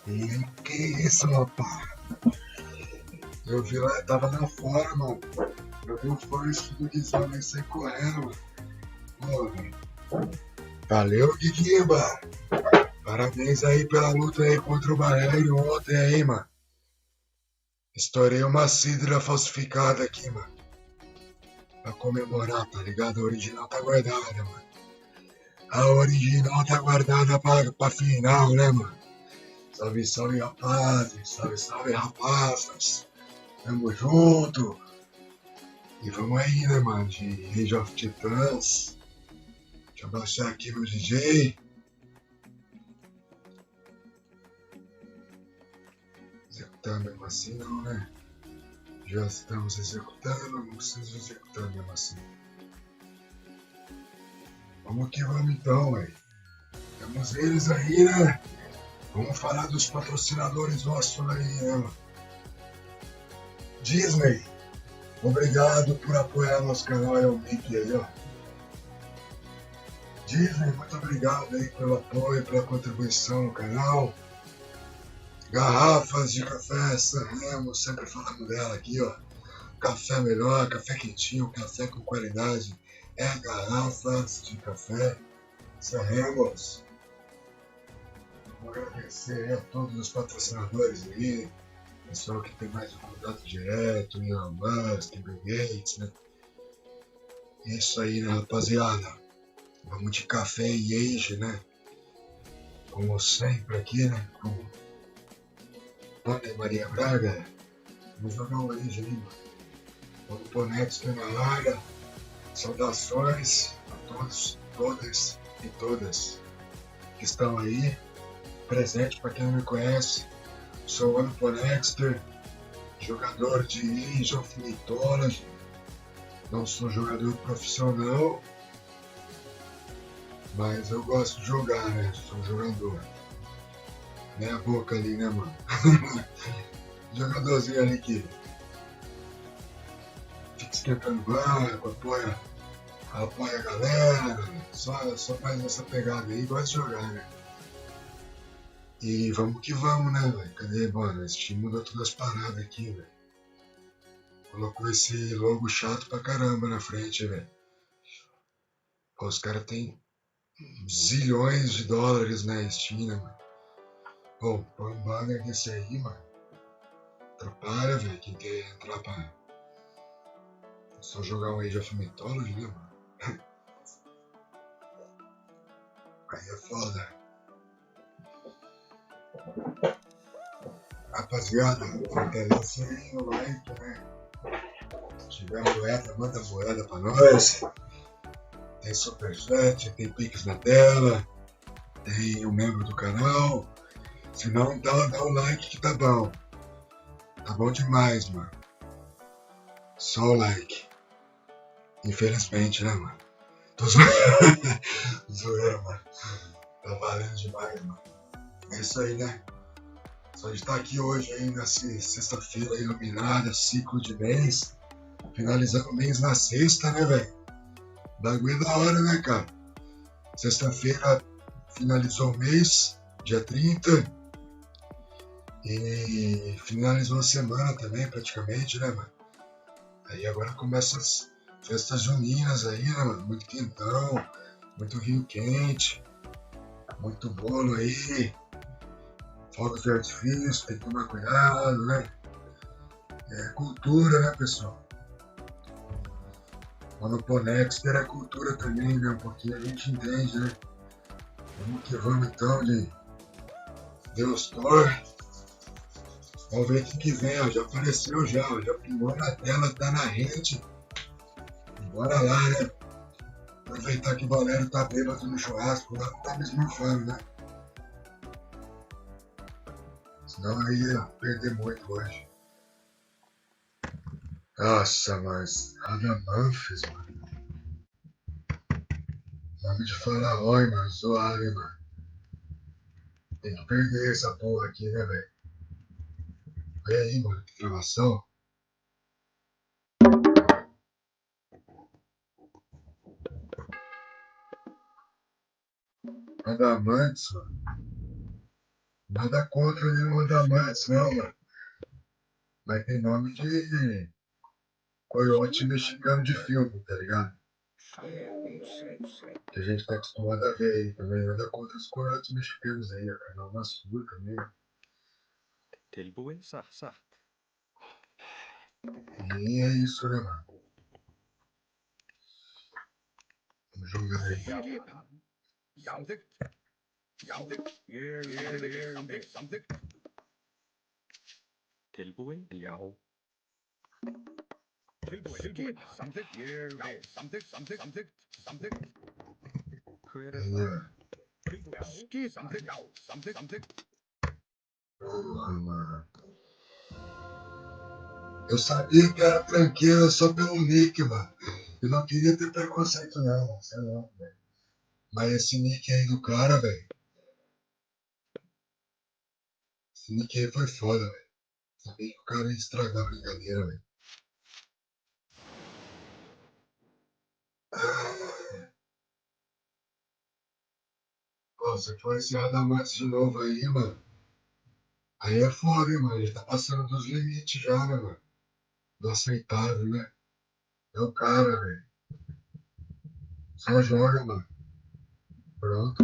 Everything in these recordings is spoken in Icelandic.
E que isso, rapaz? Eu vi lá, tava lá fora, mano. Eu vi o first do Guizão nem sair correndo, mano. Pô, velho. Valeu, Guiguimba. Parabéns aí pela luta aí contra o Barelli ontem aí, mano. Estourei uma cidra falsificada aqui, mano. Pra comemorar, tá ligado? A original tá guardada, mano. A original tá guardada pra final, né, mano? Salve, salve, rapazes. Salve, salve, rapazas. Tamo junto. E vamos aí, né, mano? De Age of Titans. Deixa eu baixar aqui meu DJ. Executar mesmo assim, não, né? Já estamos executando, não preciso executar mesmo assim. Vamos que vamos então, velho. Temos eles aí, né? Vamos falar dos patrocinadores nossos aí, né, mano? Disney, obrigado por apoiar nosso canal, é o Mickey aí, ó. Disney, muito obrigado aí pelo apoio, pela contribuição no canal. Garrafas de café Sanremo, sempre falando dela aqui, ó. Café melhor, café quentinho, café com qualidade. É garrafas de café Sanremos. Vou agradecer a todos os patrocinadores aí, pessoal que tem mais um contato direto, Elon Musk, Bill Gates, né? Isso aí, né, rapaziada? Vamos de café e age, né? Como sempre aqui, né? Com Ana Maria Braga. Vamos jogar um age aí, mano. Vamos pôr Next na área. Saudações a todos, todas e todas que estão aí. Presente para quem não me conhece. Sou o Ano Ponexter, jogador de Age of Mythology. Não sou jogador profissional, mas eu gosto de jogar, né? Sou jogador. Meia boca ali, né, mano? Jogadorzinho ali que fica esquentando banco, apoia a galera. Só faz essa pegada aí, gosta de jogar, né? E vamos que vamos, né, velho? Cadê, mano? Esse time mudou todas as paradas aqui, velho. Colocou esse logo chato pra caramba na frente, velho. Os caras têm zilhões de dólares na Steam, né, mano? Pô, põe um banner desse aí, mano. Atrapalha, velho. Quem quer entrar pra só jogar um Age of Mythology, né, mano? Aí é foda. Rapaziada, fortalece aí o like, né? Se tiver moeda, manda moeda pra nós. Tem superchat, tem pix na tela, tem o membro do canal. Se não, dá o like que tá bom. Tá bom demais, mano. Só o like. Infelizmente, né, mano? Tô zoeira, mano. Tá valendo demais, mano. É isso aí, né? Só de estar aqui hoje aí nessa sexta-feira iluminada, ciclo de mês. Finalizando o mês na sexta, né, velho? Bagulho da hora, né, cara? Sexta-feira finalizou o mês, dia 30. E finalizou a semana também, praticamente, né, mano? Aí agora começa as festas juninas aí, né, mano? Muito quentão, muito vinho quente, muito bolo aí, fogos de artifício, tem que tomar cuidado, né? É cultura, né, pessoal? Mano, Ponexter é cultura também, né? Um pouquinho a gente entende, né? Vamos que vamos então de Deus Thor. Vamos ver quem que vem, ó. Já apareceu já, ó. Já pingou na tela, tá na rede. Bora lá, né? Aproveitar que o Valério tá bêbado no churrasco, lá tá me esmurfando, né? Senão eu ia perder muito hoje. Nossa, mas Radamanths, mano. Nome de faraó, mano. Zoado, mano. Tem que perder essa porra aqui, né, velho? Olha aí, mano. Que gravação. Radamanths, mano. Nada contra nenhum Radamantes, não, mano. Mas tem nome de coiote mexicano de filme, tá ligado? Que a gente tá acostumado a ver aí também. Nada contra os coiotes mexicanos aí, a Carnaval Sul também. Tilbuin sah. E é isso, né, mano? Vamos jogar aí. Tilbuin, já. Hver er það? Porra, mano. Eu sabia que era tranqueira só pelo nick, mano. Eu não queria ter preconceito, não, mano. Sei lá, velho. Mas esse nick aí do cara, velho. Esse nick aí foi foda, velho. Sabia que o cara ia estragar a brincadeira, velho. Pô, se for esse Radamantes de novo aí, mano. Aí é foda, hein, mano. Ele tá passando dos limites já, né, mano? Do aceitável, né? É o cara, velho. Só joga, mano. Pronto.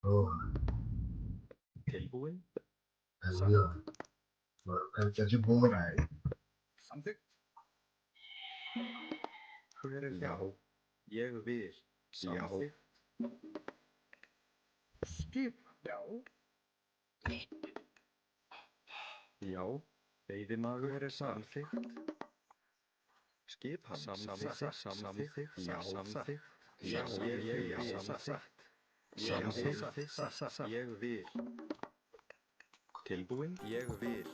Porra. Tilbuin, Aí, ó. Agora o cara tá de boa, velho. hver er það? Ég vil. Já. Já. Veiðimaður er samþykkt. Skip hann. Samþykkt. Já. Ég vil. Samþykkt. Ég vil. Tilbúin. Ég vil.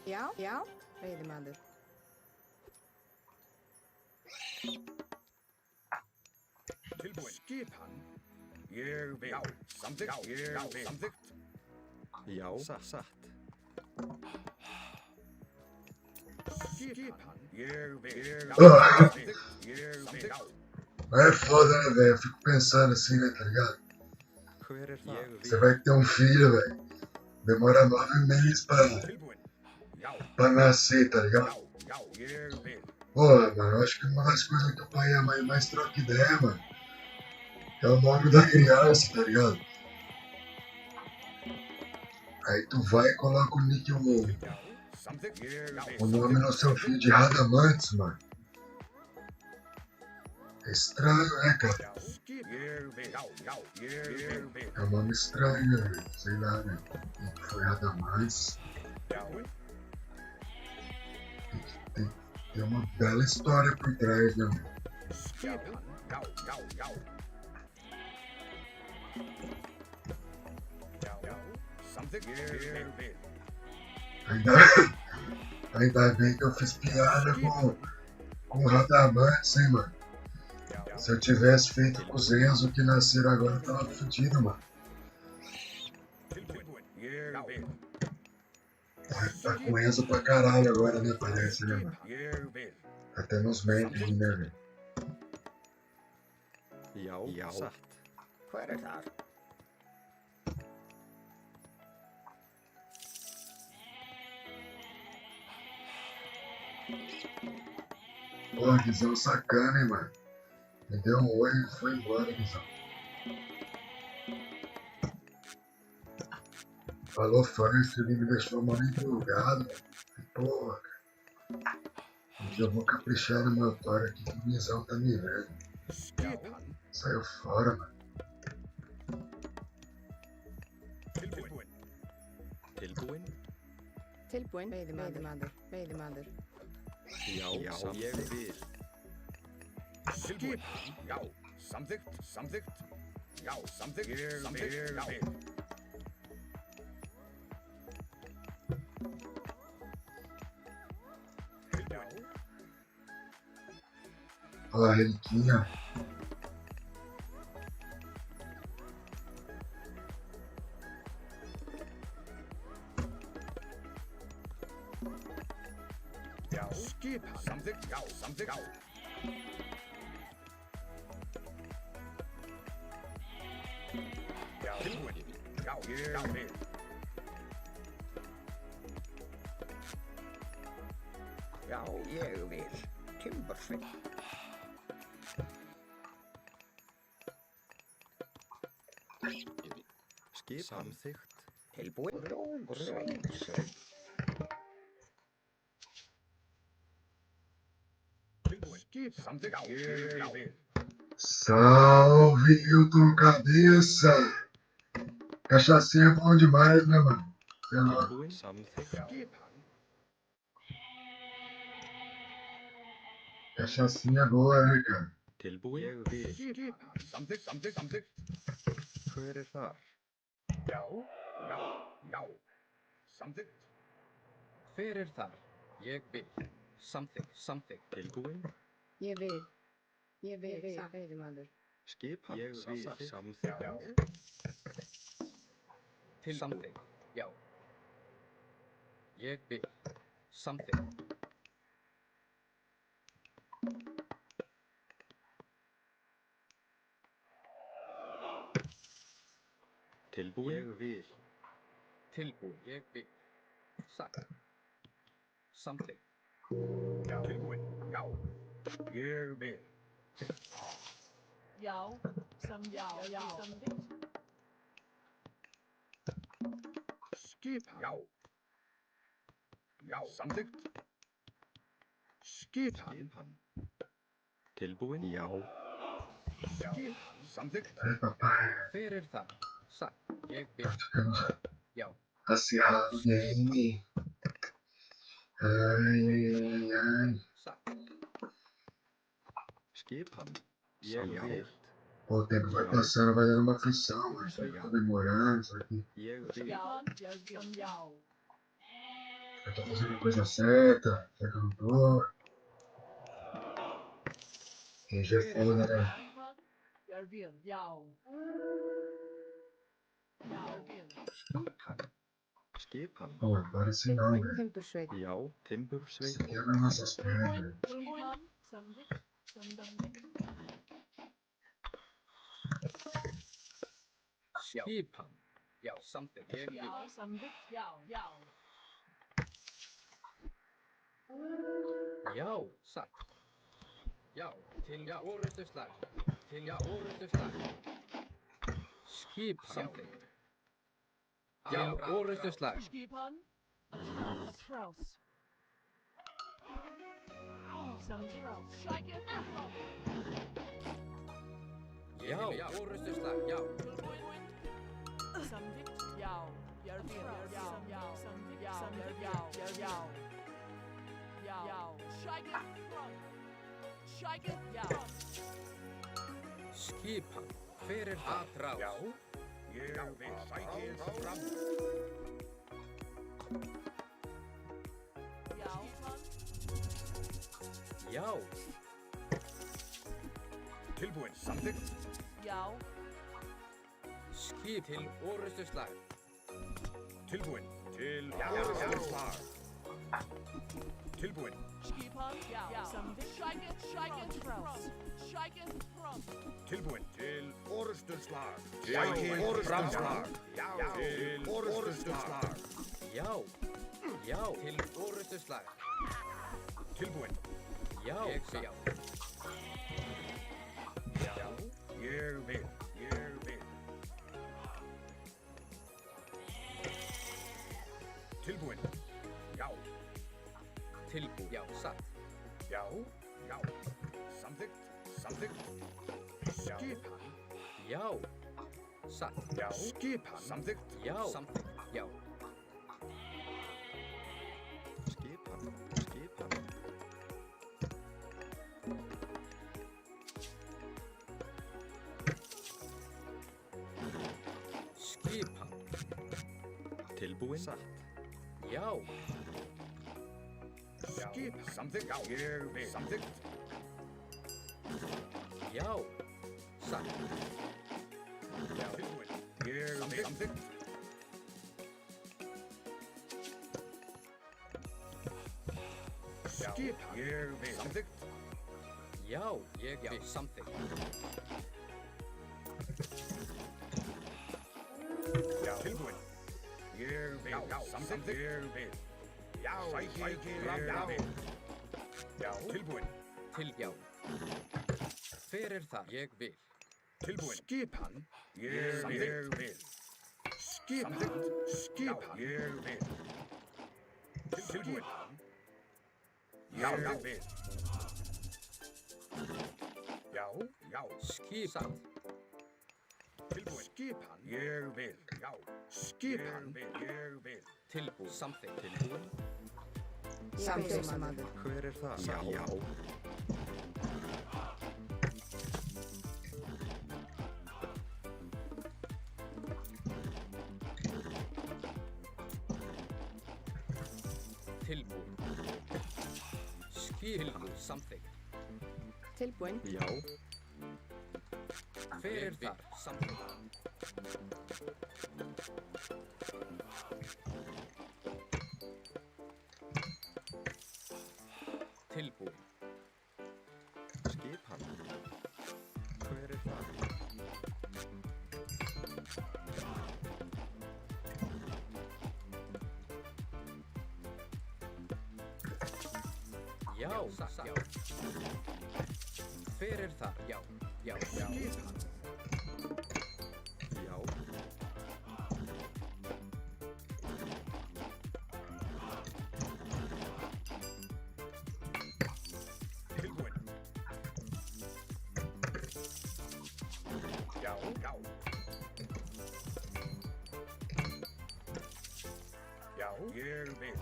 Já, veiðimaður. Ég vil. Samþykkt. Ég vil. Samþykkt. Já. Satt. Ég vil. Ah, Samþykkt. Ég vil. mas é foda, né, velho? Eu fico pensando assim, né, tá ligado? Hver er það? Você vai ter um filho, velho. Demora 9 meses Tilbúin. Já. pra nascer, tá ligado? Já. Ég vil. Porra, mano, eu acho que uma das coisas que o pai e a mãe mais troca ideia, mano, é o nome da criança, tá ligado? Aí tu vai e coloca o nick, Samþykkt. Ég vil. o nome no seu filho de Radamantes, mano. É estranho, né, cara? Ég vil. Já. Ég vil. É um nome estranho, né, velho? Sei lá, né? Foi Radamantes. Tem uma bela história por trás, né, mano? Já. Samþykkt. Ég vil. Ainda bem que eu fiz piada com o Radamantes, hein, mano? Se eu tivesse feito com os Enzo que nasceram agora, eu tava fudido, mano. Tilbúin. Ég vil. Tá com Enzo pra caralho agora, né? Parece, né, mano? Ég vil. Até nos memes, né, velho? Já. Satt. Hver er það? Pô, Guizão sacana, hein, mano? Me deu um oi e foi embora, Guizão. Falou first, ele me deixou mal empolgado. Porra, cara. Um dia eu vou caprichar no meu tório aqui que o Guizão tá me vendo. Saiu fora, mano. Tilbúin. Tilbúin. Tilbúin, veiðimaður. Já. Ég vil. Tilbúin. Já. Samþykkt. Já. Samþykkt. Ég vil. Olha lá, Reliquinha. Samþykkt. Já. Samþykkt. Já, tilbúin. Já, ég vil. Já, ég vil. Timbursveit. Skipan. Samþykkt. Tilbúin. Rógursveit. Tilbúin. Skip. Samþykkt. Já, ég vil. Salve, Hilton Cabeça! Cachaçinha é bom demais, né, mano? Sei lá. Tilbúin. Samþykkt. Skipan. Cachaçinha é boa, né, cara? Tilbúin. Ég vil. Skipan. Samþykkt, samþykkt, samþykkt. Hver er þar? Já, já, já. Samþykkt. Hver er þar? Ég vil. Samþykkt. Tilbúin. Ég vil. Ég vil. Veiðimaður. Skipan. Ég vil. Samþykkt. Já. Samþykkt. Já. Ég vil. Samþykkt. Tilbúin. Ég vil. Tilbúin. Ég vil. Sagt. Samþykkt. Já, tilbúin. Já. Ég vil. Já, samþykkt. Skipan. Já. Já, samþykkt. Skipan. Tilbúin. Já. Skipan. Samþykkt. Ai, papai. Hver er það? Sagt. Ég vil. Tô ficando Já. acirrado game. Ai, ai, ai. Sagt. Skipan. Ég vil. Pô, o tempo vai passando, vai dando uma aflição, mano. Isso aí tá demorando, isso aqui. Ég vil. Já. Eu tô fazendo a coisa certa, será que eu não tô? E já é foda, né? Jag vill. Já. Skipan. Pô, agora sim não, velho. Timbursveit. Já. Isso Timbursveit. aqui é nas nossas pernas. Samþykkt. Skipan. Já. Samþykkt. Ég vil. Já, samþykkt. Já. Já. Sagt. Já. Til orustuslag. Til orustuslag. Skip. Samþykkt. Til orustuslag. Skipan. Applaus. Samþykkt. Shaken. Já. Orustuslag. Já. Samþykkt. Já. Jag vill. Ja. Samþykkt. Já. Shaken. Já. Skipan. Hver er það? Já. Ég vil sækið fram. Já. Já. Tilbúin. Samþykkt. Já. Skip. Til orustuslag. Tilbúin. Til orustuslag. Tilbúin. Skipan. Já. Samþykkt. Shaken. Tilbúin. Til orustuslag. Sækið orustuslag. Já. Til orustuslag. Já. Já. Til orustuslag. Tilbúin. Já. Ég vil. Já. Ég vil. Tilbúin. Já. Tilbúin. Já. Satt. Já. Samþykkt. Skipan. Já. Satt. Já. Skipan. Samþykkt. Já. Samþykkt. Já. Skipan. Skipan. Tilbúin. Satt. Já. Skipan. Samþykkt. Já. Ég vil. Samþykkt. Já. Satt. Já. Tilbúin. Ég vil. Samþykkt. Skipan. Ég vil. Samþykkt. Já. Ég vil. Samþykkt. Ég vil. Já, samþykkt. Ég vil. Já, sækir fram. Já. Já, tilbúin. Já. Hver er þar? Ég vil. Tilbúin. Skipan. Ég vil. Skipan. Skipan. Ég vil. Tilbúin. Ég vil. Já, já. Skipan. Tilbúin. Skipan. Ég vil. Já. Skipan. Ég vil. Tilbúin. Samþykkt. Tilbúin. Samþykkt. Hver er þar? Já. Tilbúin. Tilbúin. Samþykkt. Tilbúin. Já. Hver er þar? Samþykkt. Tilbúin. Skipan. Hver er þar? Já, já. Hver er þar? Já, já, já. Já. Tilbúin. Já, já. Já, ég vil.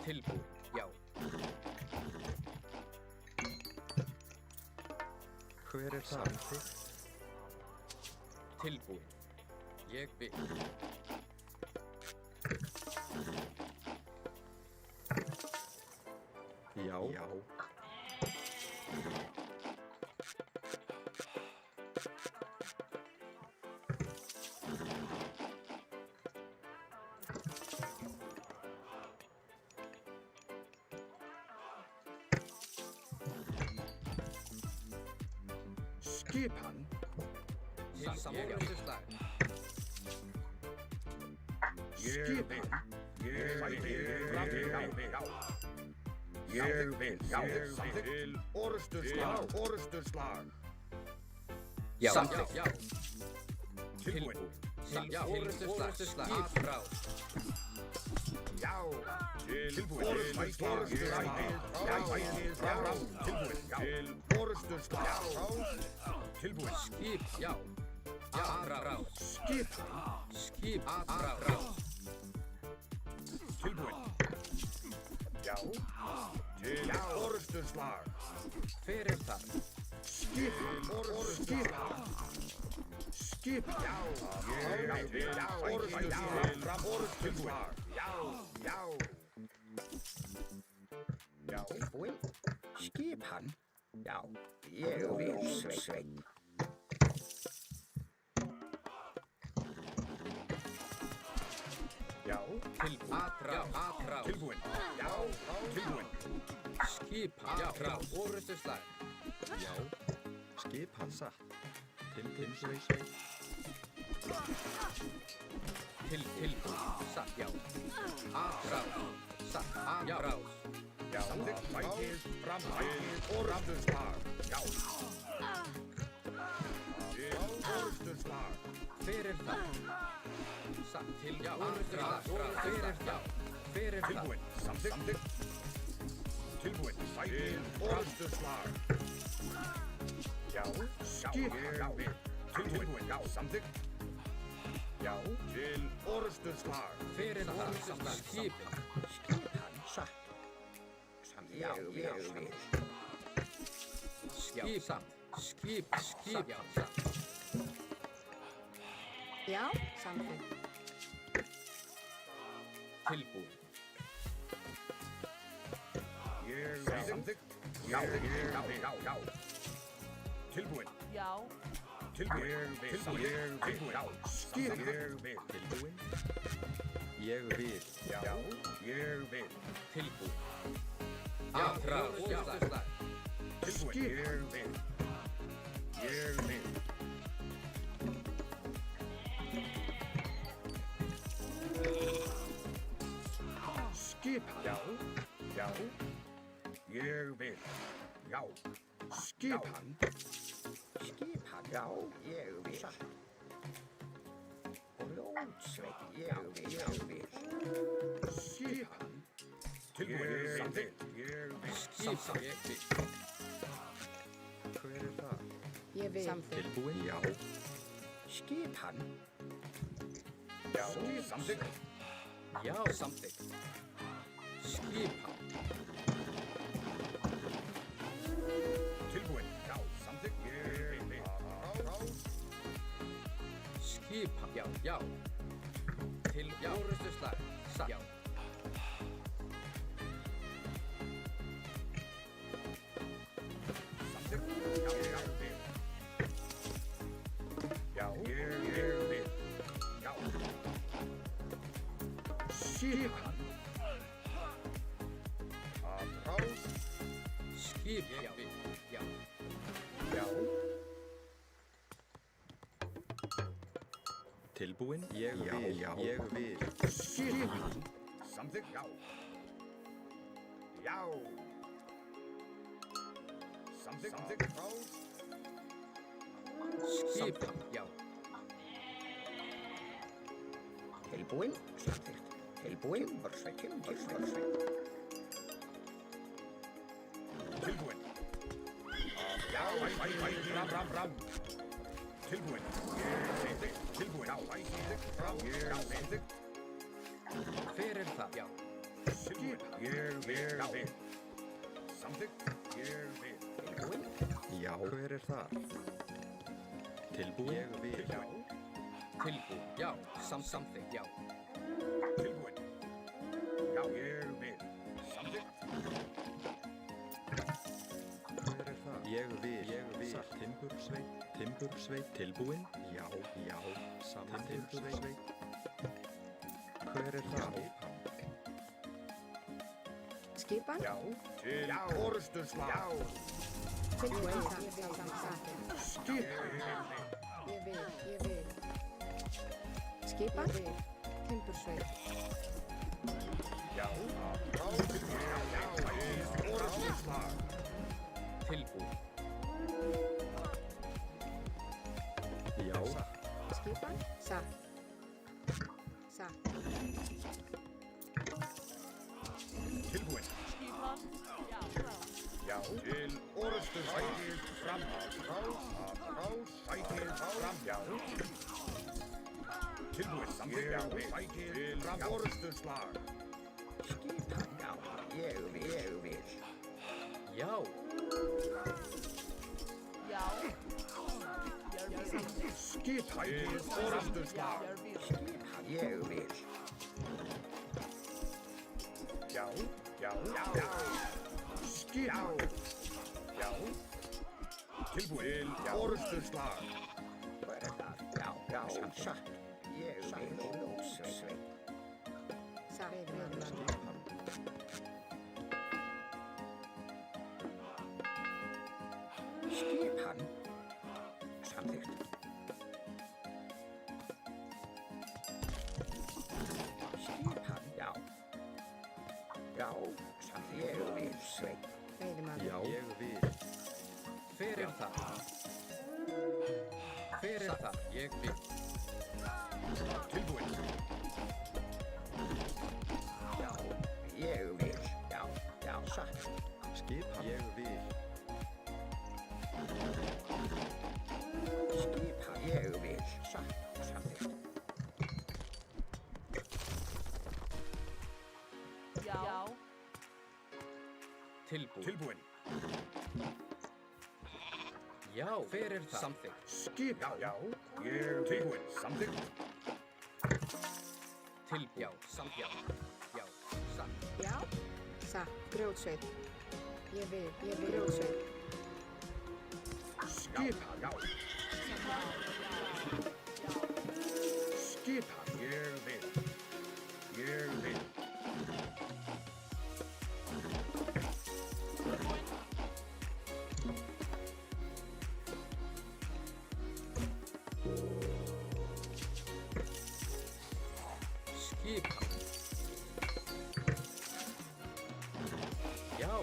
Tilbúin. Já. Hver er þar? Tilbúin. Ég vil. Já. Já. Skipan. Samúrlösslag. Skipan. Ég vil. Ég vil. Já, til orusturslag. Orusturslag. Já. Samþykkt. Já. Tilbúin. Já. Orusturslag. Afráð. Já. Tilbúin. Orusturslag. Tilbúin. Til orusturslag. Tilbúin. Skip. Já. Afráð. Skip. Skip. Afráð. Tilbúin. Já. Til orusturslag. Hver er þar? Skip. Orusturslag. Skip. Já. Ég vil. Orusturslag. Orusturslag. Já. Já. Já. Tilbúin. Skipan. Já, ég vil, Sveinn. Já. Tilbúin. Afráð. Tilbúin. Já. Tilbúin. Skipan. Já. Afráð. Orusturslag. Já. Skipan satt. Tilbúin. Tilbúin. Satt. Já. Afráð. Satt. Afráð. Já. Sækir fram. Sækir orusturslag. Já. Til orusturslag. Hver er það? Satt til. Já. Orusturslag. Hver er það? Hver er það? Tilbúin. Samþykkt. Tilbúin. Sækir orusturslag. Já. Skip. Já. Tilbúin. Já. Samþykkt. Já. Til orusturslag. Hver er það? Skipan. Skipan satt. Já, ég vil. Skip satt. Skip. Já. Satt. Já, samþykkt. Tilbúin. Ég vil. Samþykkt. Já. Já. Tilbúin. Já. Tilbúin. Ég vil. Tilbúin. Já. Skip. Ég vil. Tilbúin. Ég vil. Já. Ég vil. Tilbúin. Afráð. Orusturslag. Tilbúin. Ég vil. Ég vil. vil. Já. Skipan. Skipan, já, ég vil. Satt. Blótsveinn, ég vil. Skipan. Tilbúin. Samþykkt. Ég vil. Skipan. Ég vil. Hver það? Ég vil. Samþykkt. Tilbúin, já. Skipan. Já. Samþykkt. Já, samþykkt. Skipan. Tilbúin. Já. Samþykkt. Ég vil. Rás. Skipan. Já, já. Til orrustuslag. Satt. Já. Samþykkt. Já. Ég vil. Já. Ég vil. Já. Skipan. Rás. Skipan. Já, vil. Já. Já. Tilbúin, ég vil. Ég vil. Skipan. Samþykkt. Já. Já. Samþykkt. Rás. Skipan. Já. Tilbúin, samþykkt. Tilbúin, timbursveinn. Tilbúin. Já, fram. Tilbúin. Tilbúin. Já, fram. Já, samþykkt. Hver það? Já. Skipan. Ég vil. Samþykkt. Ég vil. Tilbúin? Já. Hver það? Tilbúin? Ég vil. Já. Tilbúin. Já. Samþykkt. Já. Tilbúin. Já, ég vil. Samþykkt. Hver það? Ég vil. Satt. Timbursveit. Tilbúin? Já. Timbursveit. Hver það? Skipan. Já. Til orrustuslag. Já. Tilbúin. Samþykkt. Skipan. Ég vil. Skipan. Timbursveit. Já. Rás. Já. Orrustuslag. Tilbúin. Já. Skipan. Satt. Tilbúin. Skipan. Já, rás. Já. Til orrustuslag. Fram. Rás. Sækir. Fram. Já. Tilbúin. Samþykkt. Já. Sækir. Til orrustuslag. Skipan, já. Ég vil. Já. Já. Ég vil. Skipan. Til orrustuslag. Ég vil. Skipan, ég vil. Já. Skipan. Já. Tilbúin. Til orrustuslag. Hver það? Já. Satt. Ég vil. Blótsveinn. Skipan. Samþykkt. Skipan, já. Já, samþykkt. Ég vil, Sveinn. Veiðimaður. Já, ég vil. Hver það? Hver það? Ég vil. Tilbúin. Já, ég vil. Já, satt. Skipan. Ég vil. Skipan, ég vil. Satt. Samþykkt. Já. Tilbúin. Já, hver það? Samþykkt. Skipan. Já. Ég tilbúin. Samþykkt. Já, samþykkt. Já, satt. Já. Satt. Grjótsveit. Ég vil. Grjótsveit. Skipan. Já. Skipan. Ég vil. Já.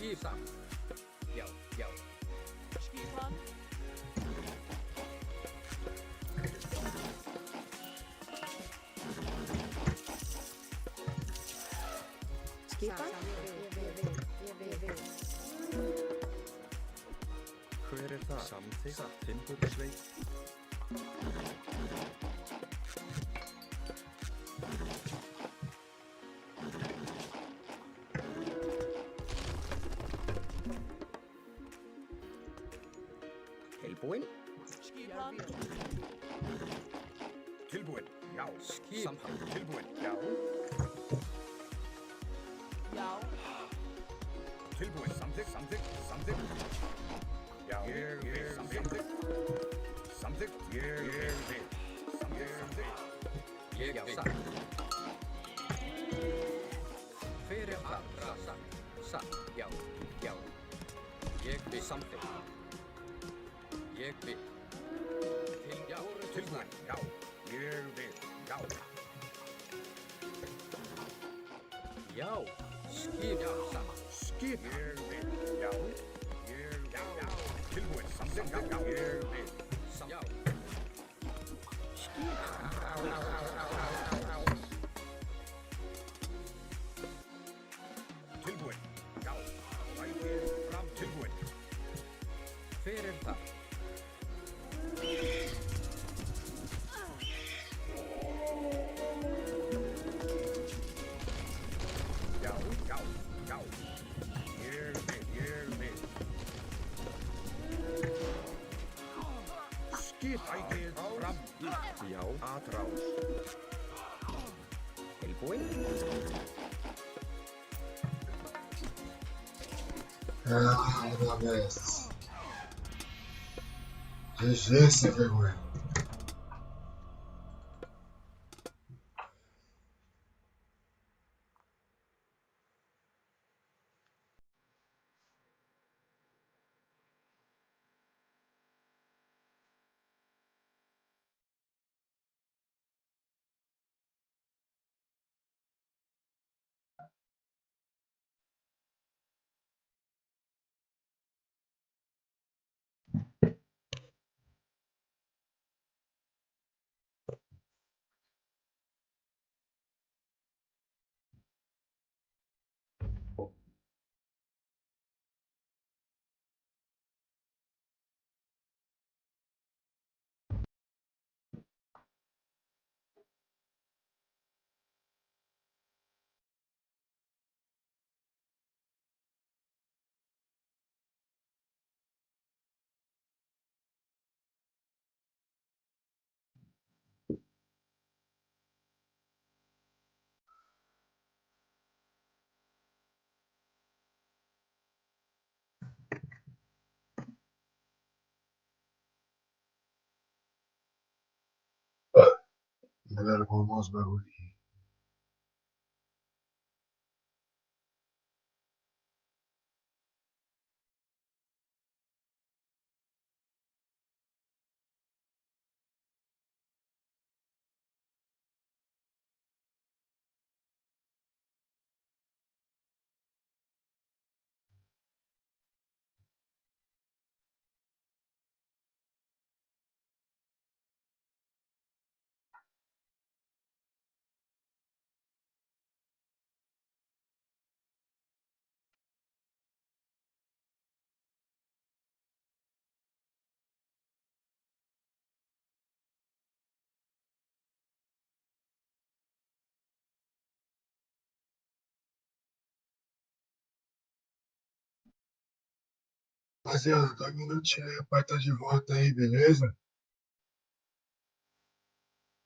Skipan. Já, já. Skipan. Skipan. Ég vil. Hver er það? Samþykkt timbursveit. Tilbúinn? Skipan. Tilbúinn. Já. Skipan. Samþykkt. Tilbúinn. Já. Já. Tilbúinn. Samþykkt. Samþykkt. Samþykkt. Já. Ég vil. Samþykkt. Samþykkt. Ég vil. Samþykkt. Ég Já, vil. satt. Hver er það? Satt. Já, já. Ég vil. Samþykkt. Ég vil. Já. Tilbúinn. Já. Ég vil. Já. Já. Skipan. Skip. Ég vil. Já. Ég vil. Já. Tilbúinn. Samþykkt. Já. Ég vil. Já. Tilbúinn. Já. Sækir fram. Tilbúinn. Hver er það? Já. Já. Já. Ég vil. Ég vil. Skip. Sækir fram. Já, atrás. Tilbúinn? Uma vez. GG, sem vergonha. Galera, vou arrumar uns bagulho aqui. Rapaziada, 2 minutinhos aí, o pai tá de volta aí, beleza?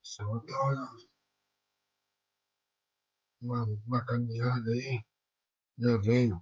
Só dar uma caminhada aí, já venho.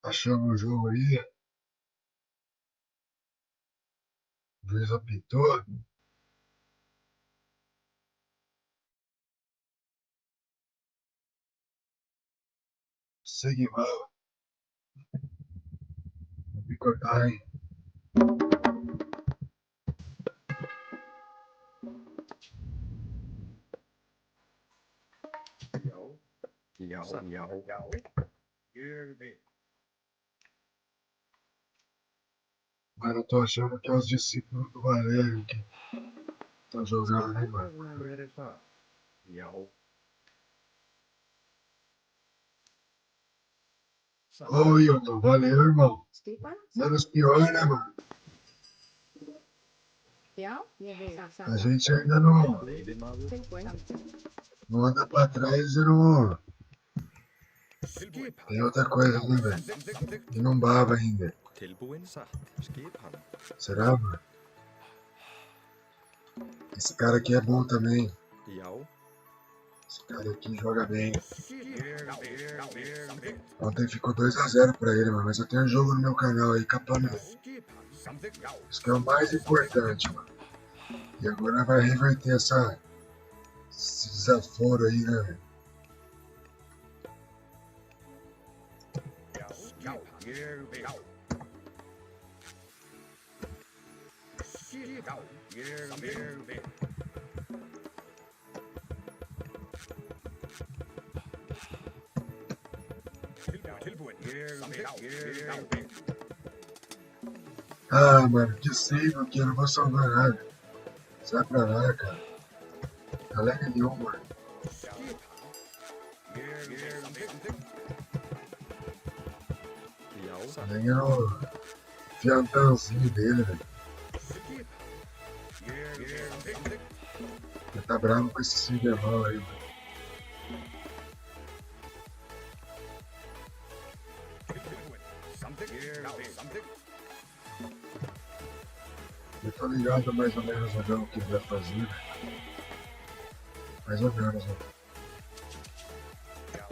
Achamos o jogo aí. O juiz apitou. Segue mal. Vou me cortar, hein? Mas eu tô achando que é os discípulos do Valério que tá jogando aí, mano. Ô, Hilton, valeu, irmão. Stepan? Menos pior, né, mano? Ja, A gente ainda não anda pra trás e não. Skipan. Tem outra coisa, né, velho? E não baba ainda. Tilbúin satt. Skipan. Será, mano? Esse cara aqui é bom também. Já. Esse cara aqui joga bem. Samþykkt. Ontem ficou 2-0 pra ele, mano. Mas eu tenho um jogo no meu canal aí, capando. Skipan. Samþykkt. Já. Isso que é o mais importante, mano. E agora vai reverter esse desaforo aí, né, velho? Já. Ég vil. Já. Skipan. Ég vil. Tilbúin. Ég vil. Ah, mano, que save aqui, eu não vou salvar nada. Sai pra lá, cara. Alega nenhum, mano. Skipan. Ég vil. Samþykkt. Já. Alega no fiantanzinho dele, velho. Skipan. Ég vil. Samþykkt. Ele tá bravo com esse Ciderman aí, mano. Tilbúin. Samþykkt. Já. Samþykkt. Eu tô ligado mais ou menos no jogo que ele vai fazer. Mais ou menos, mano. Já.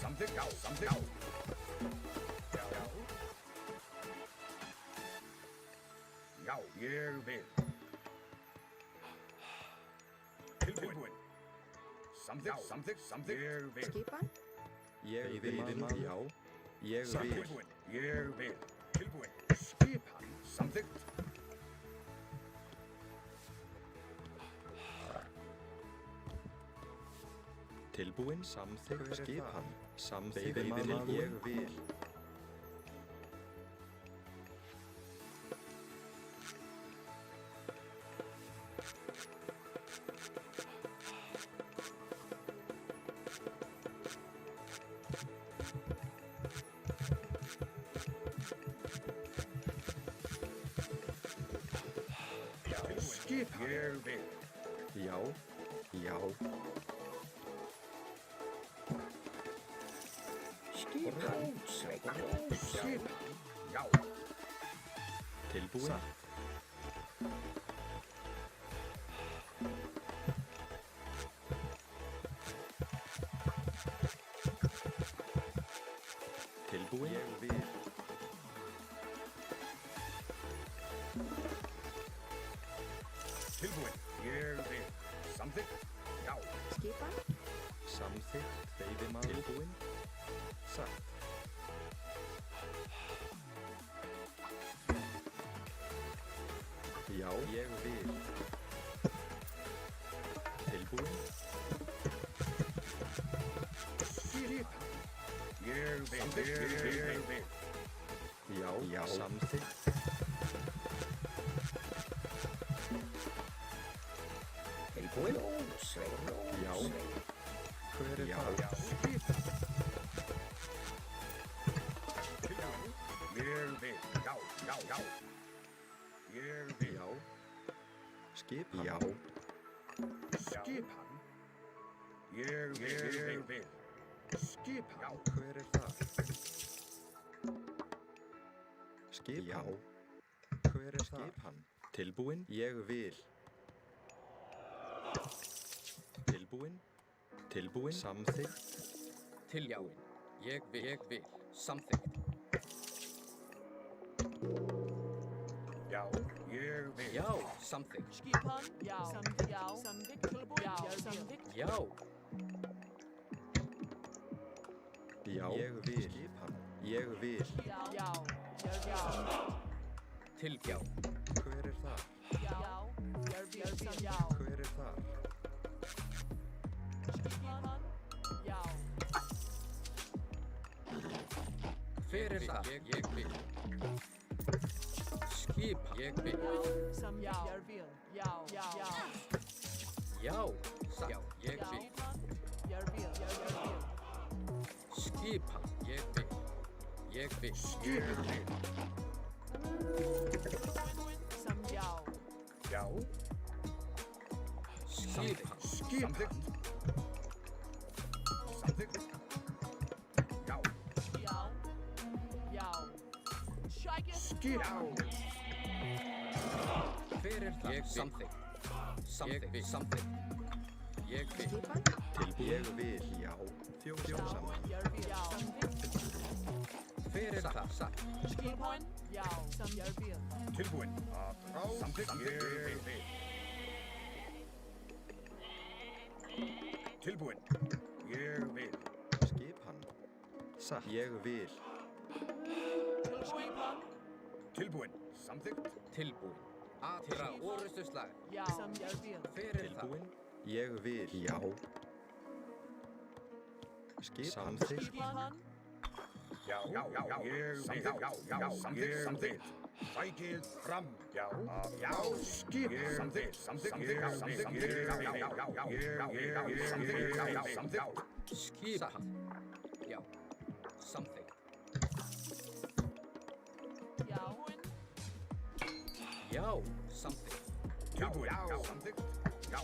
Samþykkt. Já. Samþykkt. Já. Já. Ég vil. Tilbúin. Samþykkt. Samþykkt. Samþykkt. Ég vil. Stepan? Ég vil. Já. Ég vil. Tilbúin. Ég vil. Tilbúin. Skipan. Samþykkt. Tilbúin. Samþykkt. Skipan. Samþykkt. Ég vil. Skipan. Ég vil. Já. Já. Skipan. Skipan. Já. Tilbúin. Tilbúin. Ég vil. Tilbúin. Ég vil. Samþykkt. Já. Stepan? Samþykkt. Veiðimaður. Tilbúin. Satt. Já. Ég vil. Tilbúin. Skipan. Ég vil. Ég vil. Já. Já. Samþykkt. Tilbúin. Já. Hver er Já. það? Skipan. Tilbúin. Ég vil. Já. Já. Já. Ég vil. Já. Skipan. Já. Skipan. Ég vil. Skipan. Já. Hver er það? Skipan. Já. Hver er skipan? Tilbúin. Ég vil. Tilbúin. Tilbúin. Samþykkt. Tilbúin. Ég vil. Samþykkt. Já, ég vil. Já, samþykkt. Skipan. Já. Samþykkt. Já. Samþykkt. Tilbúin. Já. Samþykkt. Já. Já. Ég vil. Skipan. Ég vil. Já. Já. Já. Tilbjá. Hver er þar? Já. Já. Hver er þar? Skipan. Já. Hver er það? Ég vil. Skipa. Ég vil. Sam. Já. Já. Já. Já. Já. Já. Ég vil. Skipa. Ég vil. Ég vil. Ég vil. Sam. Já. Já. Skipa. Samþykkt. Samþykkt. Já. Já. Já. Shake it. Skipan. Hver er það? Ég vil. Samþykkt. Samþykkt. Samþykkt. Ég vil. Tilbúin. Ég vil. Já. Þjóð saman. Já. Hver er það? Satt. Skipan. Já. Sam. Tilbúin. Samþykkt. Ég vil. Tilbúin. Ég vil. Skipan. Satt. Ég vil. Skipan. Tilbúin. Samþykkt. Tilbúin. Aðra orustuslag. Já. Sam. Hver er það? Tilbúin. Ég vil. Já. Skipan. Samþykkt. Skipan. Já, já, já, já, samþykkt. Sækið fram. Já, já, skip. Samþykkt. Skipa. Já. Samþykkt. Já. Já. Samþykkt. Tilbúin. Samþykkt. Já.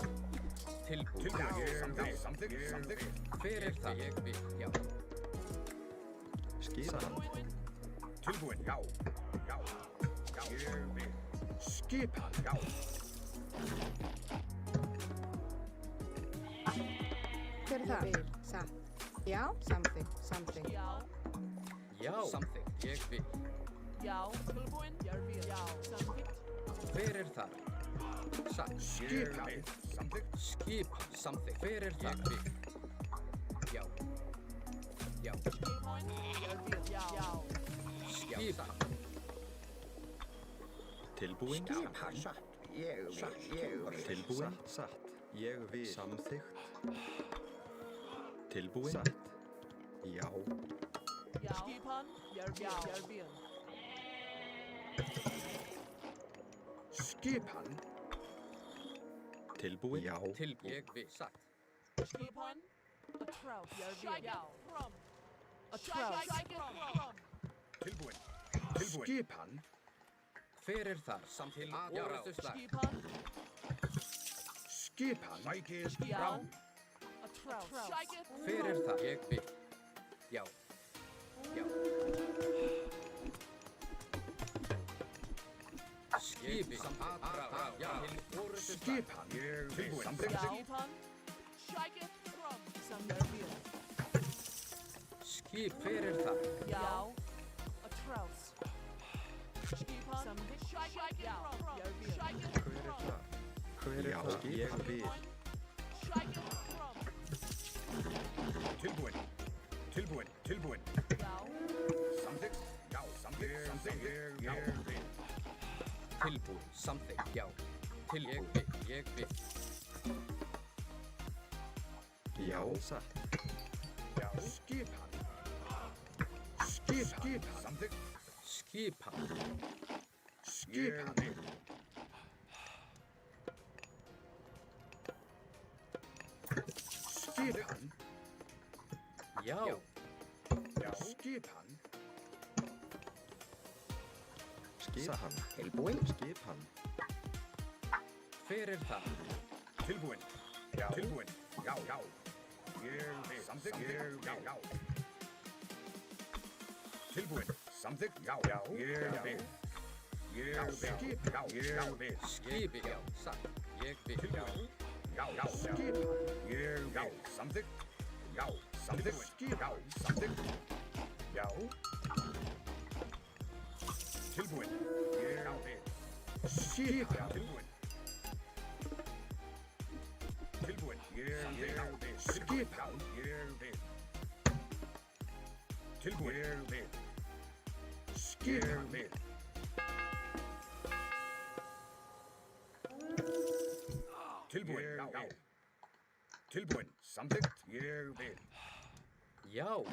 Tilbúin. Samþykkt. Hver er það? Ég vil. Já. Skipan. Tilbúin. Já. Já. Já. Ég vil. Skipan. Já. Hver er það? Satt. Já, samþykkt, samþykkt. Já. Já. Samþykkt. Ég vil. Já. Tilbúin. Já. Samþykkt. Hver er það? Satt. Skipan. Samþykkt. Skipa. Samþykkt. Hver er það? Ég vil. Já. Já. Skipan. Já. Skipa. Tilbúin. Satt. Ég vil. Tilbúin. Satt. Ég vil. Samþykkt. Tilbúin. Satt. Já. Já. Skipan. Já. Skipan. Tilbúin. Já. Tilbúin. Ég vil. Satt. Skipan. A trout. Já. A trout. Tilbúin. Skipan. Hver er það? Samtil. Orustuslag. Skipan. Skipan. Sækið Já. fram. A trout. Hver er það? Ég vil. Já. Já. Skipi. Aðra. Já. Til orustuslag. Skipan. Tilbúin. Samþykkt. Skipan. Sam. Skip. Hver er það? Já. A trout. Skipan. Sam. Já. Hver er það? Ég vil. Tilbúin. Já. Samþykkt. Já. Samþykkt. Ég vil. Tilbúin. Samþykkt. Já. Tilbúin. Ég vil. Já. Satt. Já. Skipan. Samþykkt. Skipa. Skipan. Skipan. Já. Já. Skipan. Skipan. Tilbúin. Skipan. Hver er það? Tilbúin. Já. Tilbúin. Já. Ég vil. Samþykkt. Já. Tilbúin. Samþykkt. Já. Ég vil. Skip. Já. Ég vil. Skipi. Já. Satt. Ég vil. Tilbúin. já, skipan. Ég vil. Samþykkt. Já, samþykkt. Skipan. Já, samþykkt. Já. Tilbúin. Ég vil. Skipan. Tilbúin. Tilbúin. Ég vil. Skipan. Ég vil. Tilbúin. Ég vil. Skipan. Ég vil. Tilbúin. Já. Tilbúin. Samþykkt. Ég vil. Já.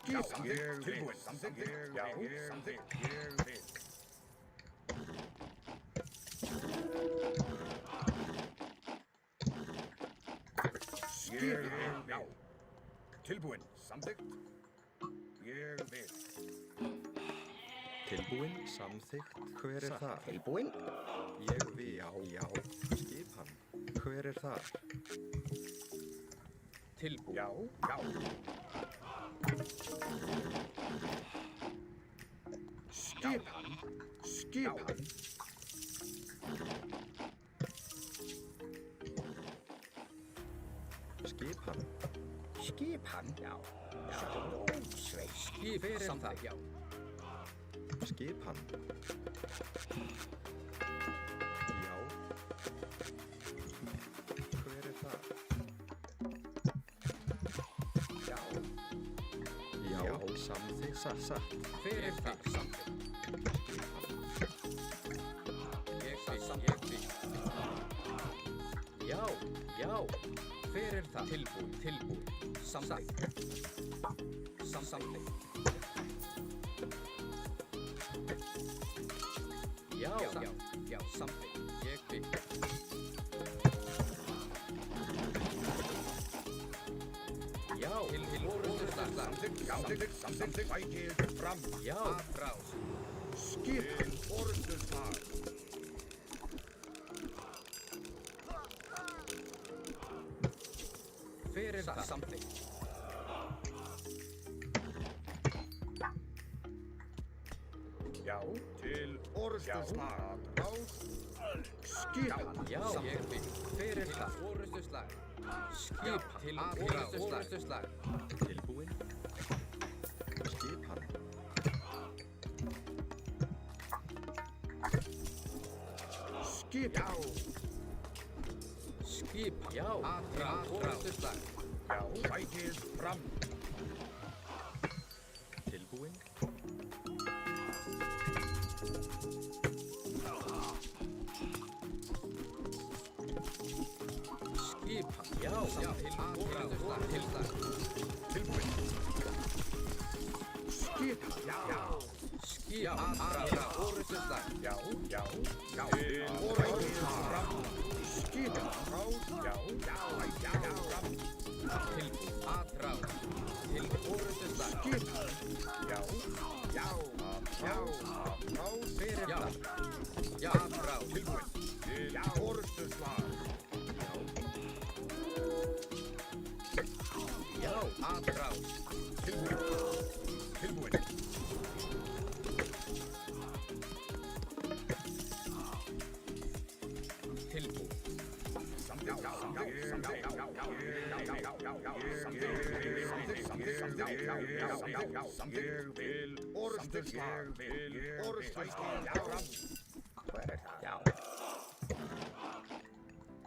Já, samþykkt. Tilbúin. Samþykkt. Já, samþykkt. Ég vil. Ég vil. Já. Tilbúin. Samþykkt. Ég vil. Tilbúin, samþykkt, hver er þar? Tilbúin? Ég vil, já, skipan, hver er þar? Tilbúin. Já, já. Skipan. Skipan. Skipan, Skipan? Já. Sjalósveit. Hver er það? Já. skipan. Já. Hver er það? Já. Já, samþykkt, satt. Hver er það? Samþykkt. Ég samþykkt. Já. Hver er það? Tilbúin. Samþykkt. Samþykkt. Já, samþykkt. Ég vil. Já, Samþykkt, sækið fram. Já, atrás. Skipan, orustuslag. Fyrir það. Samþykkt. Já, til orustuslag. Skipan, Já, ég vil. Fyrir það. Orustuslag. Skipan. Til orustuslag. Tilbúin. Skipan. skipan. Skipan. Já, orustuslag. Já, sækið fram. Tilbúin. Skipan. Já, orustuslag. Tilbúin. Skipan. Já. Skipan. Orustuslag. Já. Orustuslag fram. Skipan. Já. Fram. Tilbúin. Atrás. Til orustuslag. Skipan. Já. Fyrir það. Já, atrás. Tilbúin. Til orustuslag. Já, atrás. Tilbúin. Tilbúin.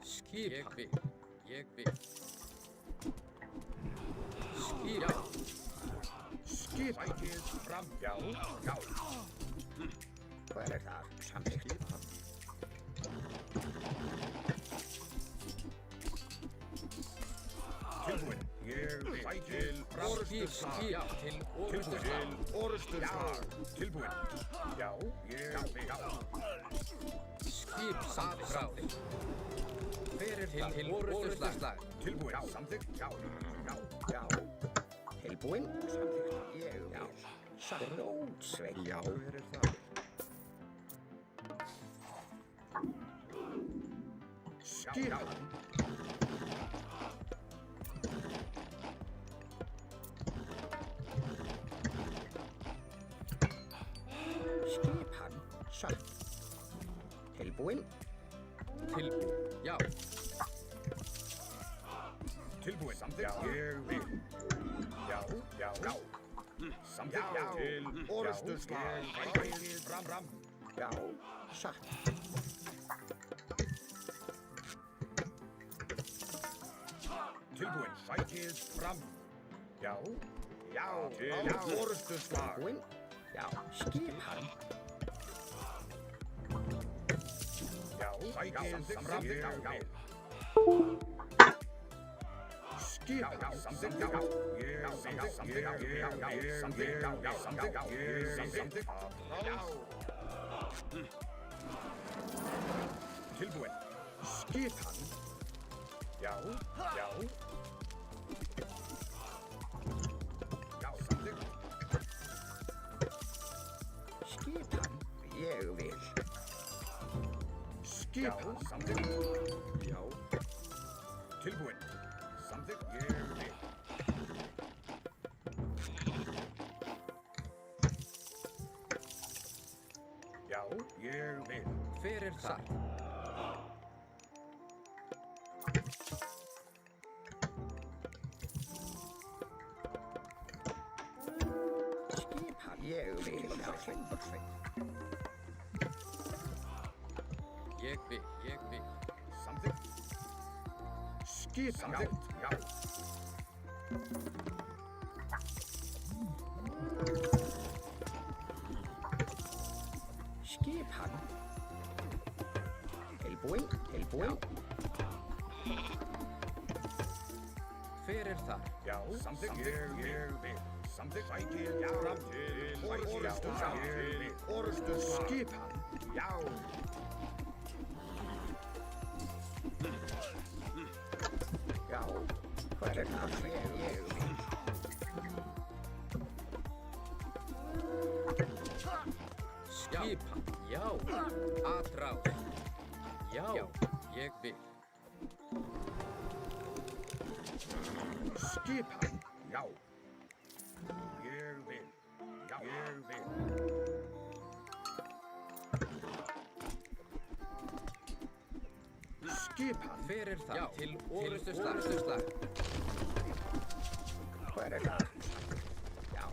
Skipan. Ég vil. Skipan. Skipækið fram. Já. Hvað það? Samþykkt. Tilbúin. Ég sækið orustuslag. Til orustuslag. Orustuslag. Tilbúin. Já. Skip atrás. Fyrir til orustuslag. Tilbúin. Samþykkt. Já. Tilbúin. Samþykkt. Ég vil. Salótsveit. Já, hver er það? Skipan. Skipan. Satt. Tilbúin. Tilbúin. Já. Tilbúin. Samþykkt. Ég vil. Já. Samþykkt. Til orustuslag. Sækið fram. Já. Satt. Tilbúin. Sækið fram. Já. Til orustuslag. Tilbúin. Já. Skipan. Já. Sækið fram. Skipan. Tilbúin. Skipan. Já. Samþykkt. Skipan. Ég vil. Skipan. Samþykkt. Já, Tilbúin. Samþykkt. Ég vil. Já. Ég vil. Fyrir það. Skipan. Ég vil. Ég vil. Samþykkt. Skipan. Já. Skipan. Tilbúin. Fyrir það. Já. Samþykkt. Ég vil. Samþykkt. Sækið fram. Til orustuslag. Skipan. Já. Já. Hvað það? Ég vil. Skipan, já. Atrás. Já, ég vil. Skipan, já. Ég vil. Já, ég vil. Skipan, Fyrir það. Já, til orustuslag. Hver er það? Já.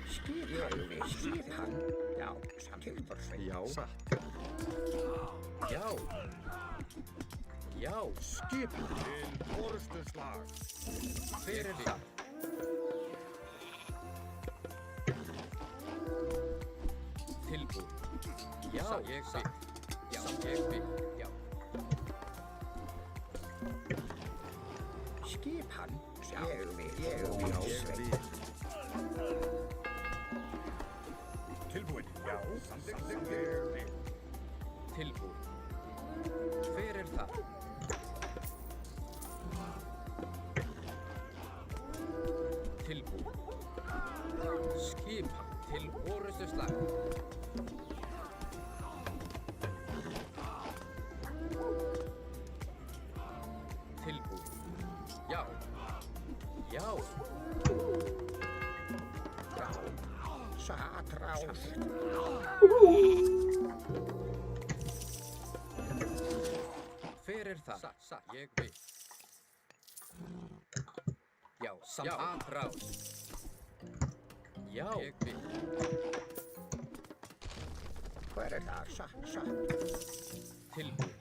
Skipan, skipan. Já, tilborsveit. Já. Satt. Já. Já, skipan til orustuslag. fyrir það. Tilbúið. Já, ég vil. Já, ég vil. Já. Skipan. Ég vil. Sveit. Tilbúin, já. Samþykkt, ég vil. Tilbúið. Fyrir það. Tilbúið. Skipan til orustuslag. Tilbúið. Já. Já. Satrás. Fyrir það. Ég vil. Já, atrás. Já, ég vil. Hver er það? Satt. Tilbúið.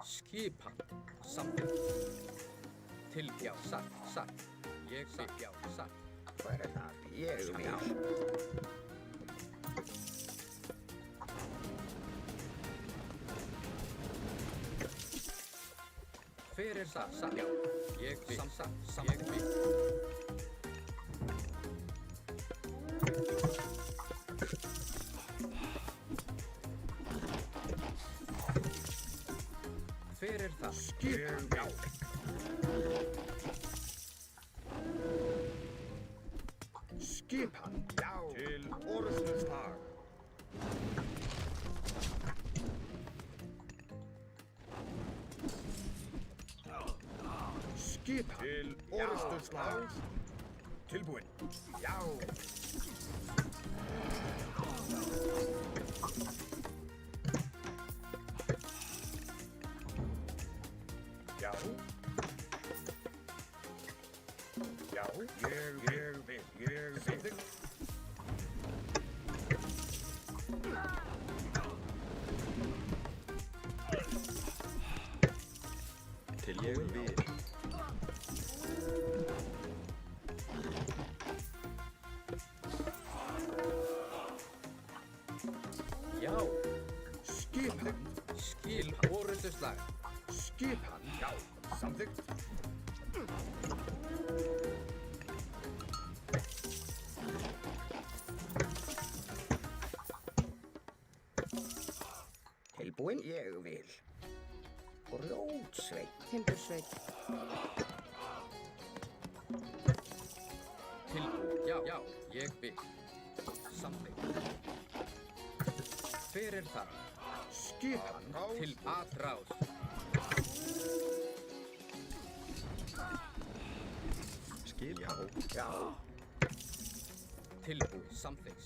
Skipan. Samþykkt. Já, satt. Ég vil. Já, satt. Hver er það? Ég vil. Fyrir það. Já, ég vil. Ég vil. Fyrir það. Skipan, já. Skipan, já. Til orustuslag. Skipan til orustuslag. Tilbúin, já. Já. Já, ég vil. Samþykkt. Tilbúin, vil. Já. Skipan, Orustuslag. skipan, já. Samþykkt. Tilbúin. Ég vil. Rótsveit. Timbursveit. Tilbúið. Já, ég vil. Samþykkt. Fyrir það. Skipan, Til atrás. Skipan. Já. Tilbúið. Samþykkt.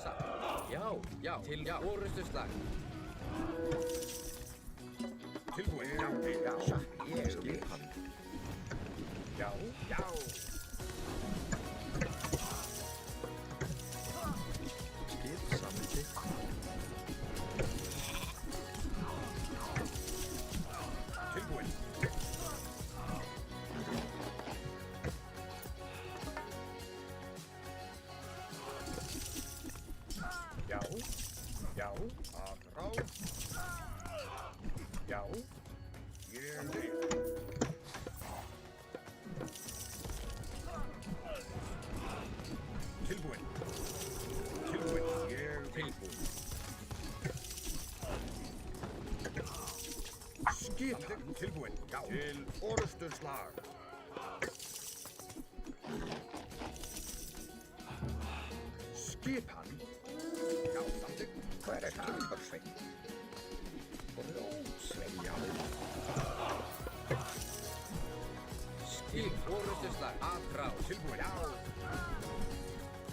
Satt. Já. Til orustuslag. tilbúin, já. Já. Satt. Ég vil. Já, já. Skip samþykkt. Tilbúin. Já, já, að ráð. Já, ég vil. Tilbúin. Tilbúin, ég vil. Tilbúið. Skipan tilbúin, já. Til orustuslag. Skipan. Já, samþykkt. Hver er það? Timbursveit. Blótsveit. Já. Skip, orustuslag, atrás. Tilbúin. Já.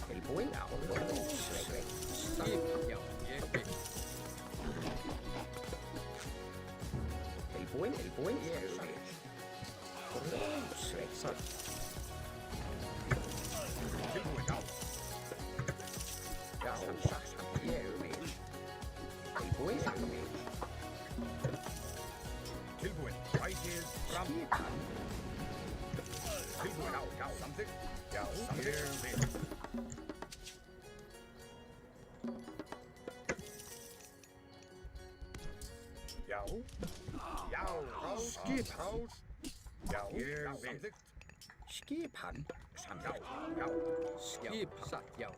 Tilbúin á blótsveit. Skip, já, ég vil. Tilbúin, ég vil. Blótsveit. Tilbúin. Já. Já, satt, ég vil. Tilbúin, ég vil. Tilbúin. Rækið fram. Skipan. Tilbúin. Já, já, samþykkt. Já, samþykkt. Ég vil. Já. Já, rás. Skiprás. Já, ég vil. Samþykkt. Skipan. Já, Samþykkt. já. Skip, satt, já.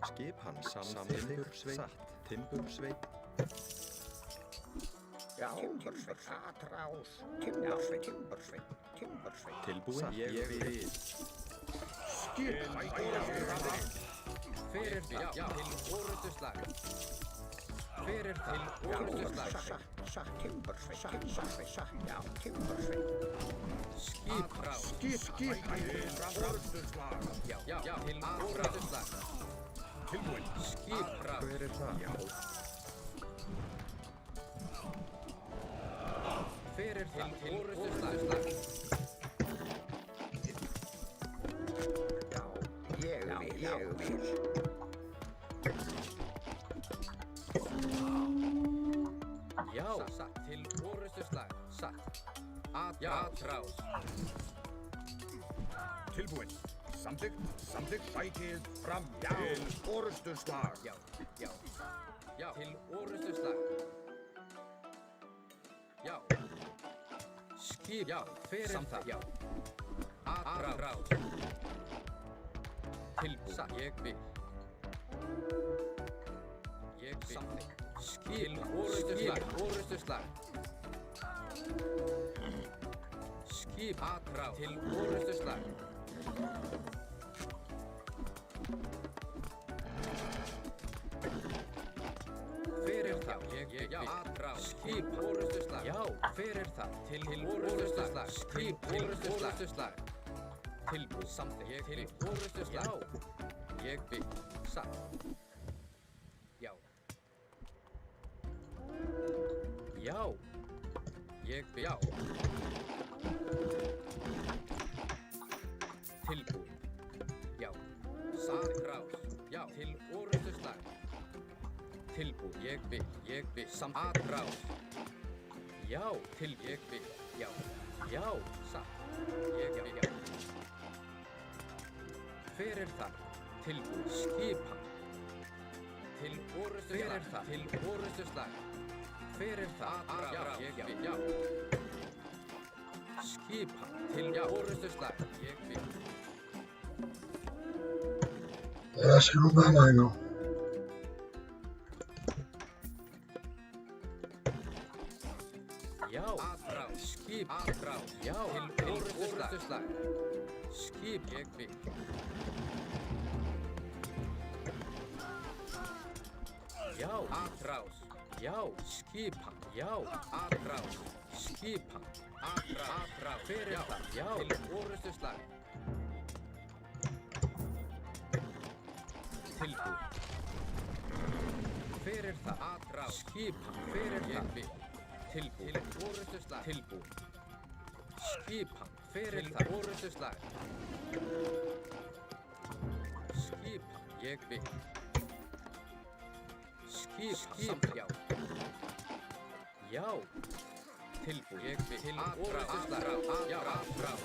Skipan samþykkt. Timbursveit. Já, timbursveit. Atrás. Timbursveit. Tilbúin, ég vil. Skipan. Fyrir því, já, til orustuslag. Fyrir til orustuslag. Satt, timbursveit. Já, timbursveit. Skip, rás. Skipan. Orðurslag. Já, til orustuslag. Tilbúin. Skip, rás. Hver er það? Já. Fyrir það, til orustuslag. Já, ég vil. Já, satt, til orustuslag. Satt. Atrás. Tilbúin. Samþykkt. Rækið fram. Til orðurslag. Já, til orustuslag. Já. Skip, já, fyrir það, já. Atrás. Tilbúin, satt, ég vil. Samþykkt. Skip, orustuslag. Skip, atrás. Til orustuslag. Fyrir það, ég vil. Atrás. Skip, orustuslag. Já, fyrir það. Til orustuslag. Skip, orustuslag. Tilbúin, samþykkt. Ég til orustuslag. Já, ég vil. Satt. Já. Já. Ég vil. Já. Tilbúin. Já. Atrás. Já. Til orustuslag. Tilbúin. Ég vil. Samþykkt. Atrás. Já. Til ég vil. Já. Já. Satt. Ég vil. Já. Fyrir það. Tilbúin. Skipan. Til orustuslag. Fyrir það. Til orustuslag. Fyrir það. Atrás. Ég vil. Já. Skipan. Til orustuslag. Ég vil. Acho que não dá mais, não. Já. Atrás. Skip. Atrás. Já. Til orustuslag. Skip. Ég vil. Já. Atrás. Já. Skipan. Já. Atrás. Skipan. Atrás. Fyrir það. Já. Til orustuslag. Tilbúin. Fyrir það. Atrás. Skipan. Fyrir það. Tilbúin. Til orustuslag. Tilbúin. Skipan. Fyrir það. Orustuslag. Skipan. Ég vil. Skip. Já. Já. Tilbúin. Ég vil. Til orustuslag. Já. Atrás.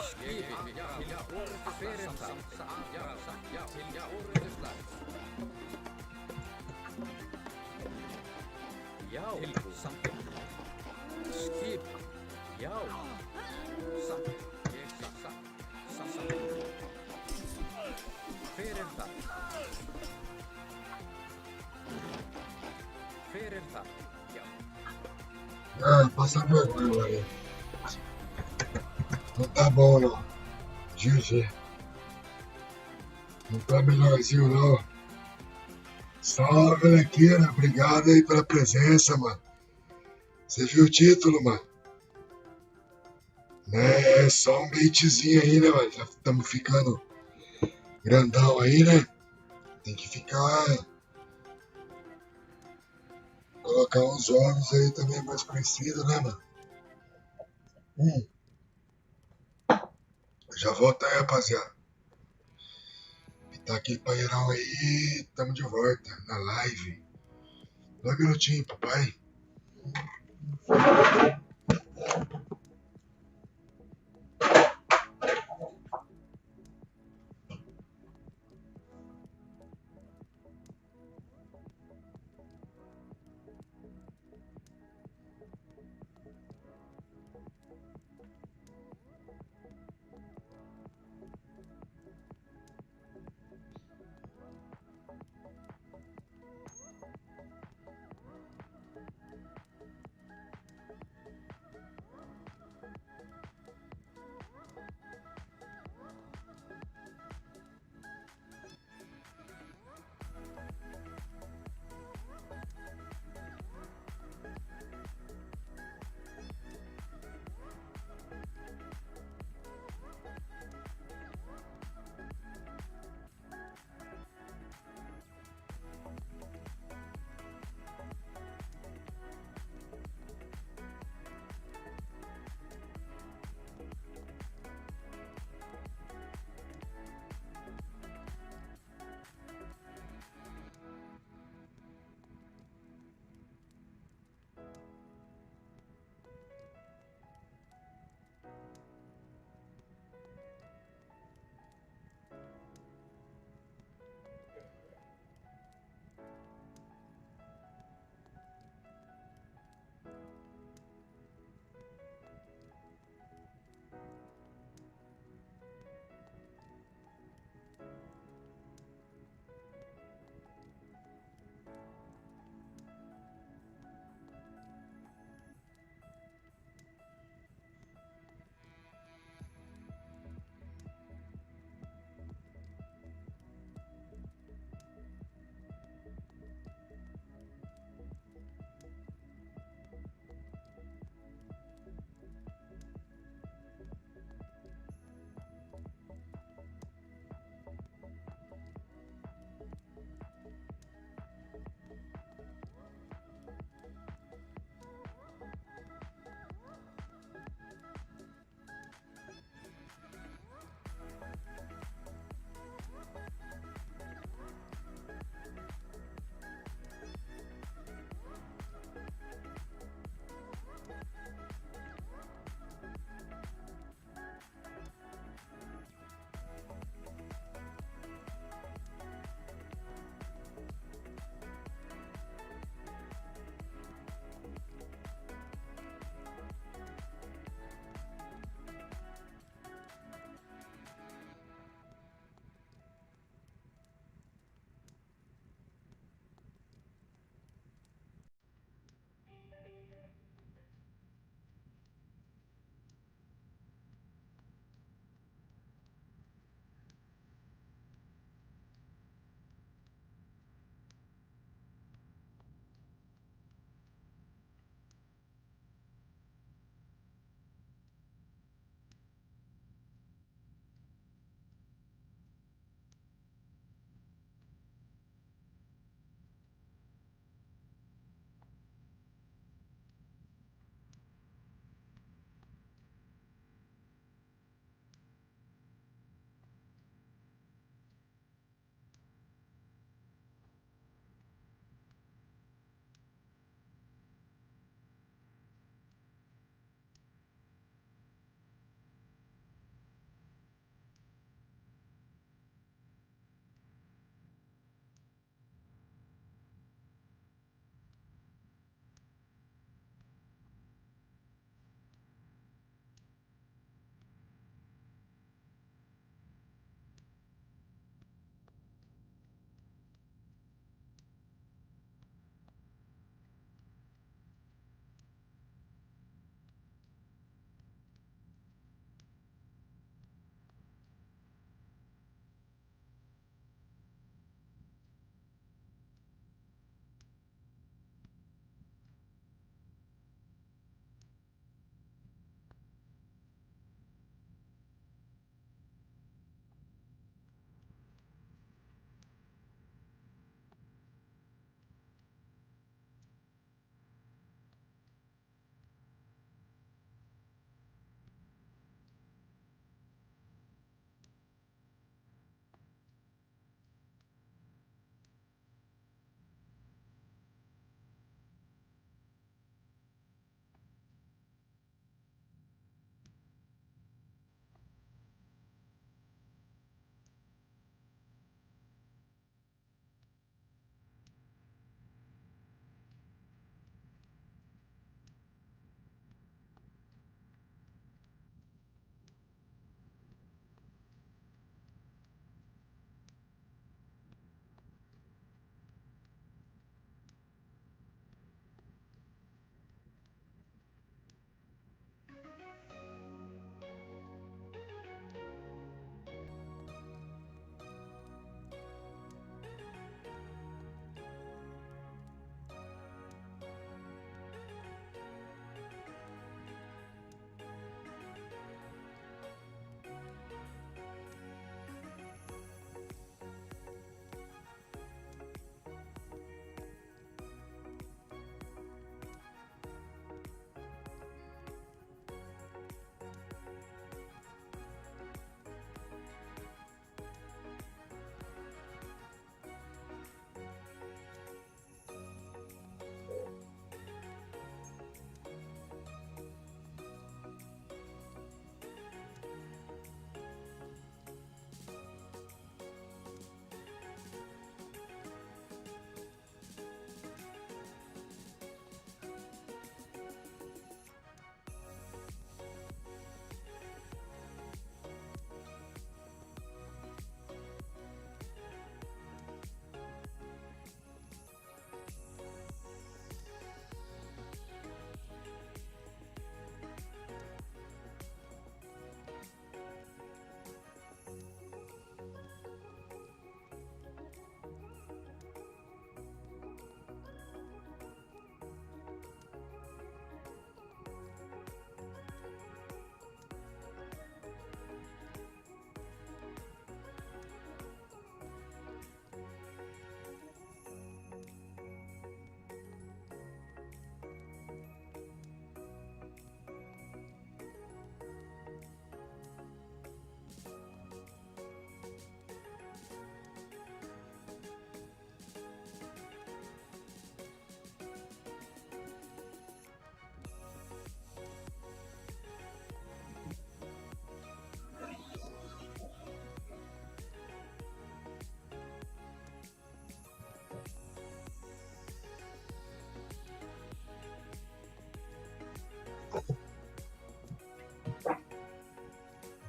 Skip. Já. Til orustuslag. Fyrir það. Já. Til orustuslag. Já. Tilbúin. Samþykkt. Skip. Já. Samþykkt. Ég satt. Samþykkt. Fyrir það. Fyrir það. Já. Passa vergonha aí. Não tá bom, não. GG. Não tá melhorzinho, não. Salve, Lequeira. Obrigado aí pela presença, mano. Você viu o título, mano? Né? É só um baitzinho aí, né, mano? Já estamos ficando grandão aí, né? Tem que ficar. Colocar uns jogos aí também mais conhecidos, né, mano? Já volto aí, rapaziada. Tá aquele paeirão aí. Tamo de volta na live. 2 minutinhos, papai.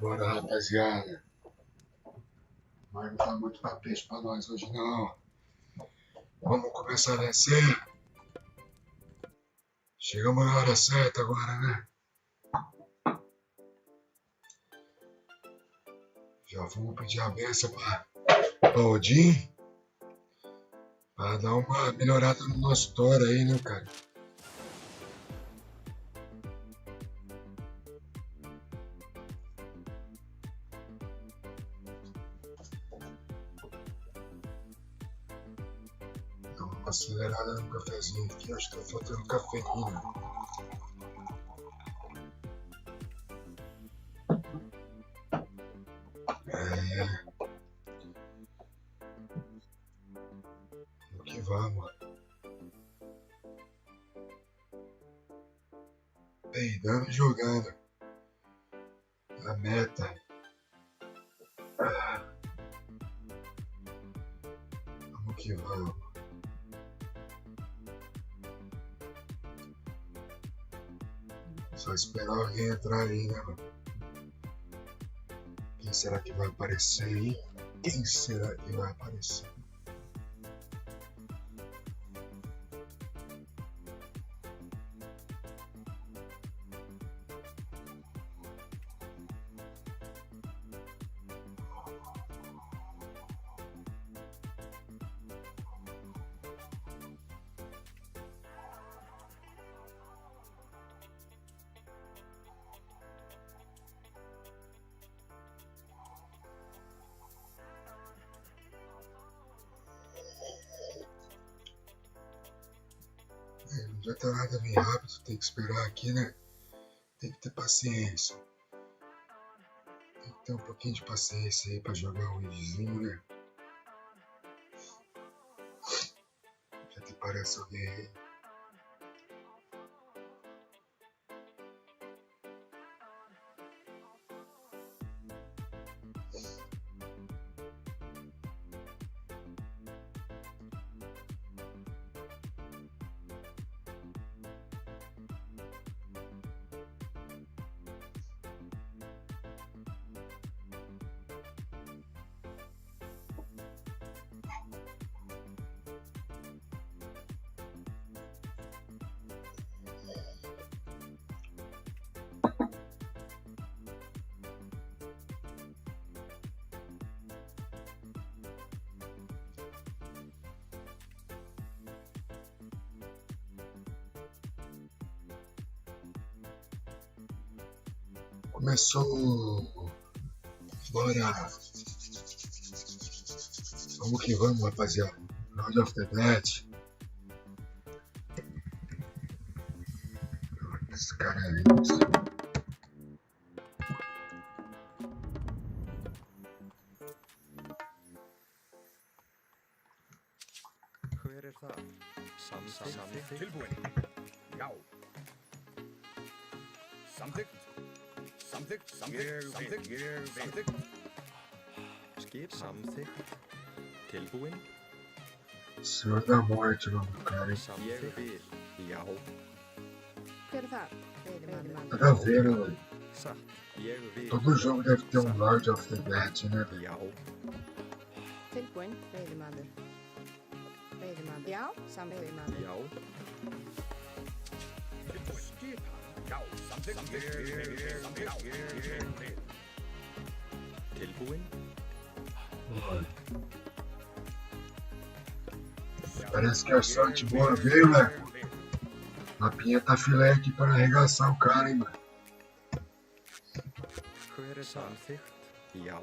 Bora, rapaziada. Mas não tá muito pra peixe pra nós hoje, não. Vamos começar a vencer. Chegamos na hora certa agora, né? Já vamos pedir a benção pra Odin. Pra dar uma melhorada no nosso Thor aí, né, cara? Dá uma acelerada no cafezinho aqui. Acho que tá faltando cafeína. Vamos. Peidando e jogando. A meta. Vamos que vamos. Só esperar alguém entrar aí, né, mano? Quem será que vai aparecer aí? Quem será que vai aparecer? Não adianta nada vir rápido, tem que esperar aqui, né? Tem que ter paciência. Tem que ter um pouquinho de paciência aí pra jogar o Evizinho, né? Já te parece alguém aí. Começou. Bora. Vamos que vamos, rapaziada. Round of the Dead. Esse cara é isso. Hver það? Samþykkt. Tilbúin. Já. Samþykkt. Samþykkt. Samþykkt. Skip samþykkt. Tilbúin. Senhor da Morte, o nome do cara, hein? Ég vil. Já. Hver er það? Veiðimaður. Nada a ver, né, velho? Satt. Ég vil. Todo jogo deve ter um Lord of the Dead, né, velho? Já. Tilbúinn, veiðimaður. Veiðimaður. Já, samveiðimaður. Já. Tilbúin. Skipa. Já. Samþykkt. Samþykkt. Tilbúin. Parece que a sorte boa veio, velho. Mapinha tá filé aqui para arregaçar o cara, hein, mano. Hver samþykkt. Já.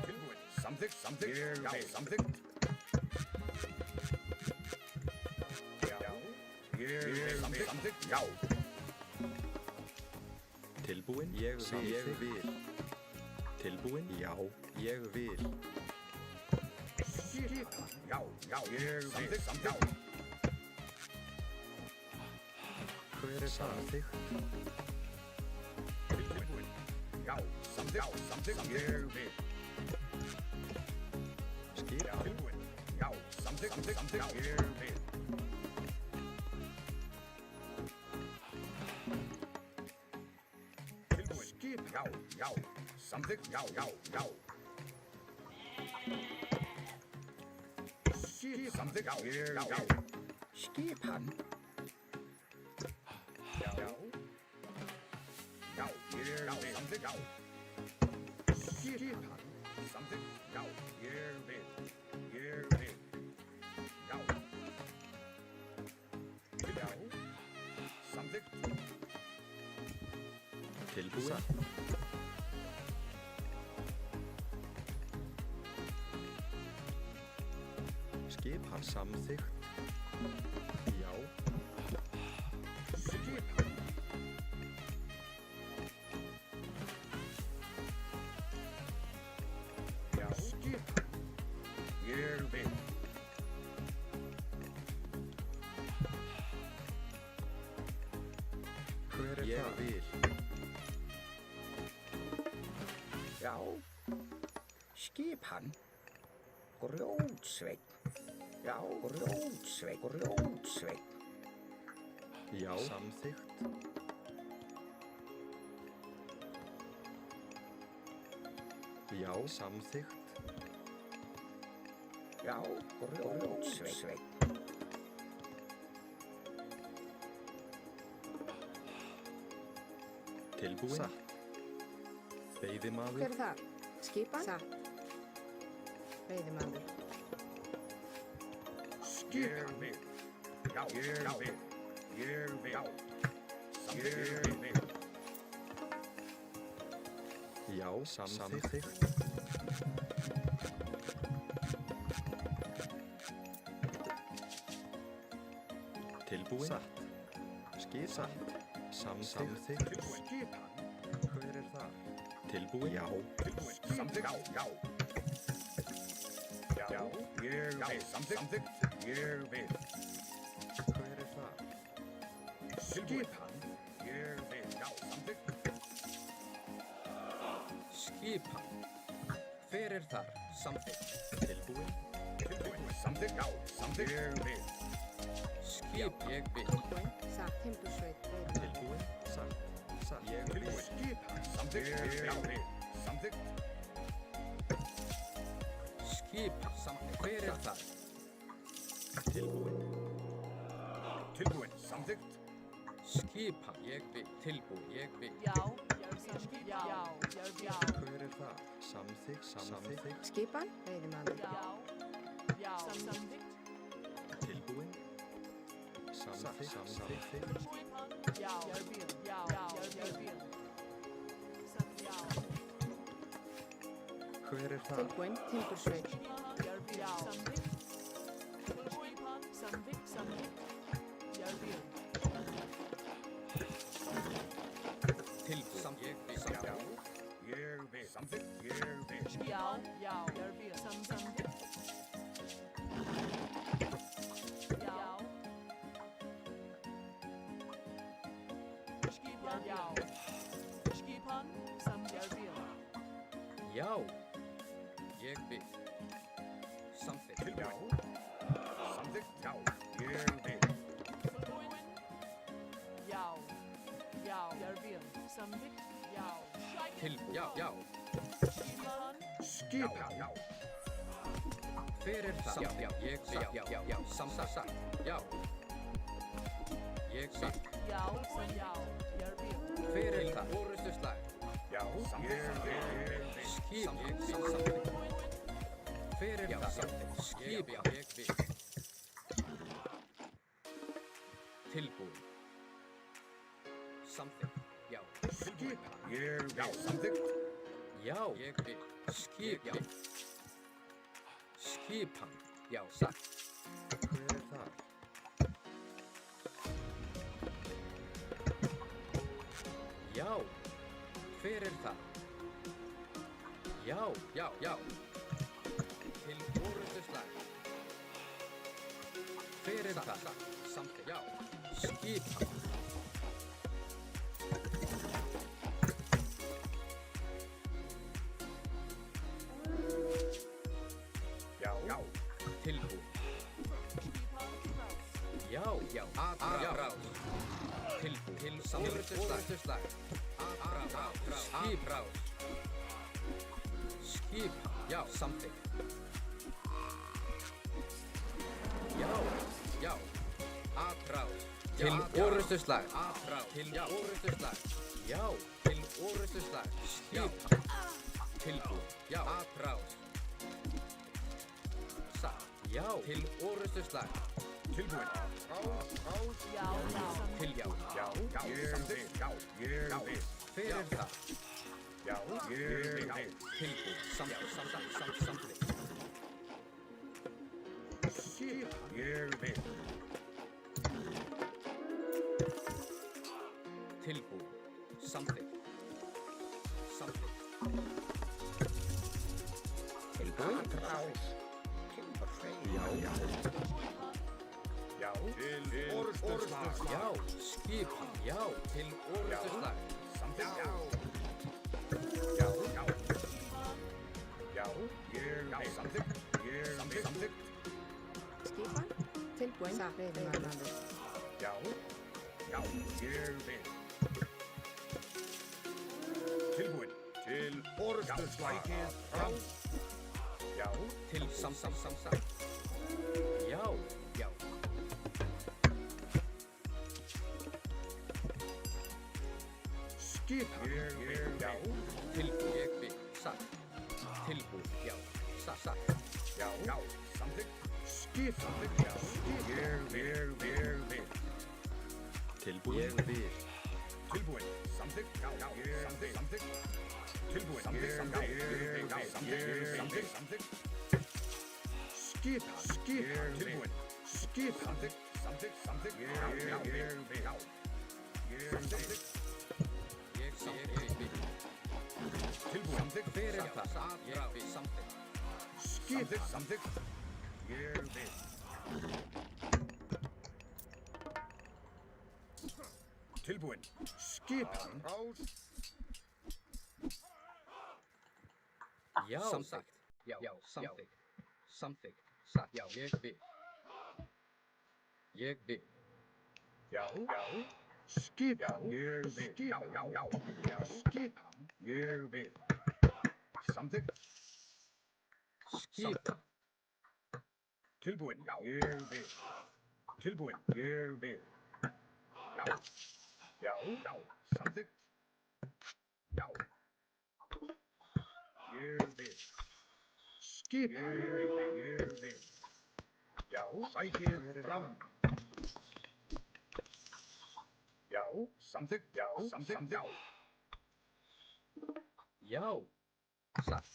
Tilbúin. Samþykkt. Já. Samþykkt. Samþykkt. Já. Tilbúin. Ég vil. Tilbúin. Já. Ég vil. Skipa. Já. Samþykkt. Hver samþykkt. Tilbúin. Já. Samþykkt. Ég vil. Skip. Tilbúin. Já. Samþykkt. Ég vil. Tilbúin. Já, já, samþykkt, já, já, já. Skip, samþykkt, já, já, já. Skipan. Já, já. Já, já, samþykkt, já. Skipan, samþykkt, já, ég vil. Já. Já, samþykkt. Tilbúin. Skipan samþykkt. Já. Skipan. Já, skipan. Ég vil. Hver er Ég það? vil. Já. Skipan. Grjótsveinn. Já, grjótsveinn. Já. Samþykkt. Já, samþykkt. Já, grjótsveinn. Tilbúin. Satt. Veiðimaður. Hver er það? Skipan? Satt. Veiðimaður. Ég vil. Já, ég vil. Ég vil. Já. Ég vil. Já, samþykkt. Tilbúin. Satt. Satt. Samþykkt. Skipan. Hver er það? Tilbúin. Já. Tilbúin. Samþykkt. Já. Já. Ég vil. Samþykkt. Ég vil. Hver er það? Skipan. Ég vil. Já. Samþykkt. Skipan. Hver er þar? Samþykkt. Tilbúin. Tilbúin. Samþykkt. Já. Samþykkt. Ég vil. Skip, ég vil. Tilbúin. Satt. Timbursveit. Veiðimaður. Tilbúin. Satt. Ég vil. Tilbúin. Skipan. Samþykkt. Ég vil. Samþykkt. Skipan. Samþykkt. Hver er þar? Tilbúin. Tilbúin. Samþykkt. Skipan. Ég vil. Tilbúin. Ég vil. Já, já. Hver er það? Samþykkt. Skipan? Veiðimaður. Já, samþykkt. Tilbúin. Samþykkt. Skipan. Já, ég vil. Já. Hver er það? Tilbúin. Timbursveit. Já, samþykkt. Skipan. Samþykkt. Jeg vil. Tilbúin. Ég vil. Samþykkt. Ég vil. Samþykkt. Ég vil. Já, jeg vil. Samþykkt. Já. Skipan. Já. Skipan. Jeg vil. Já. Ég vil. Samþykkt. Já. Samþykkt. Já. Ég vil. Ja, jeg vil. Samþykkt. Ja. Tilbúin. Já. Skipan. Skipan. Já. Hver er það? Já. Ég vil. Já. Samþykkt. Já. Ég vil. Ja, jeg vil. Hver er það? Orustuslag. Já. Samþykkt. Ég vil. Skip. Ég vil. Samþykkt. Hver er það? Samþykkt. Skip. Ég vil. Tilbúin. Samþykkt. Já. Skipan. Ég vil. Já. Samþykkt. Já. Ég vil. Skip. Já. Skipan. Já. Satt. Hver er það? Já. Hver er það? Já. Til orustuslag. Hver er það? Samþykkt. Já. Skipan. Já. Tilbúin. Já. Aðrás. Tilbúin. til orrustuslag. Skipráð. Skip, já, samþykkt. Já. Atráð. Til orrustuslag. Atráð. Til orrustuslag. Já, til orrustuslag. Skip. Tilbúið. Já. Atráð. Satt. Já, til orrustuslag. Tilbúin. Já, Til já. Já, samþykkt. Já, ég vil. Fyrir það. Já, ég vil. Tilbúið. Samþykkt. Skipan. Ég vil. Tilbúið. Samþykkt. Tilbúin. Rás. Timberframe. Já, til orrustuslag. Já, skipan. Já, til orrustuslag. Samþykkt. Já, ég vil. Samþykkt. Ég vil. Samþykkt. Skipan. Tilbúin. Satt. Veiðimannandi. Já, ég vil. Tilbúin. Til orrustuslag. Já, Til sam. Já. skipan. Ég vil. Já, Tilbúið. Ég vil. Satt. Tilbúið. Já. Satt. já, samþykkt. Skipan. Já, ég vil. Tilbúin. Ég vil. Tilbúin. Samþykkt. Já, samþykkt. Tilbúin. Samþykkt. Skipan. Tilbúin. Skipan. Samþykkt. Ég vil. Samþykkt. Ég vil. Tilbúin. Fyrir það. Ég vil. Samþykkt. Skipan. Samþykkt. Ég vil. Tilbúin. Skipan. Já. Samþykkt. Já. Samþykkt. Satt. Já. Ég vil. Já. Skipan. Ég vil. Já. Skipan. Ég vil. Samþykkt. Skipan. Tilbúin. Ég vil. Tilbúin. Ég vil. Já. Samþykkt. Já. Ég vil. Skipan. Ég vil. Já. Sækið fram. Já. Samþykkt. Já. Samþykkt. Já. Já. Satt.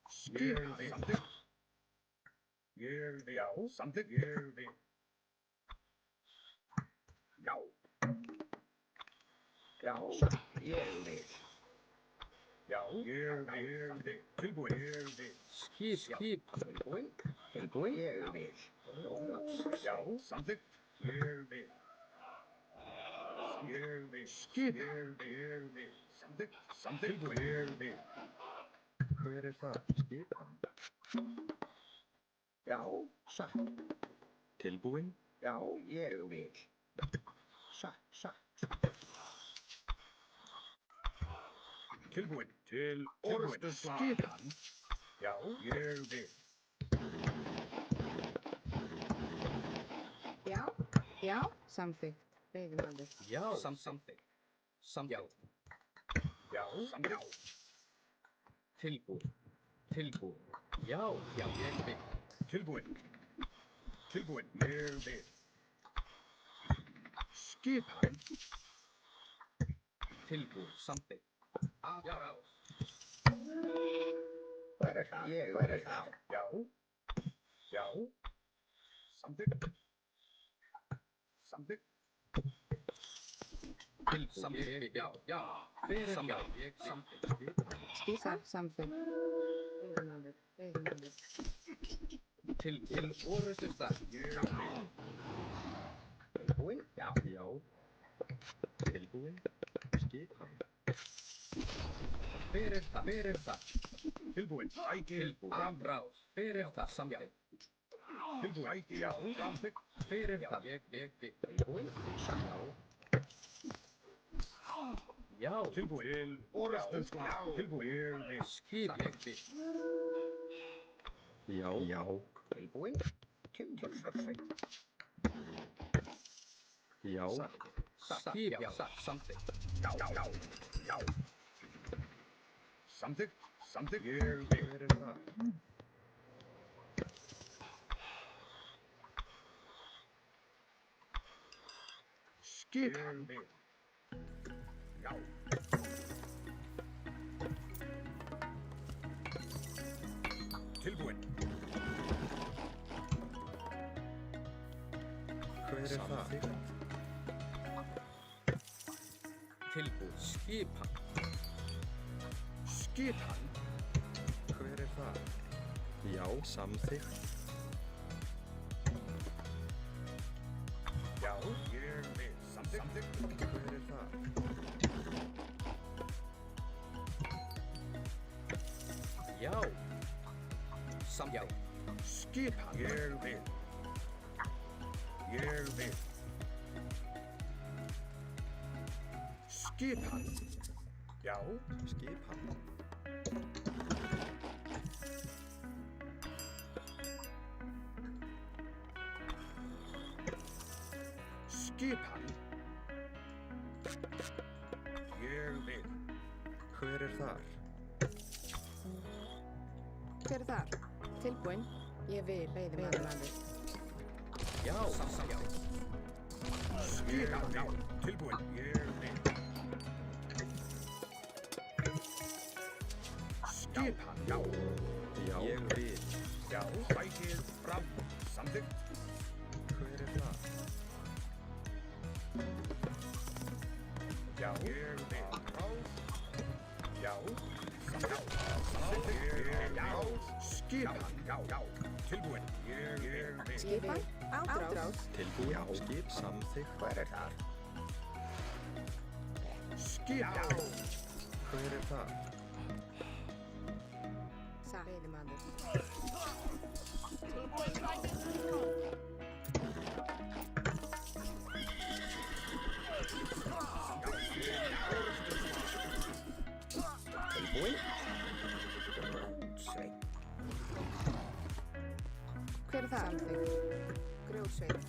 Skipan. Samþykkt. Ég vil. Já. Samþykkt. Ég vil. Já. Já, ég vil. Já. Ég vil. Tilbúin. Ég vil. Skipan. Tilbúin, ég vil. Já. Samþykkt. Ég vil. Ég vil. Skipan. Ég vil. Samþykkt. Tilbúin. Ég vil. Hver það? Skipan. Já, satt. Tilbúin. Já, ég vil. Satt. Tilbúin. Til orrustuslag. Skipan. Já. Ég vil. Já. Samþykkt. Veiðimannandi. Já. Samþykkt. Já. Samþykkt. Tilbúið. Já. Ég vil. Tilbúin. Ég vil. Skipan. Tilbúið. Samþykkt. Já. Ég vil. Já. Samþykkt. Samþykkt. Já. Fyrir það. Ég samþykkt. Skipan. Samþykkt. Veiðimannandi. Til orrustuslag. Tilbúin, já. Tilbúin. Skipan. Fyrir það. Tilbúin. Sækið Tilbúið. Ráð. Fyrir það. Samþykkt. Tilbúin. Já. Samþykkt. Hver er það? Tilbúin. Satt. Já. Tilbúin. Orðstöð skóla. Tilbúin. Ég vil. Skip. Já. Já. Tilbúin. Tilbúin. Já. Skip. Samþykkt. Já. Samþykkt. Samþykkt. Ég vil. Hver er það? Skip. Ég vil. Já. Tilbúin. Hver er það? Tilbúið. Skipan. Skipan. Hver er það? Já, samþykkt. Já. Ég vil. Samþykkt. Hver er það? Já. Samþykkt. Skipan. Ég vil. Ég vil. Skipan. Já. Skipan. Skipan. Ég vil. Hver er þar? Hver er þar? Tilbúin. Ég vil. Veiðimaður. Já. Samþykkt. Skipan. Já. Tilbúin. Ég vil. Skipan. Já. Já. Ég vil. Já. Sækið fram. Samþykkt. Hver er það? Já. Ég vil. Já. Samþykkt. Já. Skipan. Já. Tilbúin. Ég vil. Skipan. Ádrás. Tilbúin. Já. Skip samþykkt. Hver er það? Skipan. Hver er það? Veiðimaður. Tilbúin. Grjótsveit. Hver er það? Samþykkt. Grjótsveit.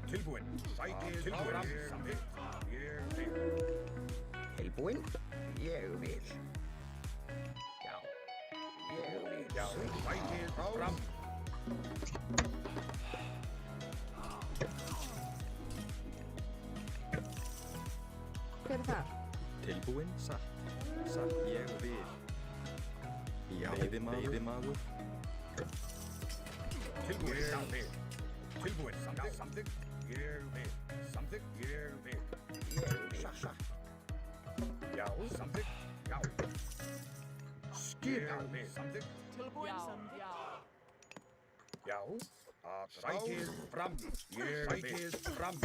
Tilbúin. Sækið tilbúin. Samþykkt. Ég vil. Tilbúin. Ég vil. Já. Ég vil. Já. Sækið fram. Hver er það? Tilbúin. Satt. Satt. Ég vil. Já. Veiðimaður. Tilbúin. Ég vil. Tilbúin. Samþykkt. Ég vil. Samþykkt. Ég vil. Ég vil. Satt. Já. Samþykkt. Já. Skipan. Samþykkt. Tilbúin. Já. Já. Sækið fram. Sækið fram.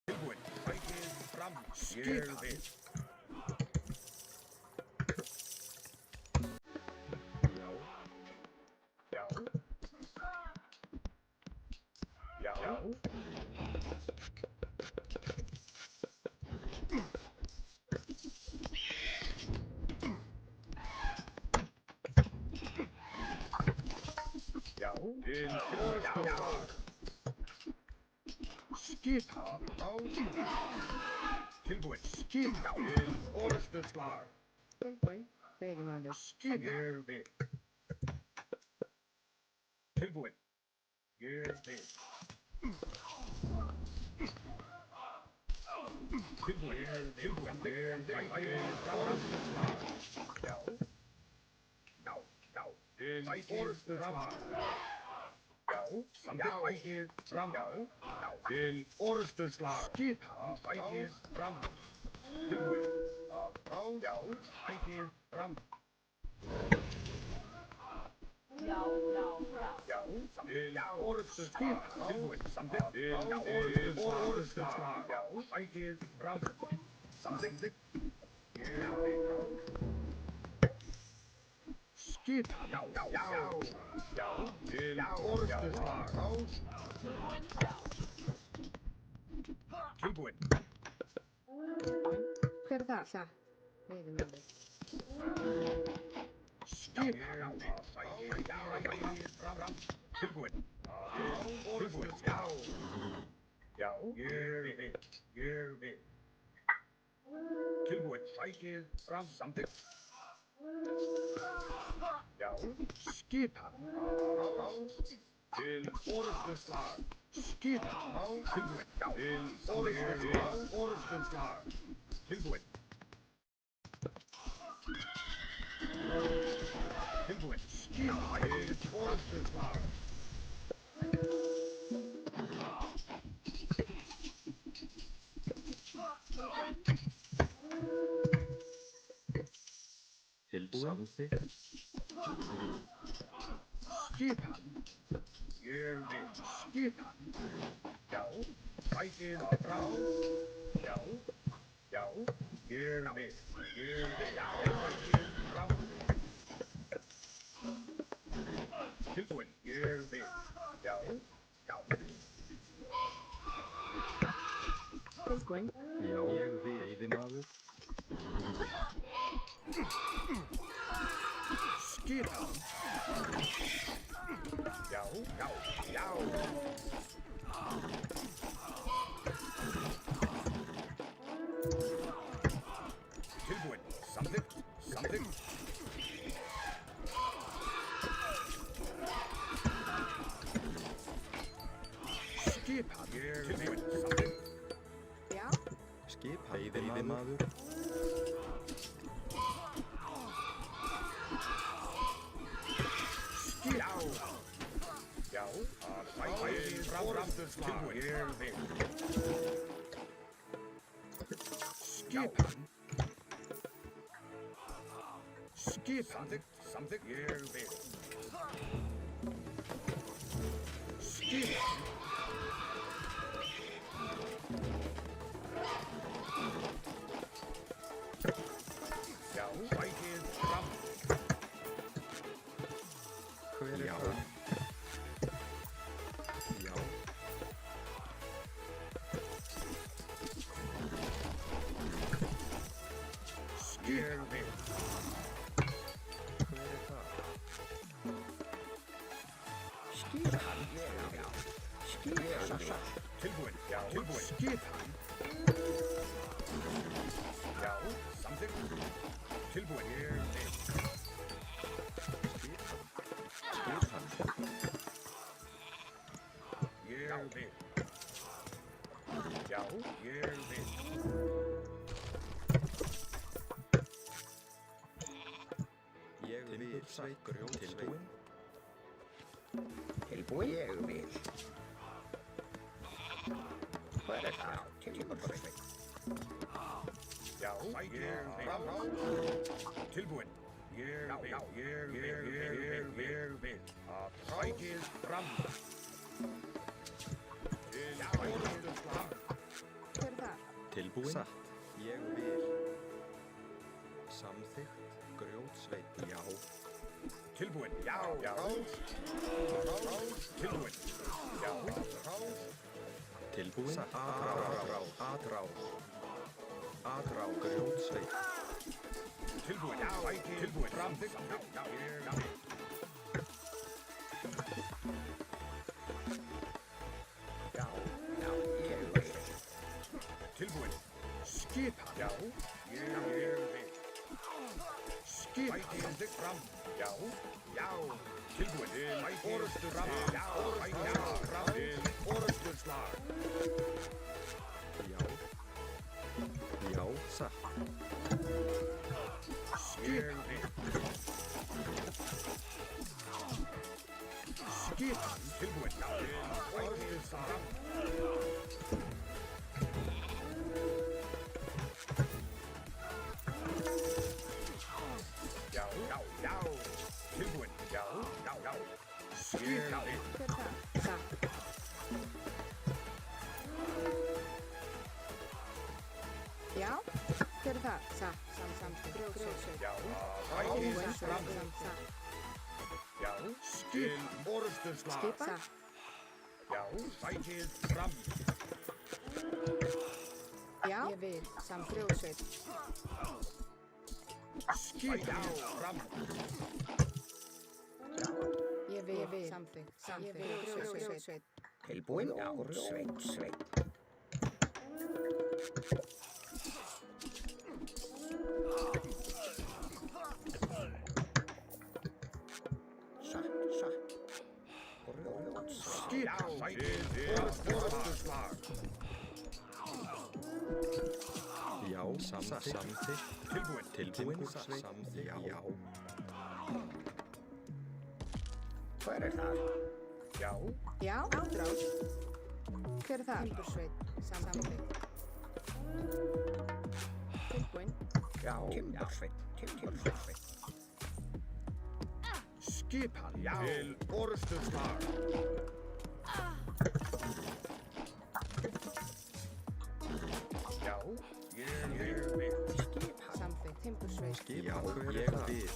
Tilbúin. Sækið fram. Ég vil. Já. Já. Já. Já. Til orðstöðvar. Skipa á. Tilbúin. Skipa til orðstöðvar. Tilbúin. Veiðimaður. Skip. Ég vil. Tilbúin. Ég vil. Tilbúin. Tilbúin. Já. Já. Já. Til orðstöðvar. Já. Samþykkt. Fram. Já. Til orðstöðvar. Skipa. Sækið fram. Tilbúin. Já. Sækið fram. Já. Til orðstöðvar. Tilbúin. Samþykkt. Til orðstöðvar. Já. Sækið fram. Samþykkt. Skipa. Já. Já. Til orðstöðvar. Tilbúin. Hver er það? Satt. Veiðimaður. Skipa. Tilbúin. Tilbúin. Já. Já. Ég vil. Tilbúin. Sækið fram. Samþykkt. Já. Skipa. Til orðstöðvar. Skipa. Tilbúin. Til orðstöðvar. Tilbúin. Tilbúin. Skipa. Til orðstöðvar. Samþykkt. Skipan. Ég vil. Skipan. Já. Sækið fram. Já. Já. Ég vil. Sækið fram. Tilbúin. Ég vil. Já. Já. Tilbúin. Já. Ég vil. Veiðimaður. Skipan. Já. Tilbúin. Samþykkt. Skipan. Tilbúin. Samþykkt. Já. Skipa. Veiðimaður. Já. Sækið fram. Tilbúin. Ég vil. Skipan. Samþykkt. Ég vil. Skipan. Já. Sækið fram. Hver er það? Já. Ég vil. Hver er það? Skipan. Já. Skipan. Tilbúin. Já. Tilbúin. Skipan. Já. Samþykkt. Tilbúin. Ég vil. Skipan. Ég vil. Já. Ég vil. Ég vil. Sækgrjót. Tilbúin. Tilbúin. Ég vil. Hver er það? Tilbúin. Já. Sækið fram. Tilbúin. Ég vil. Sækið fram. Til orðstöðvar. Tilbúin. Satt. Ég vil. Samþykkt. Grjótsveit. Já. Tilbúin. Já. Tilbúin. Já. Tilbúin. Aðrá. Grjótsveit. Tilbúin. Já. Tilbúin. Samþykkt. Já. Ég vil. Tilbúin. Skipan. Já. Ég vil. Skipan. Fram. Já. Tilbúin. Orustur fram. Já. Orustur slag. Já, satt. Skipan. Skipan. Tilbúin. Já. Orustur fram. Já. Tilbúin. Já. Skipan. Hver er það? Satt. Já. Hver er það? Satt. Samþykkt. Grjótsveit. Já. Tilbúin. Fram. Satt. Já. Skil. Orustur slag. Skipa. Satt. Já. Sækið fram. Já. Ég vil. Grjótsveit. Skipið fram. Ég vil. Samþykkt. Grjótsveit. Tilbúin. Já. Sveit. Satt. Skip. Orustur slag. Já, samþykkt. Tilbúin. Samþykkt. Já. Hver er það? Já. Já. Ádrás. Hver er það? Timbursveit. Samþykkt. Tilbúin. Já. Timbursveit. Skipan. Já. Til orustur slag. Já. Ég vil. Samþykkt. Timbursveit. Já, ég vil.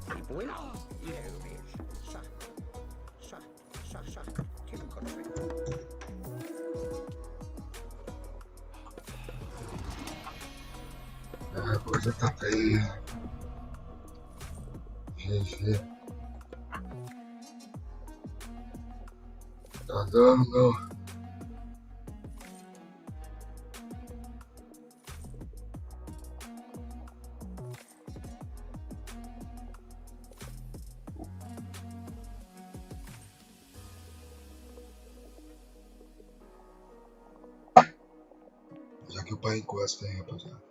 Tilbúin. Ég vil. Satt. Timbursveit. A coisa tá feia. GG. Tá dando. Já que o pai encosta aí, rapaziada.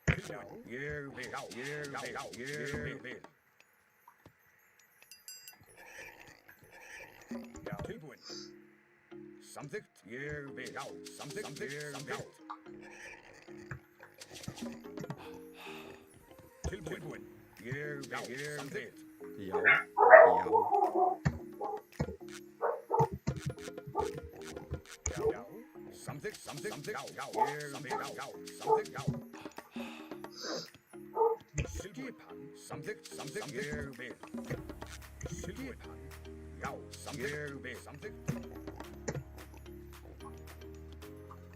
Tilbúin. Ég vil. Já, ég vil. Já, tilbúin. Samþykkt. Ég vil. Já, samþykkt. Samþykkt. Tilbúin. Ég vil. Samþykkt. Já. Já. Samþykkt. Já, ég vil. Já, samþykkt. Já. Skipan. Samþykkt. Ég vil. Skipan. Já, samþykkt. Ég vil. Samþykkt.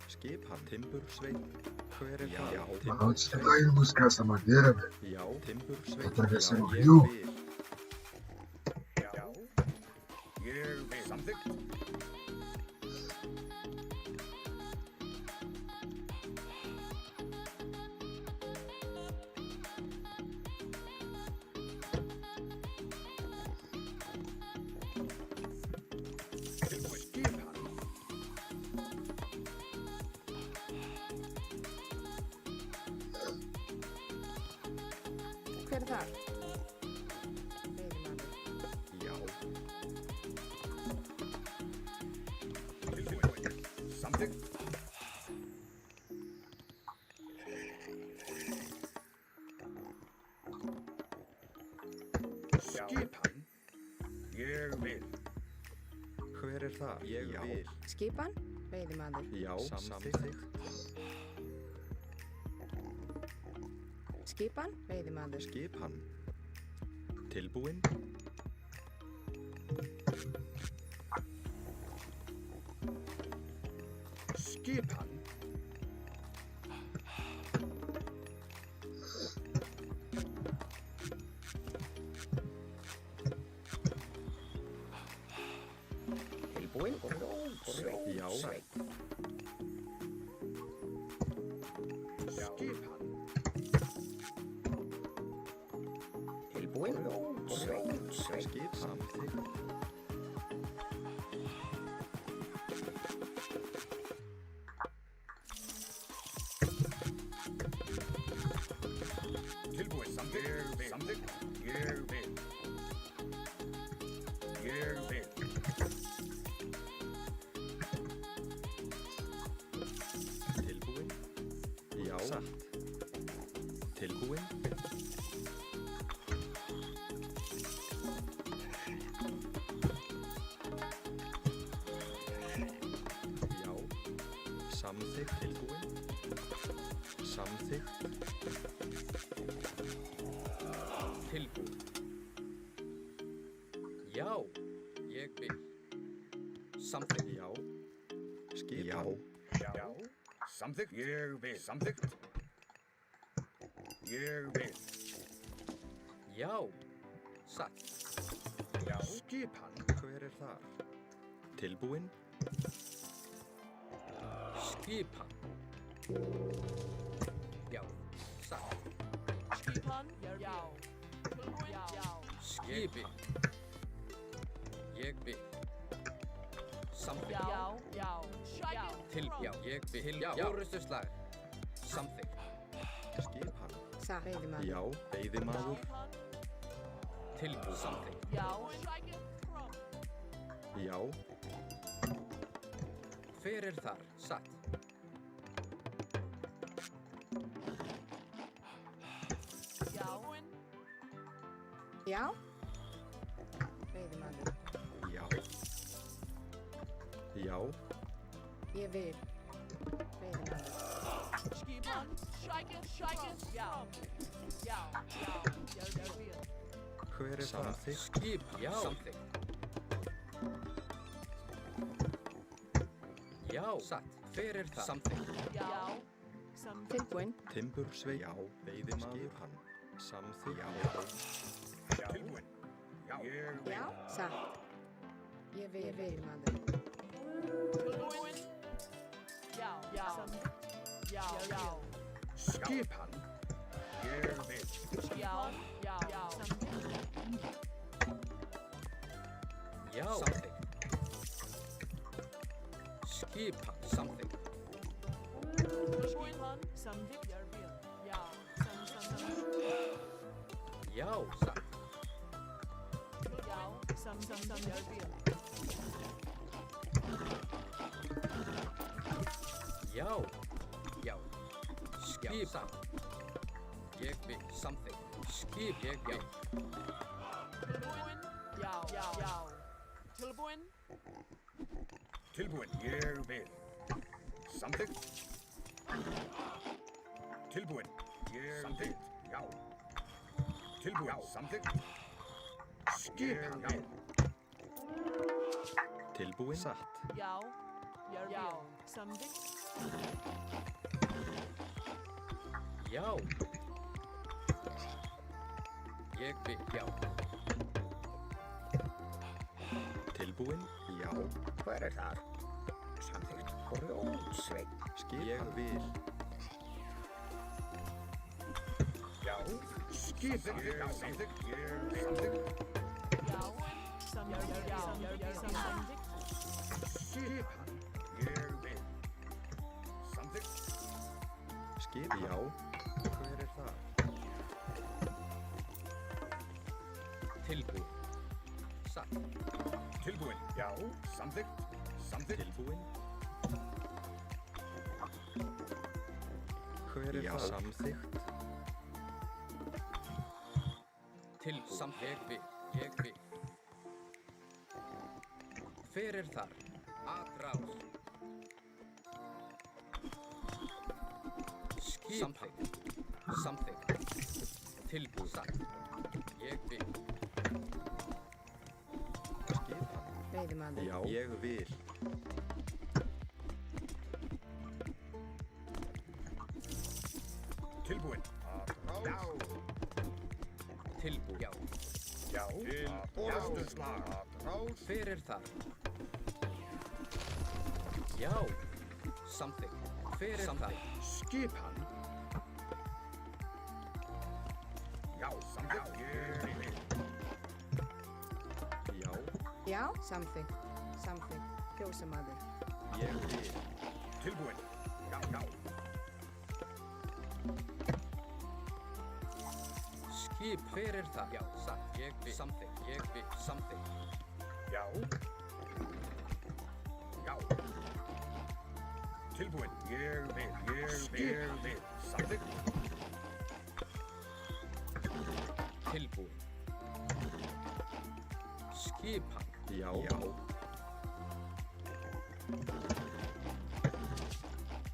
Skipan. Timbursveit. Hver er það? Já, Mas onde você tá indo buscar essa madeira, velho? Já, timbursveit. Atravessando o Já, ég rio? vil. Já. Ég vil. Samþykkt. Tilbúin. Skipan. Hver er þar? Veiðimaður. Já. Tilbúin. Samþykkt. Skipan. Ég vil. Hver er það? Ég vil. Skipan? Veiðimaður. Já, samþykkt. Skipan? Veiðimaður. Skipan. Tilbúin. Skipan. Tilbúin. Já. Skipan. Tilbúin. Skip samþykkt. Tilbúin. Samþykkt. Samþykkt. Ég vil. Ég vil. Tilbúin. Já. Satt. Tilbúin. Já. Samþykkt. Tilbúin. Samþykkt. Tilbúin. Já, ég vil. Samþykkt. Já. Skipan. Já. Samþykkt. Ég vil. Samþykkt. Ég vil. Já, satt. Já. Skipan. Hver er þar? Tilbúin. Skipan. Já, satt. Skipan. Já. Tilbúin. Já. Skipin. Ég vil. Samþykkt. Já. Já. Til, já, ég vil. Til, já, orustuslag. Samþykkt. Skipan. Satt. Veiðimaður. Já. Veiðimaður. Tilbúin. Samþykkt. Já. Já. Hver er þar? Satt. Já. Já. Veiðimaður. Já. Já. Ég vil. Veiðimaður. Skipan. Já. Já. Ég vil. Hver er það? Samþykkt. Skipan. Já. Samþykkt. Já, satt. Hver er það? Samþykkt. Já. Tilbúin. Timbursveit. Já. Veiðimaður. Skipan. Samþykkt. Já. Tilbúin. Já. Ég vil. Já. Satt. Ég vil. Veiðimaður. Tilbúin. Já. Já. Já. Já. Skipan. Ég vil. Já. Já. Já. Já. Samþykkt. Skipan. Samþykkt. Skipan. Samþykkt. Já, satt. Já, sam, ég vil. Já, já. Skipan. Ég vil, something. Skip, ég vil. Tilbúin? Já. Tilbúin? Tilbúin, ég vil. Samþykkt. Tilbúin, ég vil. Já. Tilbúin, samþykkt. Skipan, já. Tilbúin. Satt. Já, ég vil. Samþykkt? Já. Ég vil, já. Tilbúin. Já. Hver þar? Samþykkt. Grjótsveinn. Skip. Ég vil. Já. Skipan, já. Samþykkt. Ég samþykkt. Já, samþykkt? Skipan, ég vil. Samþykkt. Skip. Já. Hver það? Tilbúin. Satt. Tilbúin, já. Samþykkt. Samþykkt. Tilbúin. Hver það? Já. Samþykkt. Tilbúin. Ég vil. Hver þar? Atrás. Skipan. Samþykkt. Tilbúin. Satt. Ég vil. Skipan. Veiðimaður. Já. Ég vil. Tilbúin. Já. Tilbúin. Já. Já. Til forystuslag. Hver þar? Já. Samþykkt. Hver þar? Skipan. Já, samþykkt. Ég vil. Já. Já, samþykkt. Fjósamaður. Ég vil. Tilbúin. Já. Skip. Hver þar? Já. Satt. Ég vil. Samþykkt. Ég vil. Samþykkt. Já. Já. Tilbúin. Ég vil. Samþykkt. Tilbúin. Skipan. Já.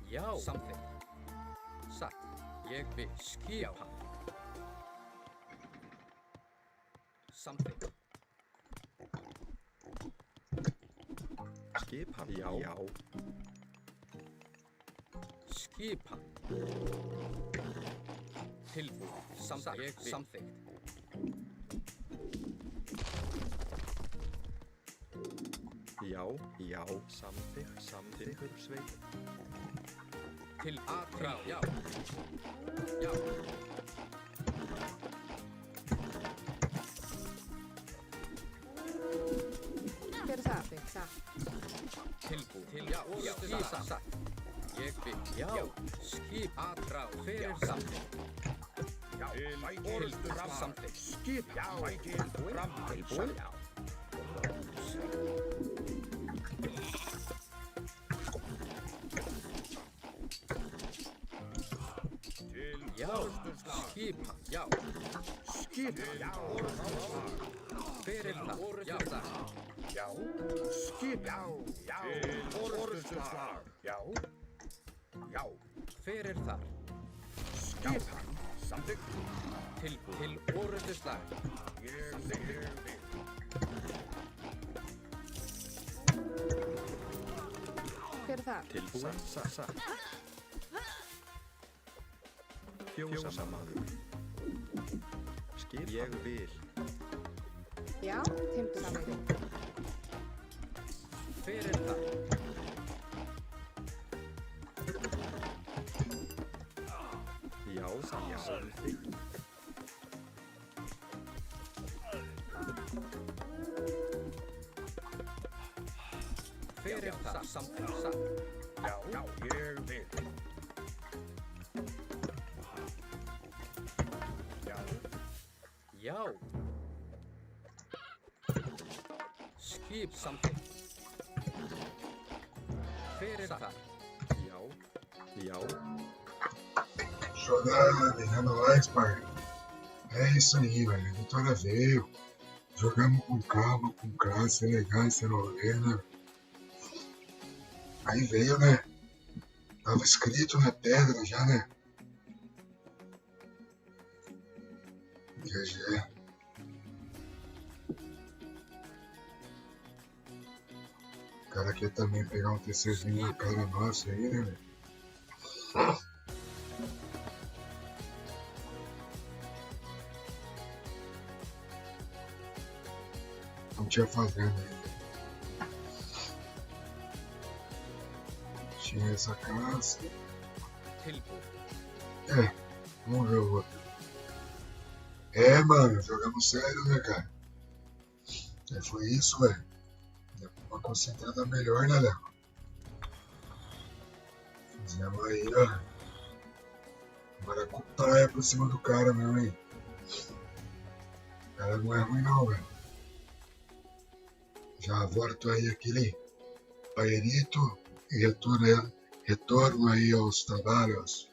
Já. Samþykkt. Satt. Ég vil. Skipan. Samþykkt. Skipan. Já. Skipan. Tilbúin. Samþykkt. Samþykkt. Já. Samþykkur sveit. Til atrás. Já. Hver það? Satt. Tilbúin. Já. Satt. Ég vil. Já. Skip. Atrás. Hver samþykkt. Já. Til forystuslag. Samþykkt. Skipan. Já. Fram. Tilbúin. Já. Já. Skipan. Já. Skipan. Já. Hver það? Já. Já. Skipan. Já. Til forystuslag. Já. Hver þar? Skipan. Samþykkt. Tilbúin. Til orustuslag. Ég vil. Hver það? Tilbúin. Satt. Fjósamaður. Skip. Ég vil. Já, timbursamur. Hver það? Já. Samþykkt. Hver það? Samþykkt. Satt. Já. Ég vil. Já. Skip something. Hver það? Já. Já. Jogando, é nóis, pai. É isso aí, velho. A vitória veio. Jogamos com calma, com classe, elegância no rolê, né? Aí veio, né? Tava escrito na pedra já, né? GG. O cara quer também pegar um TCzinho na cara nossa aí, né, velho? Não tinha fazenda ainda. Tinha essa classe. Tilbúið. Vamos ver o outro. É, mano, jogamos sério, né, cara? Foi isso, velho. Deu uma concentrada melhor, né, Léo? Fizemos aí, ó. Maracutaia por cima do cara mesmo, hein? O cara não é ruim, não, velho. Já volto aí aquele pairito e retorno aí aos trabalhos.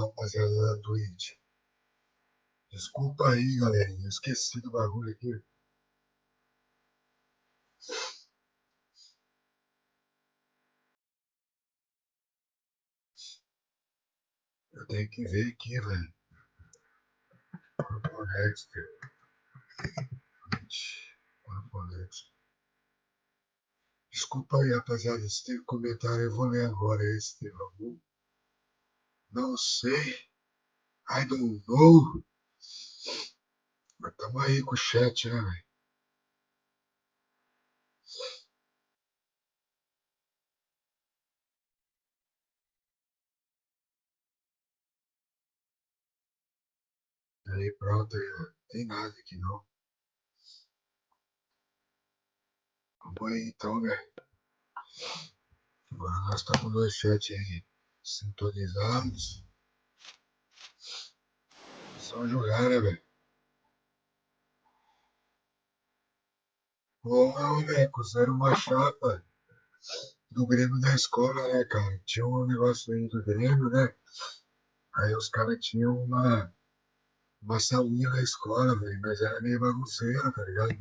rapaziada da Twitch. Desculpa aí, galerinha. Eu esqueci do bagulho aqui. Eu tenho que ver aqui, velho. Corponexter. Corponexter. Desculpa aí, rapaziada. Se teve comentário, eu vou ler agora. Esse teve algum? Não sei. I don't know. Mas tamo aí com o chat, né, velho? Aí, pronto. Aí, não tem nada aqui, não. Vamos aí, então, velho. Agora nós estamos com dois chats aí sintonizados. Só jogar, né, velho? Ô, moleque, usaram uma chapa do Grêmio da escola, né, cara? Tinha um negócio aí do Grêmio, né? Aí os caras tinham uma salinha na escola, velho, mas era meio bagunceira, tá ligado?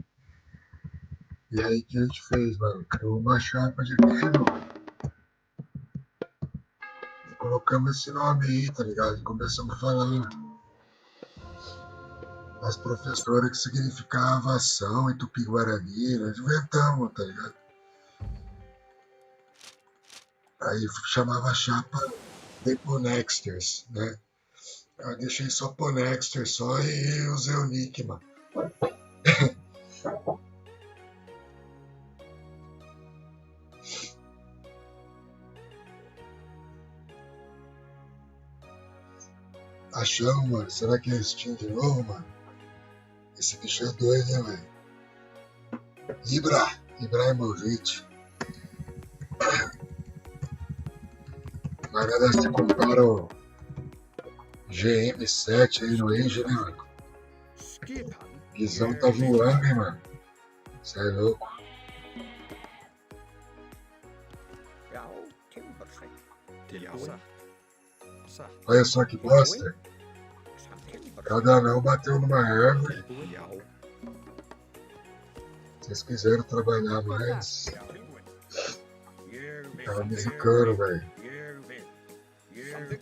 E aí o que a gente fez, mano? Criou uma chapa de Grêmio. E colocamos esse nome aí, tá ligado? E começamos a falar as professoras que significava ação em Tupi-Guarani, nós inventamos, tá ligado? Aí chamava a chapa de Ponexters, né? Eu deixei só Ponexter só e usei o nick, mano. Achamos, mano. Será que é Steam de novo, mano? Esse bicho é doido, né, velho? Ibrahimovic. Agora você compara o GM7 aí no Age, né, mano? Guizão tá voando, hein, mano? Cê é louco. Já, tilbúið. Tilbúið. Olha só que bosta. Cada anão bateu numa árvore. Já. Vocês quiseram trabalhar mais. Tava me zicando, velho.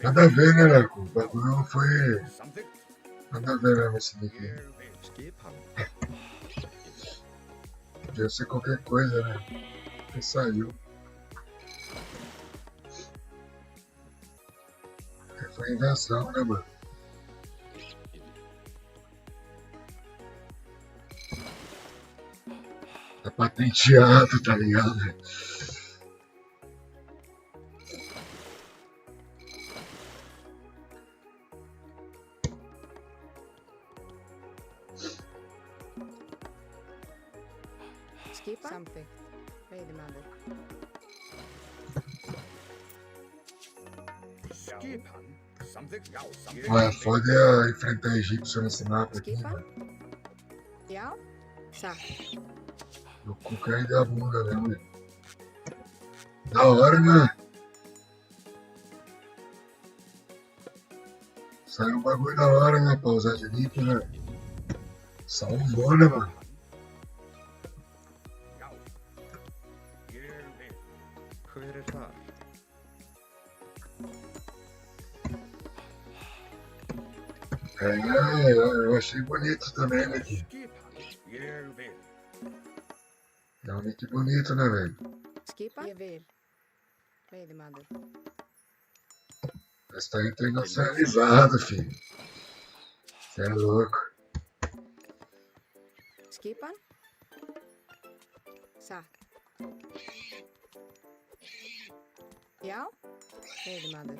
Nada a ver, né, Leco? O bagulho não foi. Nada a ver mesmo esse nick aí. Skipan. Podia ser qualquer coisa, né? Porque saiu. Foi invenção, né, mano? Tá patenteado, tá ligado? Skipa. Something. Veiðimaður. Ué, foda é enfrentar egípcio nesse mapa aqui, Skipa. mano. Já. Satt. O cu cai da bunda, né, velho? Da hora, né? Saiu um bagulho da hora, né? Pra usar de nick, né? Salvou, né, mano? Hver þar? Eu achei bonito também, né, Gui? É um nick bonito, né, velho? Skipa. Ég vil. Veiðimaður. Mas tá internacionalizado, filho. Você é louco. Skipan. Satt. Já. Veiðimaður.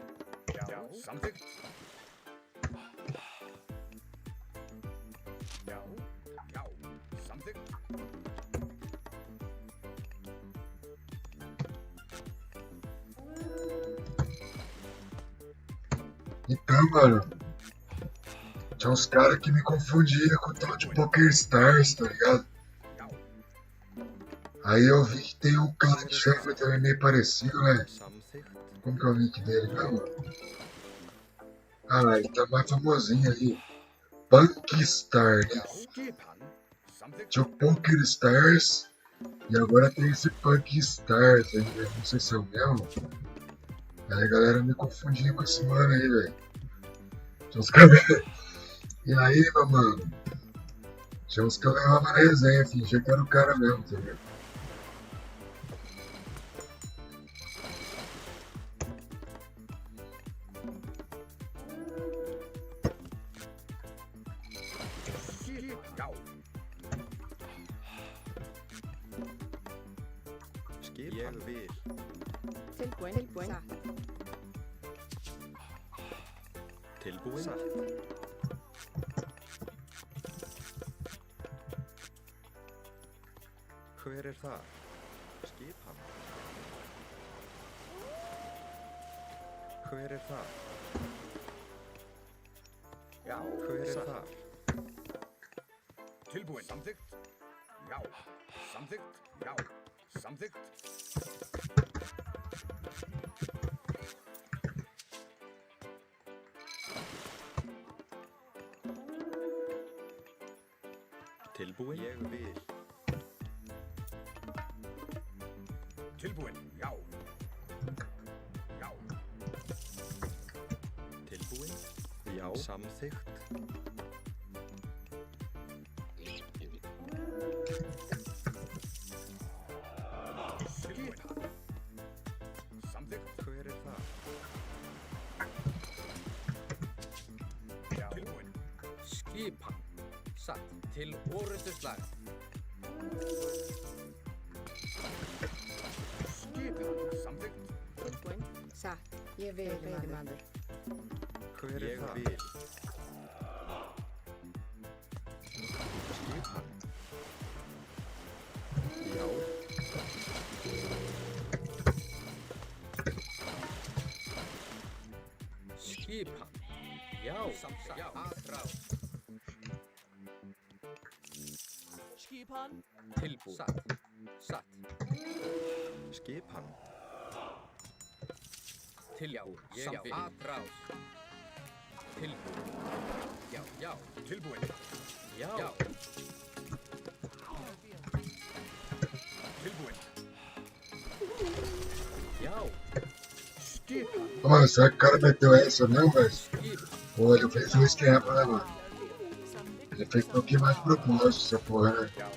Então, mano, tinha uns caras que me confundiam com o tal de PokerStars, tá ligado? Aí eu vi que tem um cara de chefe também meio parecido, né? Samþykkt. Como que é o nick dele mesmo? Ah, ele tá mais famosinho ali. Punkstar, né? Já, skipan. Samþykkt. Tinha o Poker Stars e agora tem esse Punk Stars aí, velho. Não sei se é o mesmo. Aí a galera me confundia com esse mano aí, velho. Tinha uns caras. E aí, meu mano? Tinha uns que eu levava na resenha, fingia que era o cara mesmo, tá ligado? Skip. Já. Skipan. Ég vil. Tilbúin. Satt. Tilbúin. Satt. Hver það? Skipan. Hver það? Já, Hver satt. það? Tilbúin. Samþykkt. Já. Samþykkt. Já. Samþykkt. Tilbúin. Ég vil. Tilbúin. Já. Já. Tilbúin. Já. Samþykkt. Tilbúin. Samþykkt. Hver það? Já. Tilbúin. Skipan. Satt. Til orustuslag. Skipan. Samþykkt. Tilbúin. Satt. Ég vil veiðimaður. Hver ég það? Vil. Skipan. Já. Skipan. Já. Já. Aðrás. Skipan. Tilbúin. Satt. Satt. Skipan. Tilbúin. Já. Aðrás. Tilbúin. Já. Já. Tilbúin. Já. Já. Tilbúin. Já. Skipan. Ô, mano, será que o cara meteu essa mesmo, velho? Skipan. Pô, ele fez um esquema, né, mano? Samþykkt. Ele fez um pouquinho mais de propósito, essa porra, né? Já.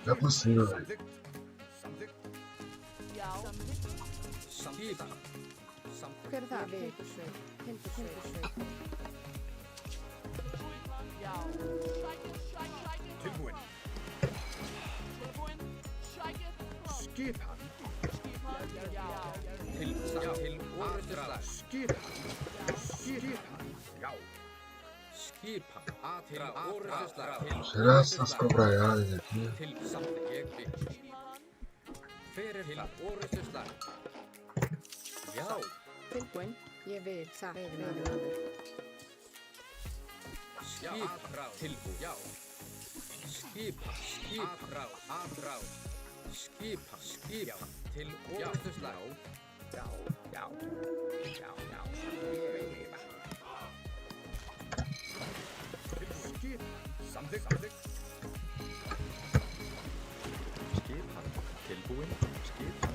Não é possível, velho. Samþykkt. Samþykkt. Já. Samþykkt. Skipan. Samt. Hver er það? Timbursveit. Timbursveit. Já. Sækir. Tilbúin. Tilbúin. Sækir. Skipan. Skipan. Já. Til. Satt. Til orustuslag. Skipan. Skipan. Já. Skipan. Til orustuslag. Tirar essas cobraiadas aqui. Til samþykkt. Ég vil. Fyrir það. Orustuslag. Já. Tilbúin. Ég vil. Satt. Veiðimaður. Skipan. Tilbúin. Já. Skipan. Skipan. Aðrás. Skipan. Skipan. Til orustuslag. Já. Já. Já. Já. Ég vil. Tilbúin. Skipan. Samþykkt. Samþykkt. Skipan. Tilbúin. Skipan.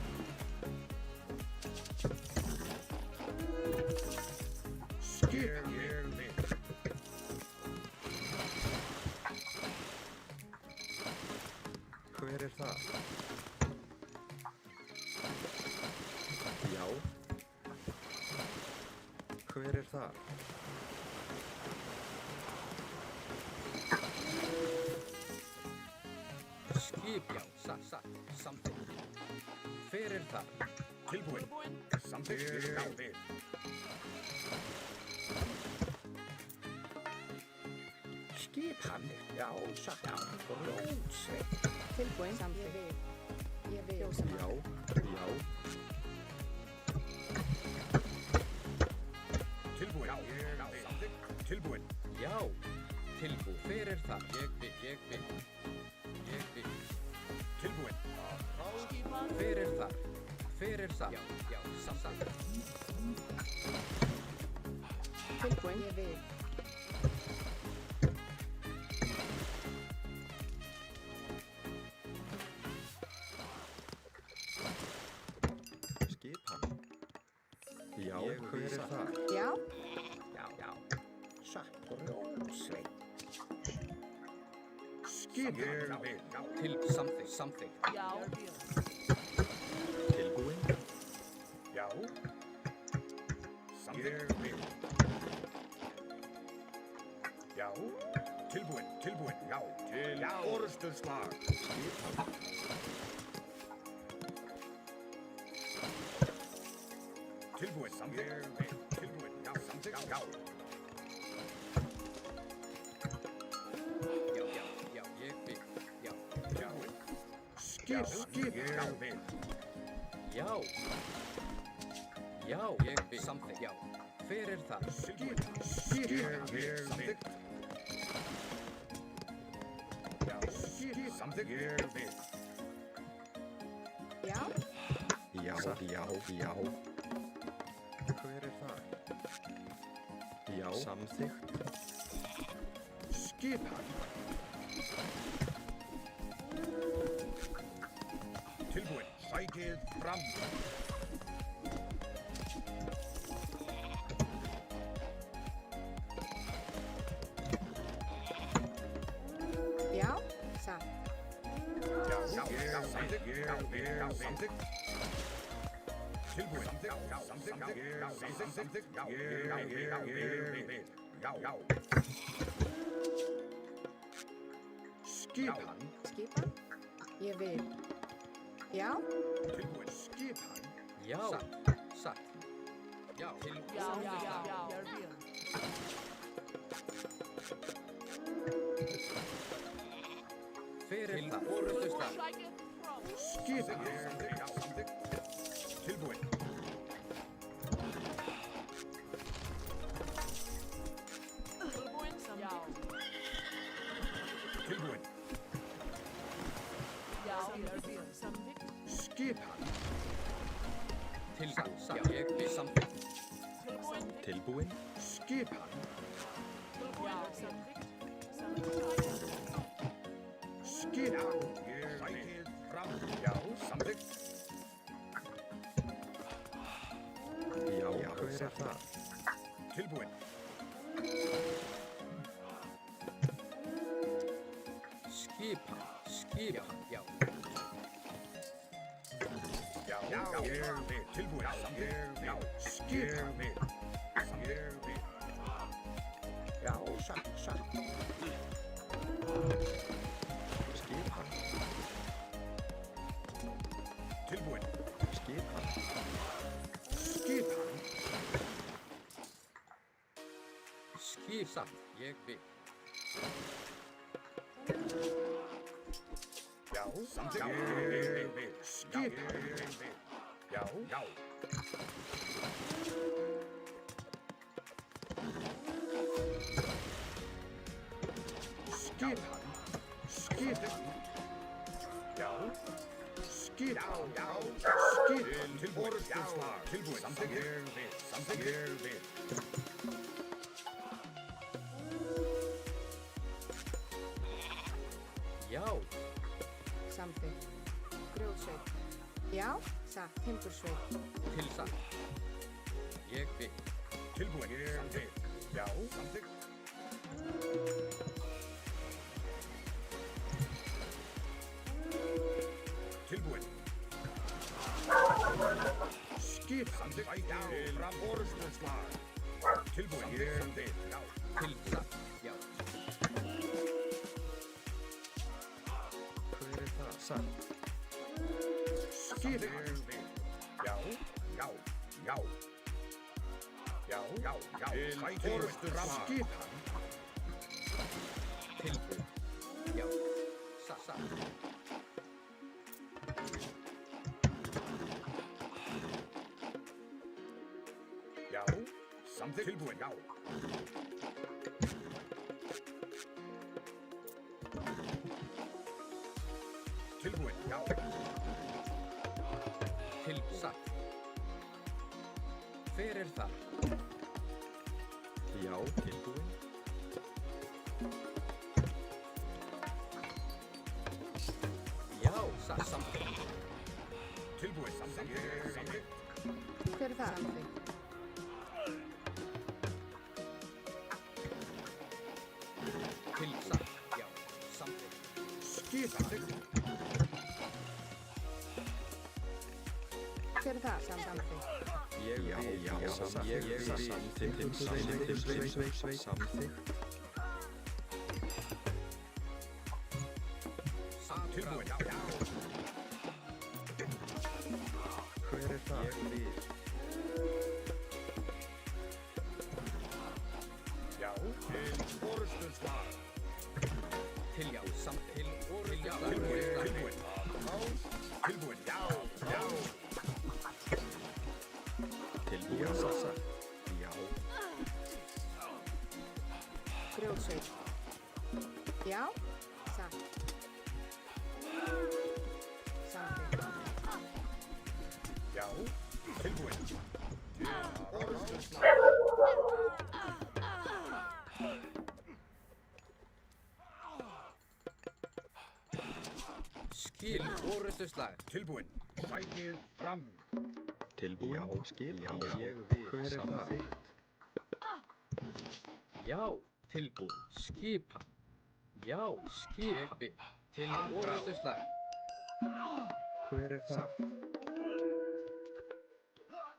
Skipan. Ég vil. Hver það? Já. Hver það? Skip. Já. Satt. Samþykkt. Fyrir það. Tilbúin. Samþykkt. Já. Vil. Skipan. Já. Satt. Rótsveit. Tilbúin. Samþykkt. Ég vil. Ljósamaður. Já. Já. Tilbúin. Já. Samþykkt. Tilbúin. Já. Tilbúin. Fyrir það. Ég vil. Ég vil. Ég vil. Tilbúin. Skipan. Fyrir það. Fyrir það. Já. Já. Satt. Tilbúin. Ég vil. Skipan. Já, hver er það? Já. Já. Satt Rósveit. Skipan. Til something. Já. Tilbúin. Já. Samþykkt. Já. Tilbúin. Já. Til orrustuslag. Skipan. Tilbúin. Samþykkt. Tilbúin. Já. Samþykkt. Já. Já, ég vil. Já. Tilbúin. Skipan. Ég vil. Já, ég vil. Something. Já. Hver er það? Skipan. Samþykkt. Já. Samþykkt. Ég vil. Já. Já. Hver er það? Já. Samþykkt. Skipan. Tilbúin. Sækið fram. Já. Satt. Já. Samþykkt. Já. Samþykkt. Tilbúin. Já. Samþykkt. Já. Samþykkt. Já. Skipan. Skipan. Ég vil. Já. Tilbúin. Skipan. Já, satt. Já, til Já. Jag vill. hver er það? Orrustuslag. Sækið fram. Skipan. Já. Samþykkt. Tilbúin. Tilbúin. Já. Tilbúin. Já. Jag vill. Samþykkt. Skipan. Til satt. Ég vil. Something. Tilbúin. Tilbúin. Skipan. Já. Samþykkt. Skipan. Sækið fram. Já. Samþykkt. Já, hver er það? Tilbúin. Skipan. Já. Já. Ég vil. Tilbúin. Samþykkt. Já. Skipan. Ég vil. Já, satt. Skipan. Tilbúin. Skipan. Skipan. Satt. Ég vil. Já. Samþykkt. Ég vil. Skipan. Já. Skipan. Já. Skipan. Skipan. Til orrustuslag. Tilbúin. Samþykkt. Ég vil. Já, Samþykkt. Grjótsveit. Já. Satt. Timbursveit. til satt. Ég vil. Tilbúin. Ég vil. Já. Samþykkt. Tilbúin. Skipan. Sækið fram. Orrustuslag. Tilbúin. Ég vil. Já. Til satt. Já. Hver er það? Satt. Skipan. Já. Sækið fram. Skipan. Tilbúin. Já. Satt. Já. Samþykkt. Tilbúin. Já. Tilbúin. Já. Til satt. Hver er það? Já, tilbúin. Já, samþykkt. Tilbúin. Samþykkt. Hver er það? Samþykkt. Til já, samþykkt. Skipan. Hver er það? Samþykkt. Ég samþykkt. Tilbúin. Hver er það? Ég vil. Já, til forustuslag. Til já, samþykkt. Tilbúin. Tilbúin. Já. Tilbúin. Sassa. Já. Grjótsveit. Já. Satt. Samþykkt. Já. Tilbúin. Skil, orustuslag. Tilbúin. Sækið fram. Tilbúin. Já, skil. Já, ég vil. Hver er það? Já, tilbúin. Skipan. Já, skipi. Til orustuslag. Hver er það?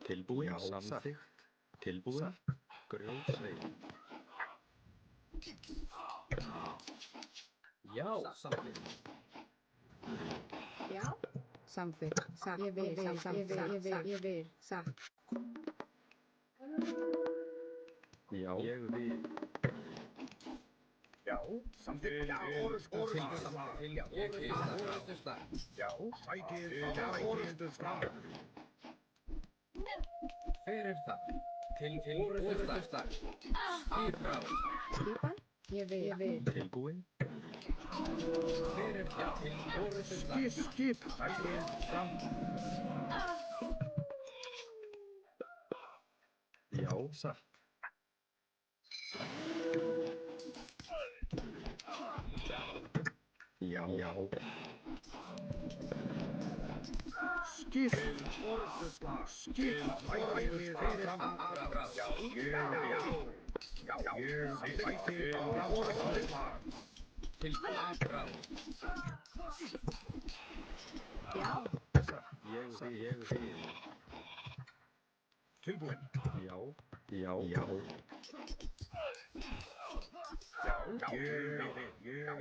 Tilbúin. Já, samþykkt. Tilbúin. Grjótsveit. Já, samþykkt. Já. Samþykkt. Satt. Ég vil. Ég vil. Satt. Já, ég vil. Já. Samþykkt. Já. Orustuslag. Til já, orustuslag. Já. Sækið orustuslag. Hver er það? Til orustuslag. Skipan. Skipan. Ég vil. Tilbúin. Hver er það? Til orustuslag. Skip. Sækið fram. Já, satt. Já. Skip. Orustuslag. Skip. Sækið fram. Já. Sækið orustuslag. Til orustuslag. Já. Ég vil. Tilbúin. Já.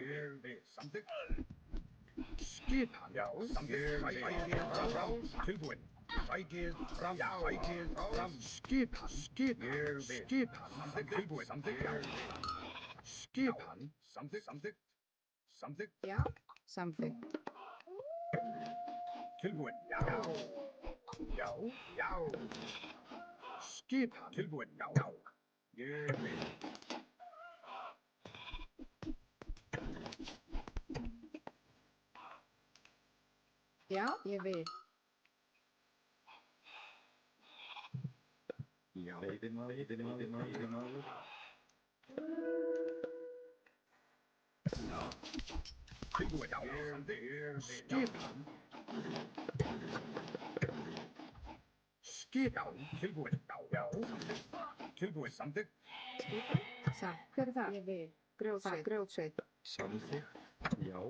Ég vil. Samþykkt. Skipan. Já. Samþykkt. Sækið fram. Tilbúin. Sækið fram. Sækið fram. Skipan. Skipan. Tilbúin. Samþykkt. Skipan. Samþykkt. Já. Samþykkt. Tilbúin. Já. Skipan. Tilbúin. Já. Ég vil. Já. Ég vil. Já, veiðimaður. Tilbúin. Skipan. Skipan. Tilbúin. Já. Tilbúin. Samþykkt. Skipan. Satt. Hver er það? Ég vil. Grjótsveit. Samþykkt. Já.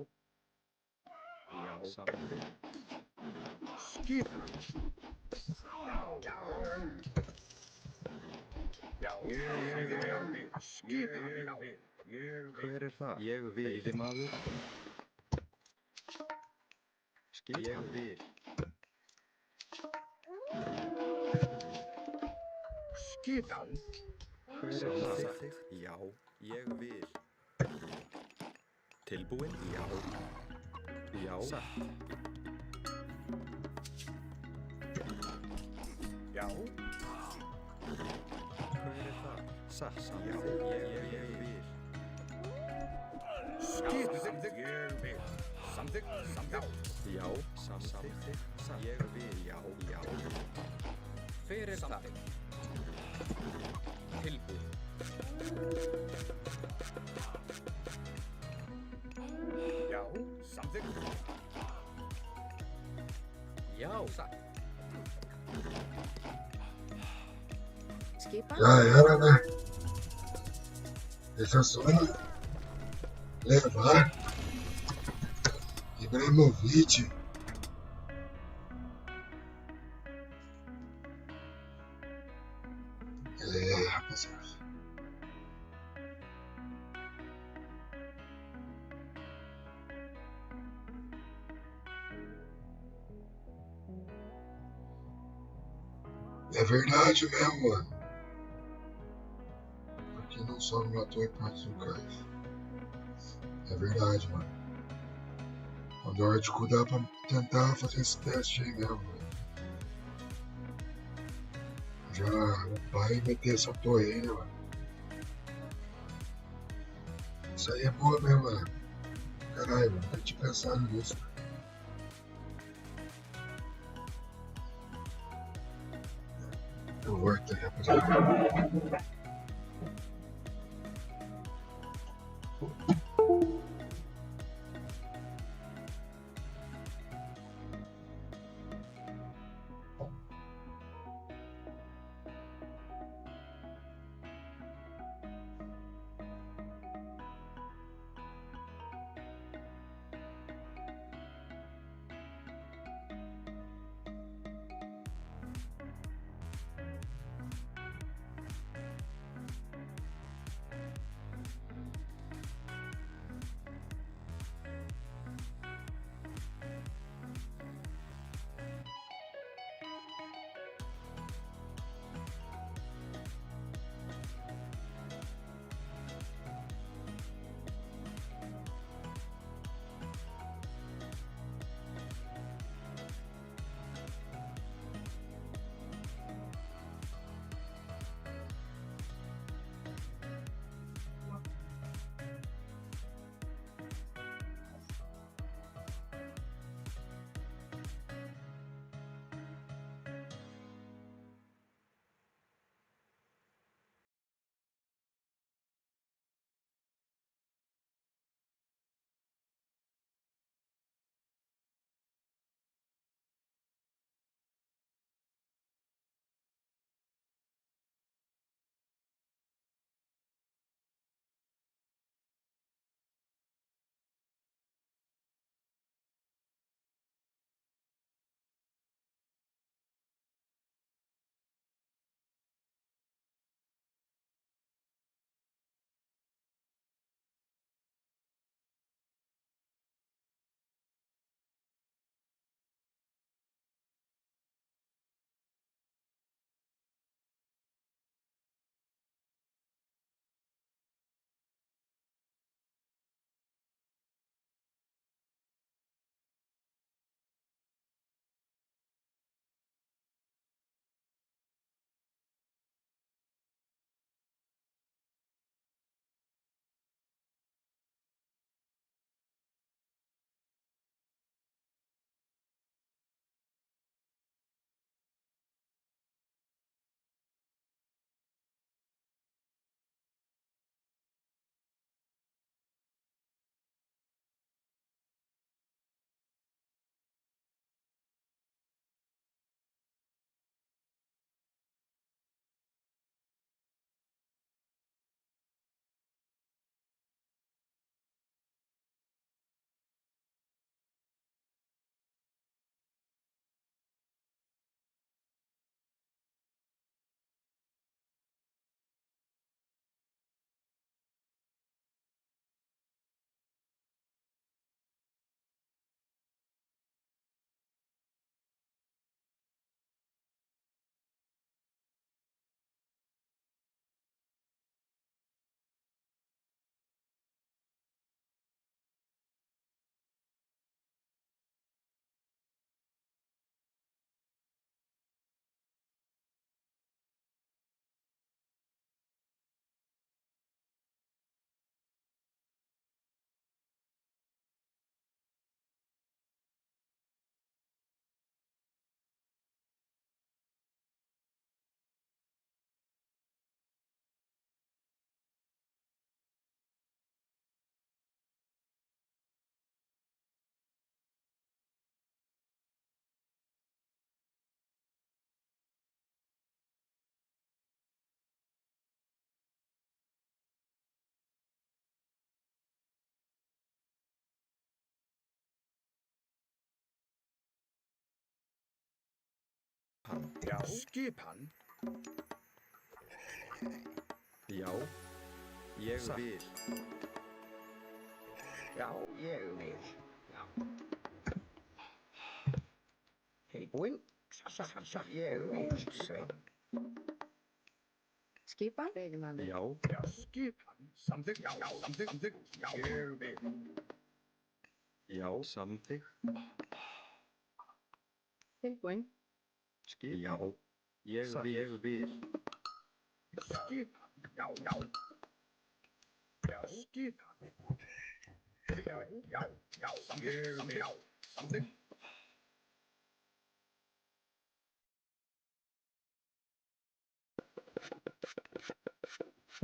Samþykkt. Skipan. Já. Skipan. Hver er það? Ég vil. Veiðimaður. Ég vil. Skipan. Hver er það? Já, ég vil. Tilbúin? Já. Satt. Já. Hver er það? Satt. Já, ég vil. Skipan. Ég vil. Samþykkt. Já, samþykkt. Ég vil. Já. Hver er það? Tilbúin. Já, samþykkt. Já, satt. Skipan. Já era, né? Deixa só levar Ibrahimovic. Rapaziada. É verdade mesmo, mano. Aqui não sobe no ator e parte do cais. É verdade, mano. O Nórdico dá pra tentar fazer esse teste aí mesmo, mano. Já vai meter essa torre aí, né, mano? Isso aí é boa mesmo, mano. Caralho, mano, não tinha pensado nisso. Eu volto aí, rapaziada. Skipan. Já. Skipan. Já. Ég vil. Já, ég vil. Já. Tilbúin. Satt, ég vil, Sveinn. Skipan. Veiðimaður. Já. Já. Skipan. Samþykkt. Já. Samþykkt. Já. Ég vil. Já. Samþykkt. Tilbúin. Skipan. Já. Ég vil. Skipan. Já. Já. Skipan. Já. Samþykkt. Já. Samþykkt.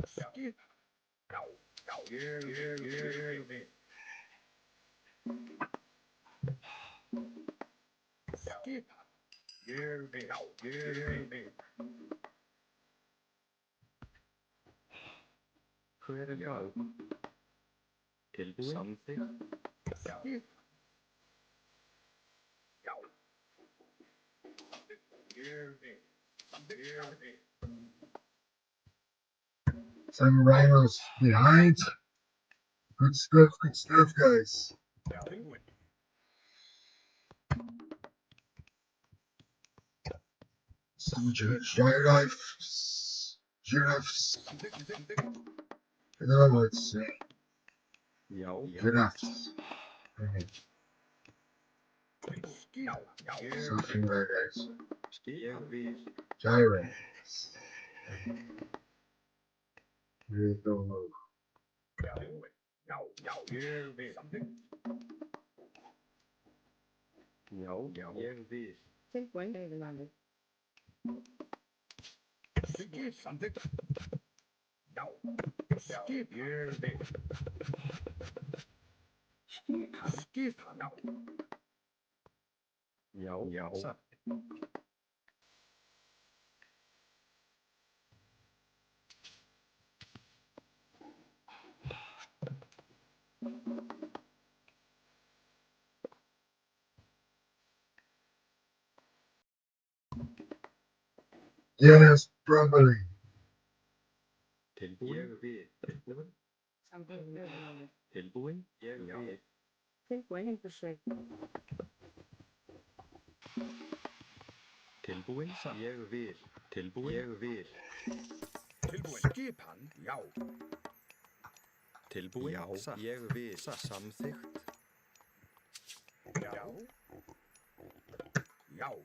Skipan. Já. Ég vil. Skipan. Ég vil. Já. Ég vil. Hver er það? Tilbúin. Samþykkt. Skipan. Já. Ég vil. Ég vil. Some rhinos behind. Good stuff, guys. Já. Tilbúin. Some giraffes. Samþykkt. I don't know what to say. Já. Giraffes. Skipan. Já. Something like that. Ég vil. Giraffes. Really don't know. Já. Ég vil. Samþykkt. Já. Ég vil. Tilbúin. Veiðimaður. Samþykkt. Já. Skipan. Ég vil. Skipan. Já. Já. Satt. Yes, probably. Tilbúin. Ég vil. Tilbúin. Samþykkt. Veiðimaður. Tilbúin. Ég vil. Tilbúin. Timbursveit. Tilbúin. Ég vil. Tilbúin. Ég vil. Tilbúin. Skipan. Já. Tilbúin. Já. Ég vil. Samþykkt. Já. Já.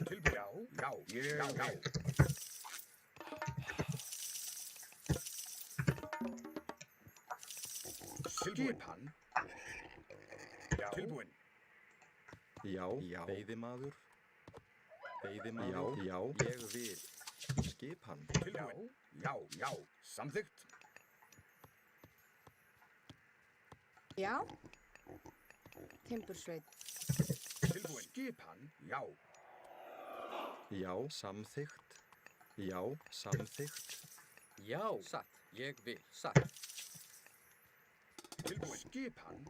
Tilbúin. Já. Já. Skipan. Já. Tilbúin. Já. Veiðimaður. Já. Ég vil. Skipan. Tilbúin. Já. Samþykkt. Já. Timbursveit. Tilbúin. Skipan. Já. Já. Samþykkt. Já. Samþykkt. Já, satt. Ég vil. Satt. Tilbúin. Skipan.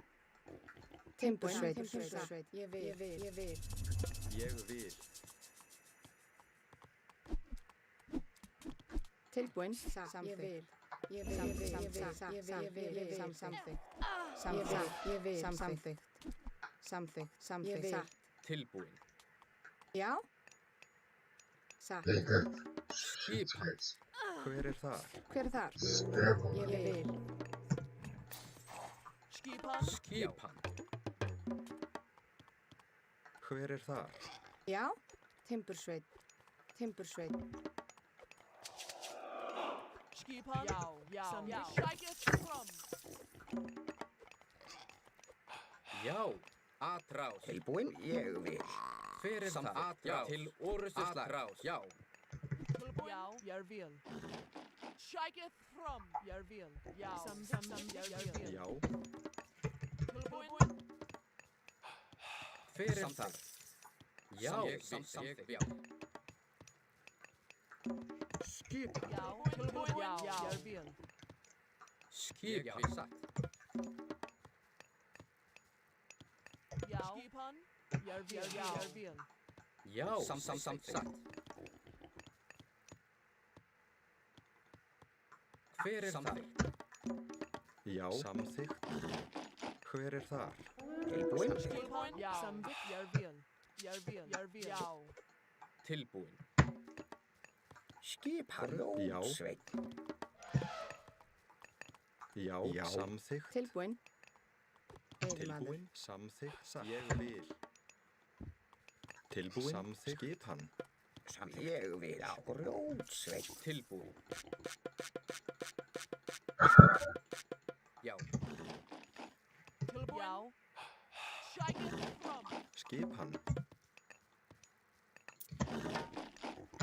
Timbursveit. Ég vil. Ég vil. Tilbúin. Ég vil. Ég vil. Samþykkt. Tilbúin. Já. Satt. They got Skipan. Hver er það? Hver er þar? Scribble. Ég vil. Skipan. Skipan. Hver er þar? Já. Timbursveit. Skipan. Já. Sækið fram. Já. Atrás. Tilbúin, ég vil. Hver er það? Atrás. Til orustuslag. Atrás. Já. Já. Ég vil. Sækið fram. Ég vil. Já. Ég vil. Já. Fyrir þar. Já, samþykkt. Já. Skipan. Já, tilbúin. Já, ég er búinn. Skipan. Satt. Já. Skipan. Ég er búinn. Já, samþykkt. Satt. Hver þar? Já, samþykkt. Hver þar? Tilbúin. Skipan. Já. Samþykkt. Ég er búinn. Já. Tilbúin. Skipan Já. lótsveit. Já, samþykkt. Tilbúin. Veiðimaður. Tilbúin, samþykkt, satt. Ég vil. Tilbúin, samþykkt. Skipan. Ég vil á grjótsveit. Tilbúin. Já. Tilbúin. Já. Sækir fram. Skipan.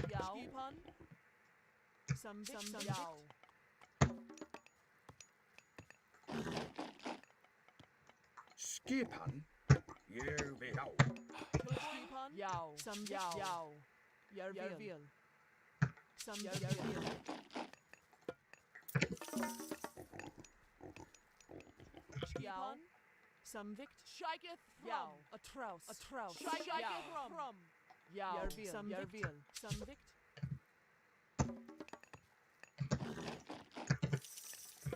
Já. Skipan. Samþykkt. Já. Skipan. Ég vil á. Skipan. Já. Samþykkt. Já. Jeg er búinn. Samþykkt. Skipan. Samþykkt. Sækir fram. Já. Atrás. Sækir fram. Já. Jeg er búinn. Samþykkt.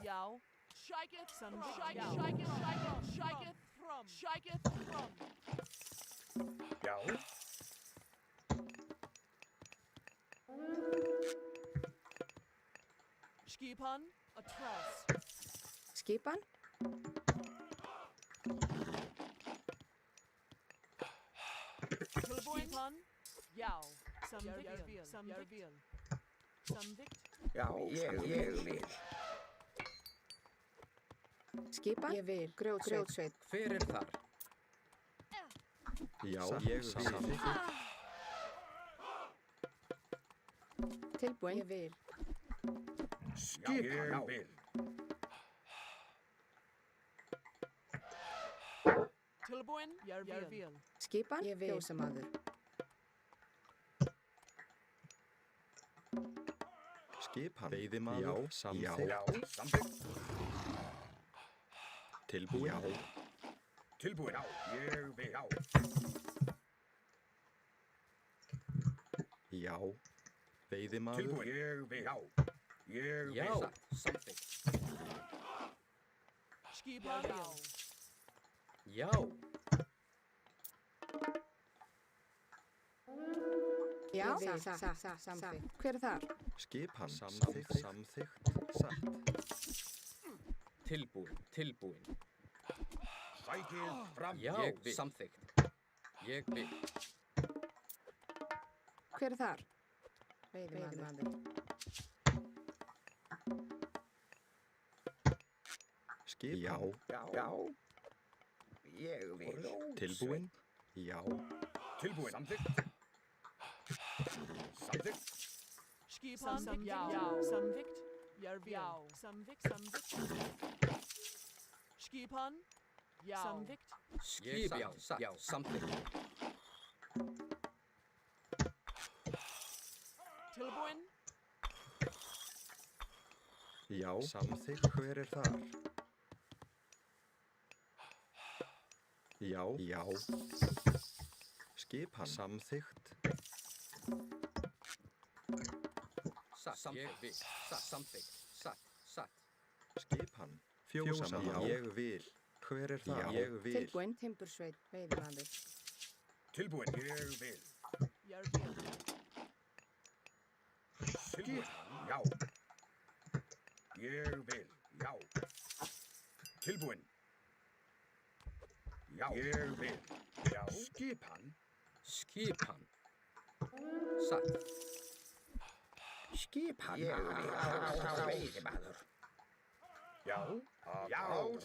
Já. Sækir samþykkt. Sækir fram. Já. Skipan. Atrás. Skipan. Tilbúin. Skipan. Já. Samþykkt. Samþykkt. Já, ég vil. Skipan. Ég vil. Grjótsveit. Hver þar? Já, ég vil. Tilbúin. Ég vil. Skipan. Ég vil. Tilbúin. Jeg er búinn. Skipan. Ég vil. Fjósamaður. Skipan. Veiðimaður. Samþykkt. Já. Samþykkt. Tilbúin. Já. Tilbúin á. Ég vil á. Já. Veiðimaður. Tilbúin. Ég vil á. Ég vil. Já, samþykkt. Skipan. Já. Já. Samþykkt. Hver þar? Skipan. Samþykkt, satt. Tilbúin. Sækir fram. Já, samþykkt. Ég vil. Hver þar? Veiðimaður. Skipan. Já. Ég vil. Tilbúin. Já. Tilbúin. Samþykkt. Samþykkt. Skipan. Samþykkt. Jeg er búinn. Samþykkt. Skipan. Ja. Samþykkt. Skipan. Já, samþykkt. Tilbúin. Já, samþykkt. Hver þar? Já. Skipan. Samþykkt. Satt. Ég vil. Samþykkt. Satt. Skipan. Fjósamaður. Ég vil. Hver þar? Já. Ég vil. Tilbúin. Timbursveit. Veiðimaður. Tilbúin. Ég vil. Jeg er búinn. Tilbúin. Já. Ég vil. Já. Tilbúin. Já. Ég vil. Já. Skipan. Satt. Skipan. Ég vil á veiðimaður. Já.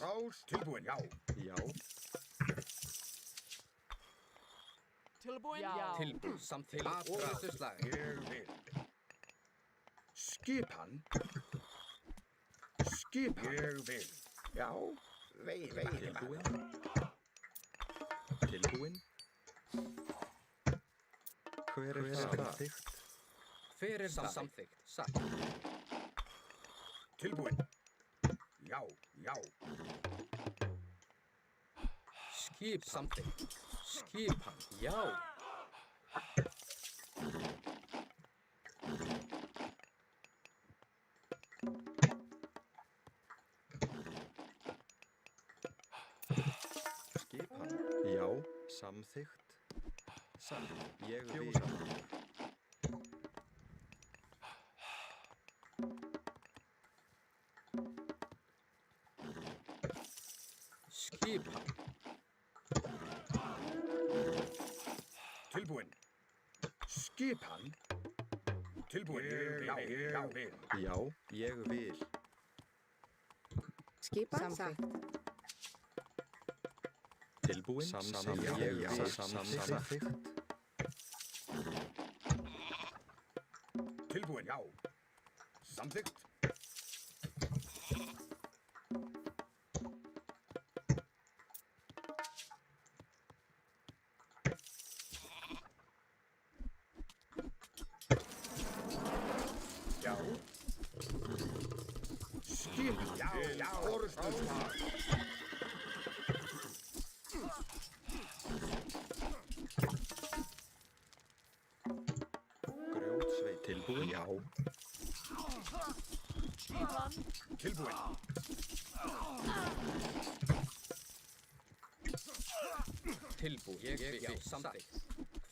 Rás. Tilbúin. Já. Já. Tilbúin. Tilbúin. Samþykkt. Orrustuslag. Ég vil. Skipan. Ég vil. Já, veiðimaður. Tilbúin. Hver er það? Samþykkt. Hver er það? Samþykkt. Satt. Tilbúin. Já, já. Skip. Samþykkt. Skipan. Já. Skipan. Já, samþykkt. Satt. Ég vil. Skipan. Tilbúin. Skipan. Tilbúin. Já, já, vil. Já, ég vil. Skipan. Samþykkt. Tilbúin. Samþykkt. Ég vil. Samþykkt. Tilbúin. Já. Samþykkt. Já. Skipan. Já, já. Orðstöðsvar. Grjótsveit. Tilbúin. Já. Tilbúin. Tilbúin. Ég vil. Samþykkt.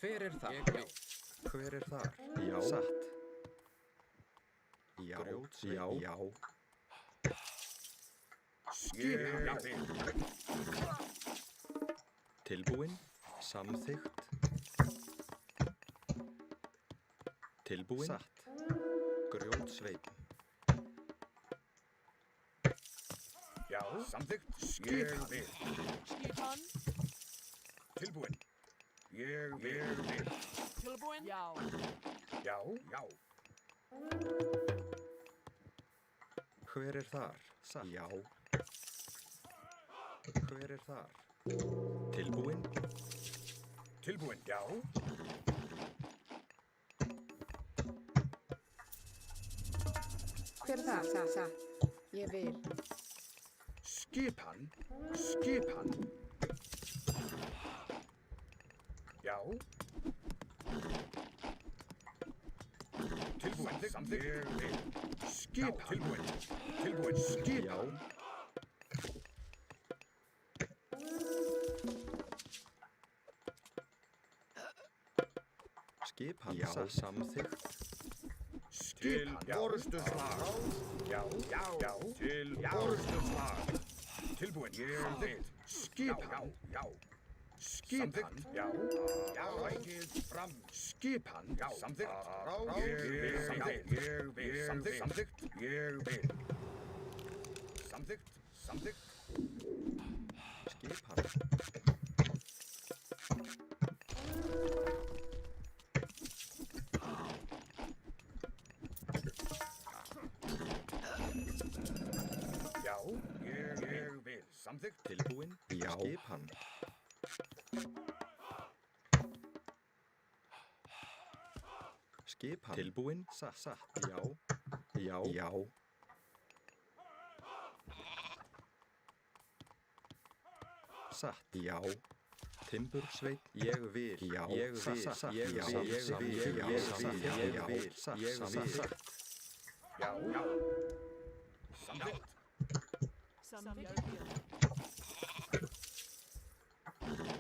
Hver er það? Ég vil. Hver er þar? Já. Satt. Já. Grjótsveit. Já. Já. Skipan. Já, vil. Tilbúin. Samþykkt. Tilbúin. Satt. Grjótsveit. Já. Samþykkt. Skipan. Ég vil. Skipan. Tilbúin. Ég vil. Tilbúin. Já. Já, já. Hver er þar? Satt. Já. Hver er þar? Tilbúin. Tilbúin. Já. Hver er það? Satt. Ég vil. Skipan. Skipan. Já. Tilbúin. Samþykkt. Ég vil. Skipan. Tilbúin. Tilbúin. Skipan. Skipan. Já. Samþykkt. Skipan. Orðstöðsvar. Já, já, já. Til orðstöðsvar. Tilbúin. Ég vil. Skipan. Já, já. Skipan. Já, já. Rækið fram. Skipan. Já. Samþykkt. Ég vil. Samþykkt. Ég vil. Samþykkt. Samþykkt. Ég vil. Samþykkt. Samþykkt. Skipan. Já, ég vil. Samþykkt. Tilbúin. Já. Skipan. Skipan. Tilbúin. Satt. Já. Já. Já. Satt. Já. Timbursveit. Ég vil. Já. Ég vil. Satt. Ég vil. Ég vil. Ég vil. Satt. Ég vil. Já, já. Samþykkt. Samþykkt.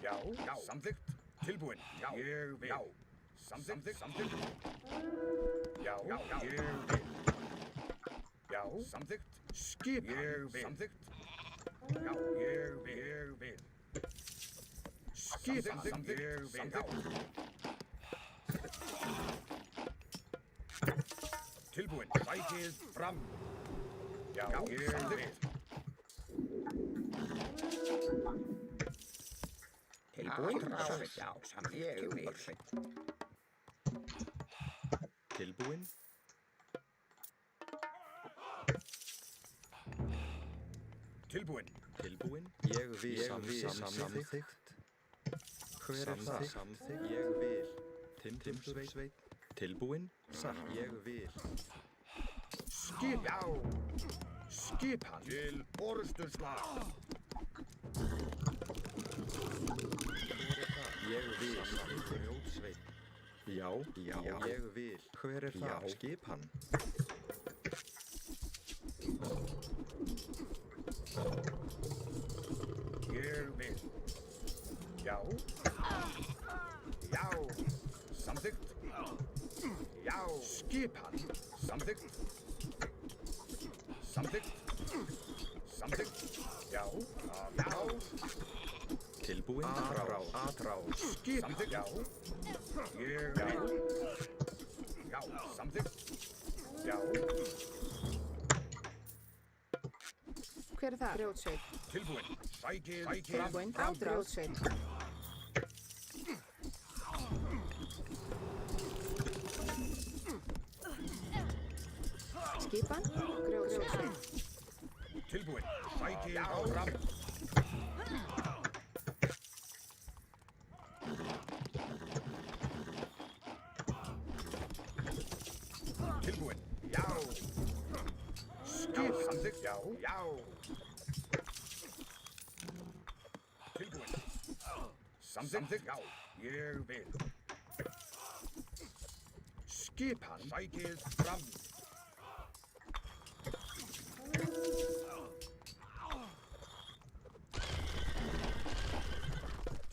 Já, já. Samþykkt. Tilbúin. Já, ég vil. Já. Samþykkt. Samþykkt. Já, já, já. Ég vil. Já, samþykkt. Skipan. Ég vil. Samþykkt. Já, ég vil. Ég vil. Skipan. Samþykkt. Ég vil. Samþykkt. Tilbúin. Rækið fram. Já, ég vil. Tilbúin. Já, samþykkt. Ég vil. Tilbúin. Tilbúin. Tilbúin. Ég vil. Samþykkt. Hver er það? Samþykkt. Ég vil. Timbursveit. Tilbúin. Satt. Ég vil. Skip. Já. Skipan. Til orustuslag. Ég vil. Grjótsveit. Já, ég vil. Hver það? Já, skipan. Ég vil. Já. Já. Samþykkt. Já. Skipan. Samþykkt. Samþykkt. Samþykkt. Já. Já. Tilbúin. Atrás. Skip. Samþykkt. Já. Ég vil. Já. Samþykkt. Já. Hver það? Grjótsveit. Tilbúin. Sækið. Tilbúin. Grjótsveit. Skipan. Grjótsveit. Tilbúin. Sækið áfram. Tilbúin. Já. Skip. Samþykkt. Já. Já. Tilbúin. Samþykkt. Já. Ég vil. Skipan. Sækið fram.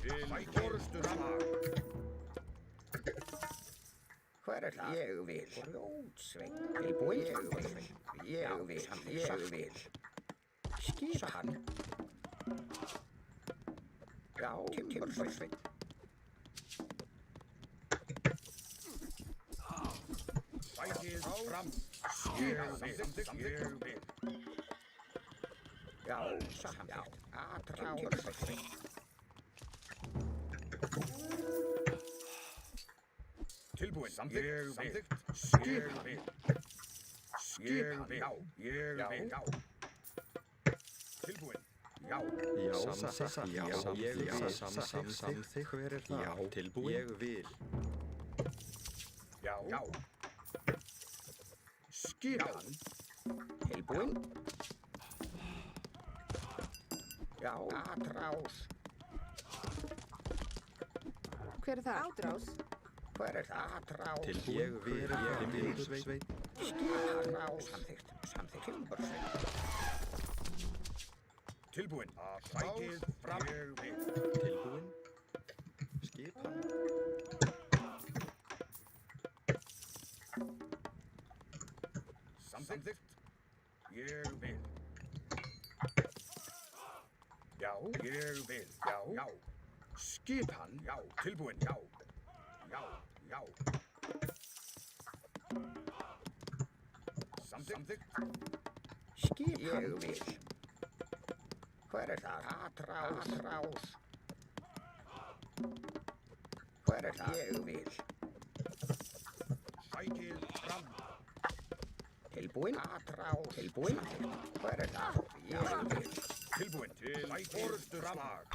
Til orustuslag. Hver það? Ég vil. Grjótsveit. Tilbúin. Ég vil. Skipan. Já, timbursveit. Sækið fram. Skipan. Ég vil. Já, samþykkt. Timbursveit. Tilbúin. Samþykkt. Skipan. Skipan. Já. Ég vil. Já. Tilbúin. Já. Samþykkt. Ég vil. Samþykkt. Hver það? Já. Tilbúin. Ég vil. Já. Já. Skipan. Tilbúin. Já, atrás. Hver það? Átrás. Hver það? Atrás. Ég vil. Timbursveit. Atrás. Samþykkt. Timbursveit. Tilbúin. Sækið fram. Ég vil. Tilbúin. Skipan. Samþykkt. Ég vil. Já. Ég vil. Já. Já. Skipan. Já. Tilbúin. Já. Já. Já. Samþykkt. Skipan. Ég vil. Hver það? Atrás. Hver það? Ég vil. Sækið fram. Tilbúin. Atrás. Tilbúin. Hver það? Ég vil. Tilbúin. Til orustuslag.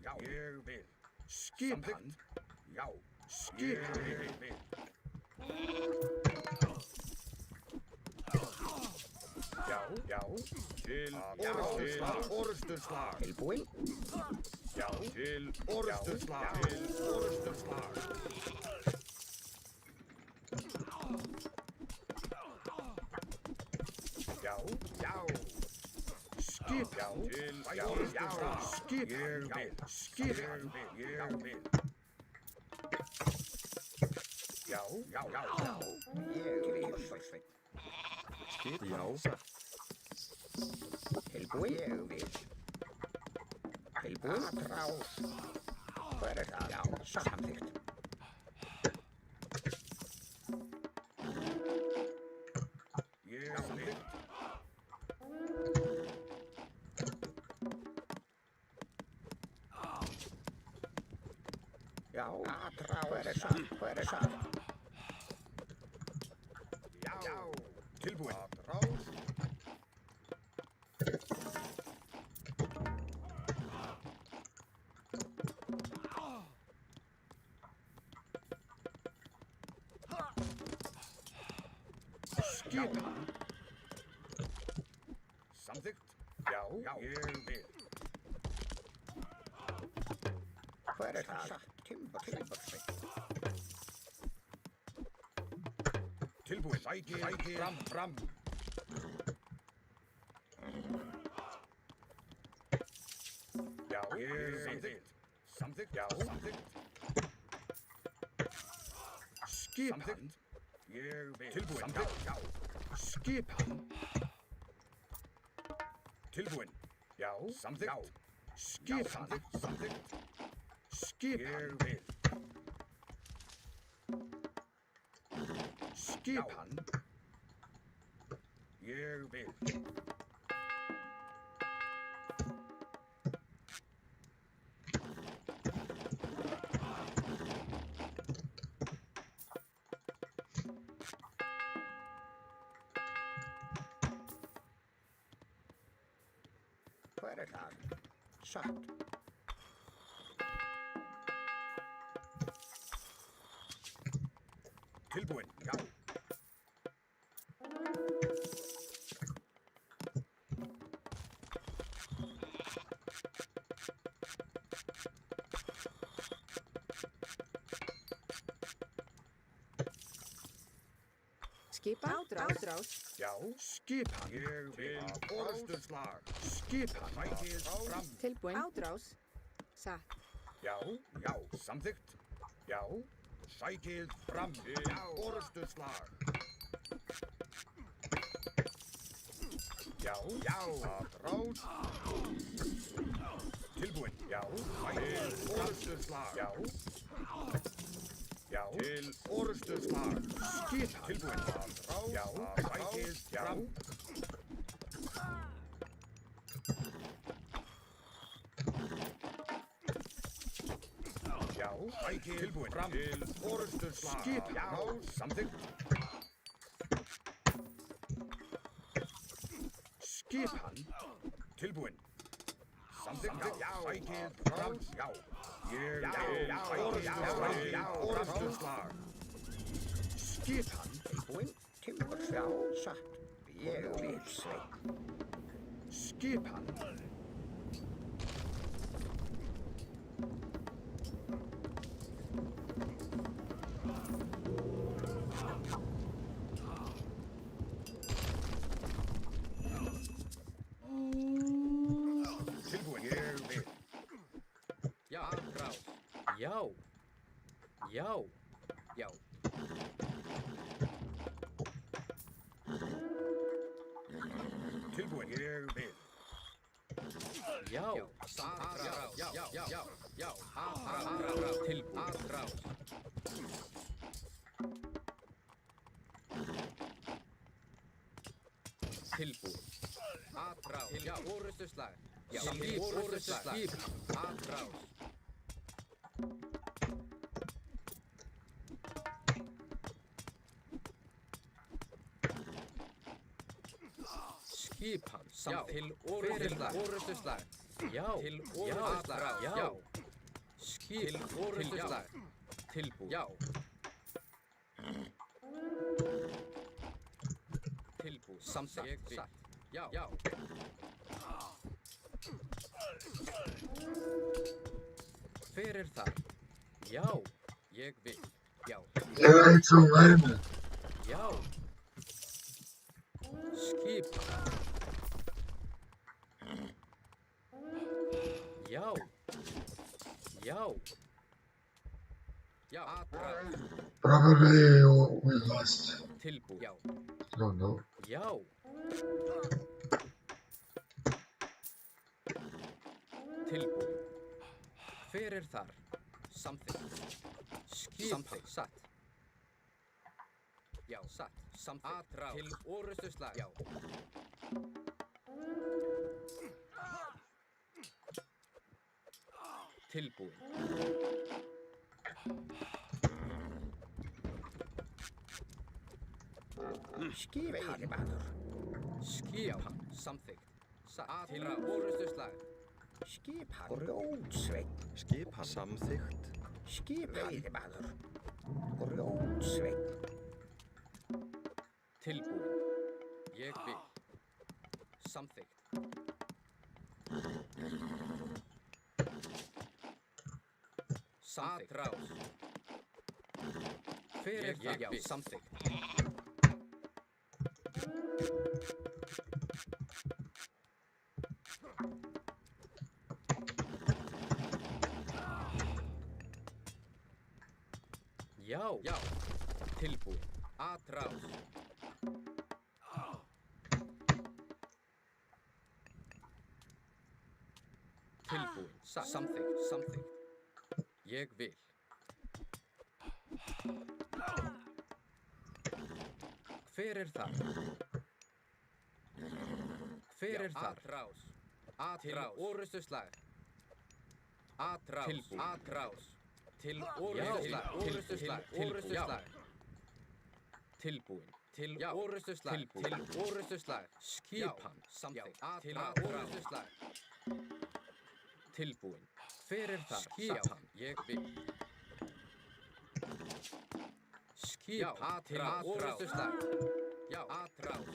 Já. Ég vil. Skipan. Já. Skipan. Ég vil. Já. Já. Til orustuslag. Tilbúin. Já. Til orustuslag. Til orustuslag. Já. Já. Skip. Já. Til orustuslag. Skip. Ég vil. Skipan. Ég vil. Já. Já. Já. Ég vil. Skip. Já. Tilbúin. Ég vil. Tilbúin. Atrás. Hver það? Já, samþykkt. Ég vil. Já, atrás. Hver það? Já. Tilbúin. Rás. Skipan. Samþykkt. Já, ég vil. Hver er það? Timbursveit. Tilbúin. Sækir. Fram. Já, ég vil. Samþykkt. Já, samþykkt. Skipan. Ég vil. Tilbúin. Samþykkt. Já. Skipan. Tilbúin. Já, samþykkt. Já. Skipan. Samþykkt. Skipan. Ég vil. Skipan. Ég vil. Hver er það? Satt. Tilbúin. Já. Skipan. Ádrás. Já, skipan. Ég vil. Orðsturslag. Skipan. Sækir fram. Tilbúin. Ádrás. Satt. Já, samþykkt. Já, sækið fram. Já, orðsturslag. Já, aðrás. Tilbúin. Já, sækið orðsturslag. Já, til orðsturslag. Skipan. Tilbúin. Aðrás. Já, sækið fram. Sækið tilbúin. Fram. Til orðsturslag. Skipan. Já, samþykkt. Skipan. Tilbúin. Samþykkt. Já, sækið fram. Já. Orðsturslag. Skipan. Tilbúin. Timbursveit. Satt. Ég vil. Sveit. Skipan. Tilbúin. Ég vil. Já, aðrás. Já. Tilbúin. Ég vil. Já. Aðrás. Já. Aðrás. Tilbúin. Aðrás. Tilbúin. Aðrás. Já, orðsturslag. Já, orðsturslag. Aðrás. Skipan. Til orðsturslag. Já. Til orðsturslag. Já. Til orðsturslag. Tilbúin. Já. Tilbúin. Samþykkt. Satt. Já. Hver er það? Já, ég vil. Já. Ég veit þú væri með. Já. Skipan. Já. Aðrás. Probably we lost. Tilbúin. Já. Don't know. Já. Tilbúin. Hver er þar? Samþykkt. Skipan. Satt. Já, satt. Samþykkt. Aðrás. Til orðsturslag. Já. Tilbúin. Skipan. Maður. Skipan. Samþykkt. Satt. Til orðsturslag. Skipan. Grjótsveit. Skipan. Samþykkt. Skipan. Maður. Grjótsveit. Tilbúin. Ég vil. Samþykkt. Samþykkt. Atrás. Hver er það? Já, samþykkt. Já, tilbúin. Atrás. Tilbúin. Samþykkt. Ég vil. Hver er þar? Hver er þar? Atrás. Til orustuslag. Atrás. Tilbúin. Atrás. Til orustuslag. Tilbúin. Til orustuslag. Til orustuslag. Skipan. Samþykkt. Til orustuslag. Tilbúin. Hver er það? Skipan. Ég vil. Skipan. Til orustuslag. Já, atrás.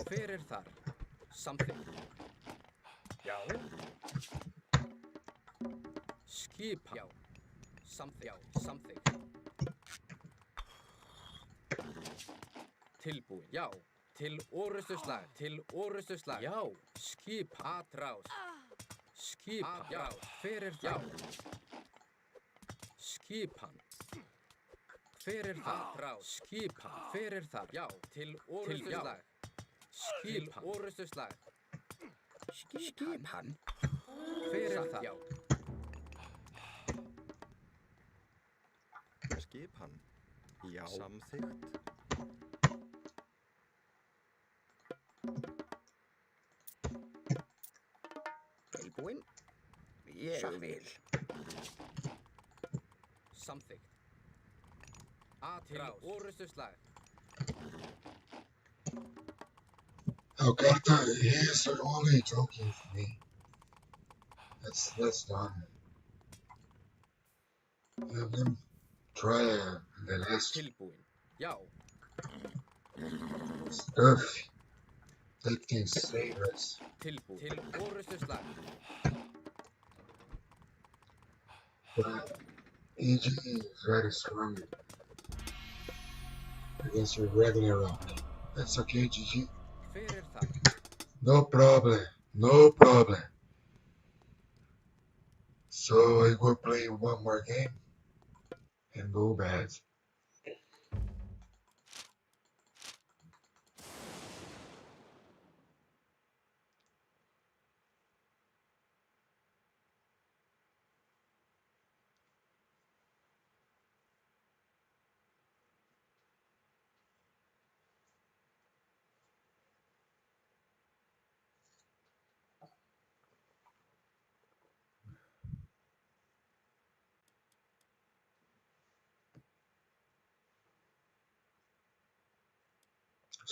Hver er þar? Samþykkt. Já. Skipan. Já. Samþykkt. Tilbúin. Já. Til orustuslag. Já. Skipan. Atrás. Skipan. Já. Hver er það? Skipan. Hver er það? Atrás. Skipan. Hver er þar? Já. Til orustuslag. Skipan. Orustuslag. Skipan. Hver er það? Já. Skipan. Já. Samþykkt. Tilbúin. Ég vil. Samþykkt. Atrás. Til orustuslag. Alberta, he is only joking for me. That's done. Have them try the last Tilbúin. Já. stuff. Take things serious. Tilbúin. Til orustuslag. But EG is very strong against your regular round. That's okay, GG. Hver er það? No problem. So I will play one more game and go bad.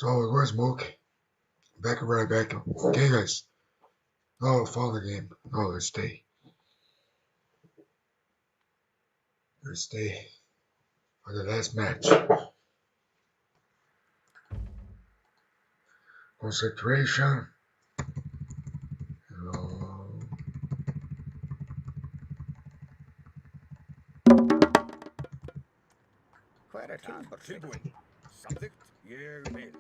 So where's Mook? Right back. Okay, guys. Oh, follow the game. Oh, let's stay. Let's stay for the last match. Concentration. Hello. Hver er það? Tilbúin. Samþykkt. Ég vil.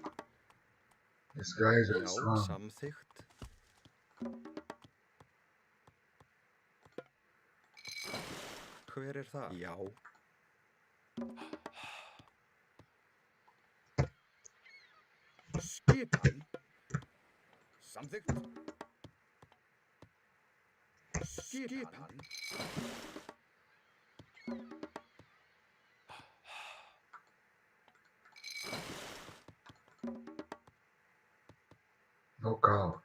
These guys are Já. strong. Samþykkt. Hver er það? Já. Skipan. Samþykkt. Skipan. No call.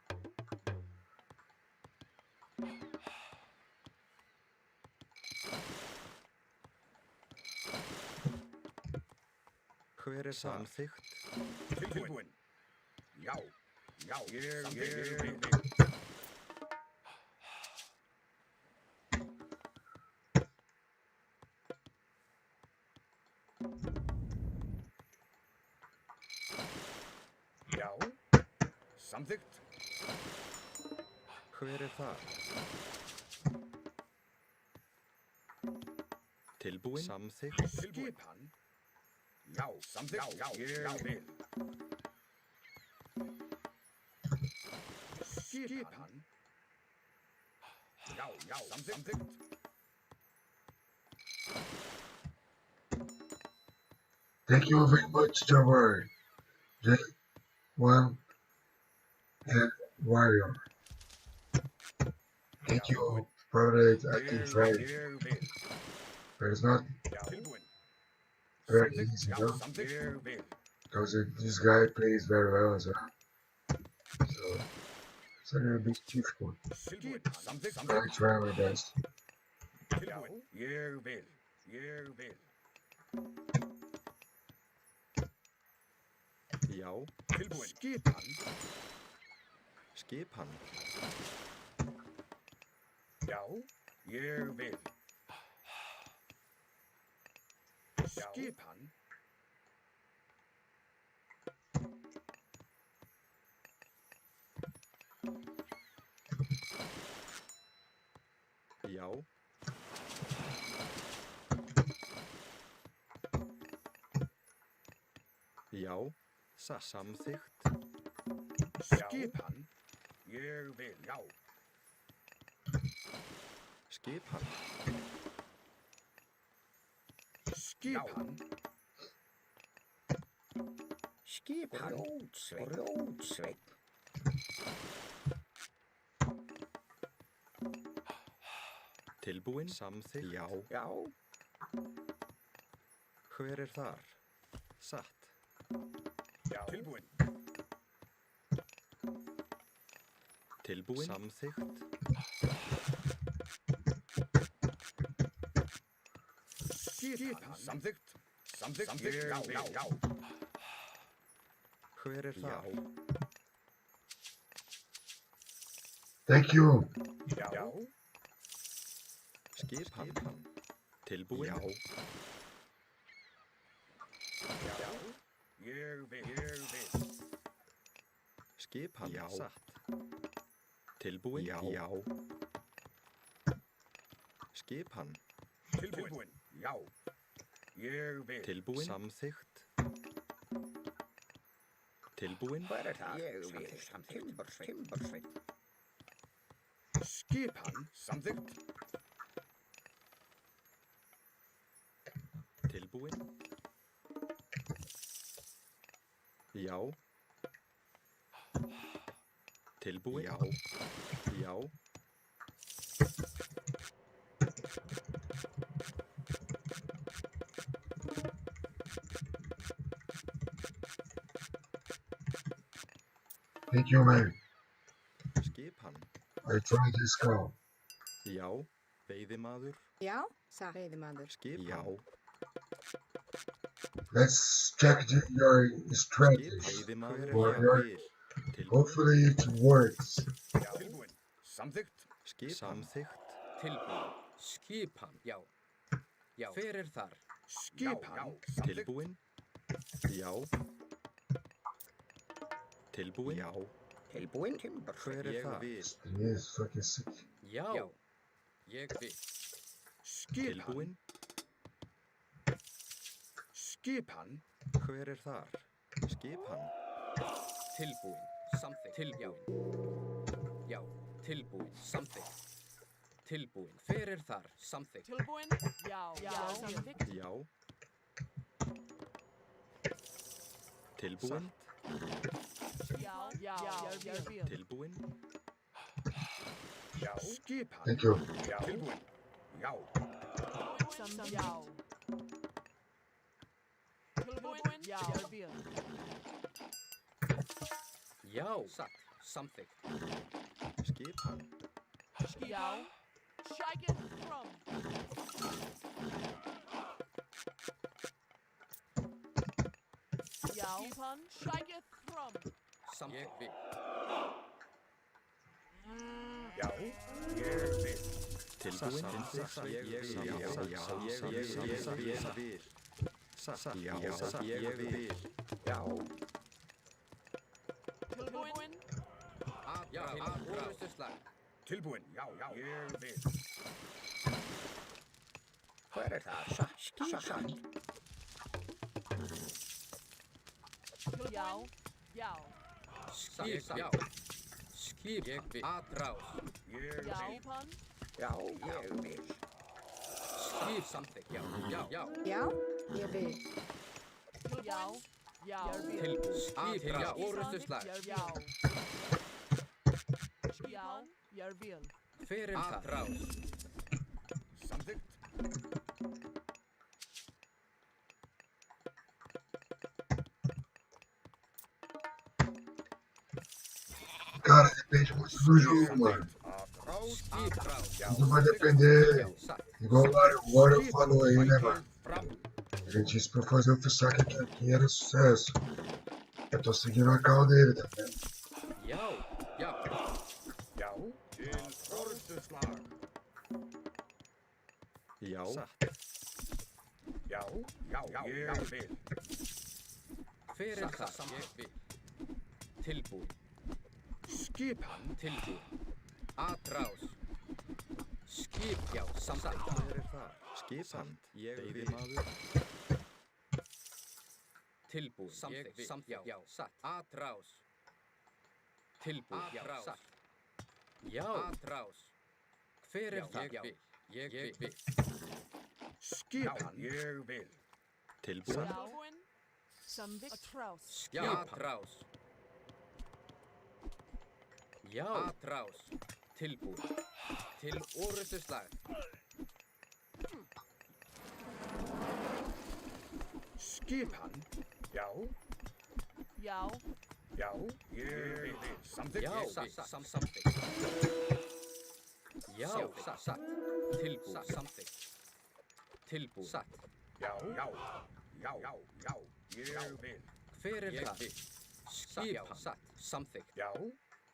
Hver er samþykkt? Tilbúin. Já. Já. Ég vil. Samþykkt. Hver þar? Tilbúin. Samþykkt. Skipan. Já, samþykkt. Já, ég vil. Skipan. Já, samþykkt. Thank you very much, Trevor. J1 and Warrior. Thank you, Private Active Trade. Ég vil. But it's not Já, tilbúin. very Samþykkt. easy, Já, no? samþykkt. Ég vil. Because this guy plays very well as well. So it's a little bit difficult. Tilbúin. Samþykkt. I try my best. Tilbúin. Ég vil. Ég vil. Já. Tilbúin. Skipan. Skipan. Já, ég vil. Skipan. Já. Já. Samþykkt. Skipan. Ég vil. Já. Skipan. Skipan. Skipan. Rótsveinn. Tilbúin. Samþykkt. Já. Já. Hver þar? Satt. Já. Tilbúin. Tilbúin. Samþykkt. Skipan. Samþykkt. Samþykkt. Ég vil. Já. Hver þar? Thank you. Já. Skipan. Tilbúin. Já. Já. Ég vil. Skipan. Já. Satt. Tilbúin. Já. Já. Skipan. Tilbúin. Já. Ég vil. Tilbúin. Samþykkt. Tilbúin. Hver það? Ég vil. Timbursveinn. Skipan. Samþykkt. Tilbúin. Já. Tilbúin. Já. Já. Thank you, man. Skipan. I tried this call. Já. Veiðimaður. Já, satt. Veiðimaður. Skipan. Já. Let's check your strategy. Veiðimaður. Warrior. Ég vil. Tilbúin. Hopefully it works. Já. Tilbúin. Samþykkt. Skipan. Samþykkt. Tilbúin. Skipan. Já. Já. Hver þar? Skipan. Tilbúin. Já. Tilbúin. Já. Tilbúin. Hver Timbursveinn. það? Vil. He is fucking sick. Já. Ég vil. Skipan. Tilbúin. Skipan. Hver þar? Skipan. Tilbúin. Samþykkt. Tilbúin. Já. Tilbúin. Samþykkt. Tilbúin. Hver þar? Samþykkt. Tilbúin. Já. Samþykkt. Já. Tilbúin. Já. Ég vil. Tilbúin. Já. Skipan. Thank you. Já. Tilbúin. Já. Já. Tilbúin. Já. Ég vil. Já. Satt. Samþykkt. Skipan. Já. Shaggy from. Já. Skipan. Shaggy from. Ég vil. Já. Ég vil. Tilbúin. Ég vil. Satt. Já. Ég vil. Já. Tilbúin. til orustuslag. Tilbúinn, já, ég vil. Hver það? Satt. Já, já. Skip, já. Skip, ég vil. Atrás. Ég Já, vil. pan. Já, ég vil. Skip, samþykkt, já. Já. Já, ég vil. Já, já. Tilbúið. Skip, já. Orustuslag. Já. Já, ég vil. Fyrir það. Atrás. Samþykkt. Cara, depende muito do jogo, mano. Atrás. Atrás. Tudo vai depender. Satt. Igual o Wario falou aí, né, mano? Fram. Ele disse pra eu fazer o Fissac aqui era sucesso. Eu tô seguindo a cal dele, tá vendo? Já. Já, til orustuslag. Já. Já, ég vil. Fyrir það. Ég vil. Tilbúið. Skipan. Tilbúið. Atrás. Skip, já. Samþykkt. Hver það? Skipan. Ég vil. Maður. Tilbúið. Samþykkt. Já. Satt. Atrás. Tilbúið. Já. Satt. Já. Atrás. Hver það? Ég vil. Ég vil. Skipan. Ég vil. Tilbúin. Tilbúin. Samþykkt. Atrás. Já. Atrás. Já. Atrás. Tilbúið. Til orustuslag. Skipan. Já, Já, ég vil. Samþykkt. Já. Samþykkt. Já. Satt. Tilbúið. Samþykkt. Tilbúið. Satt. Já, ég vil. Hver það? Skip. Satt. Samþykkt. Já,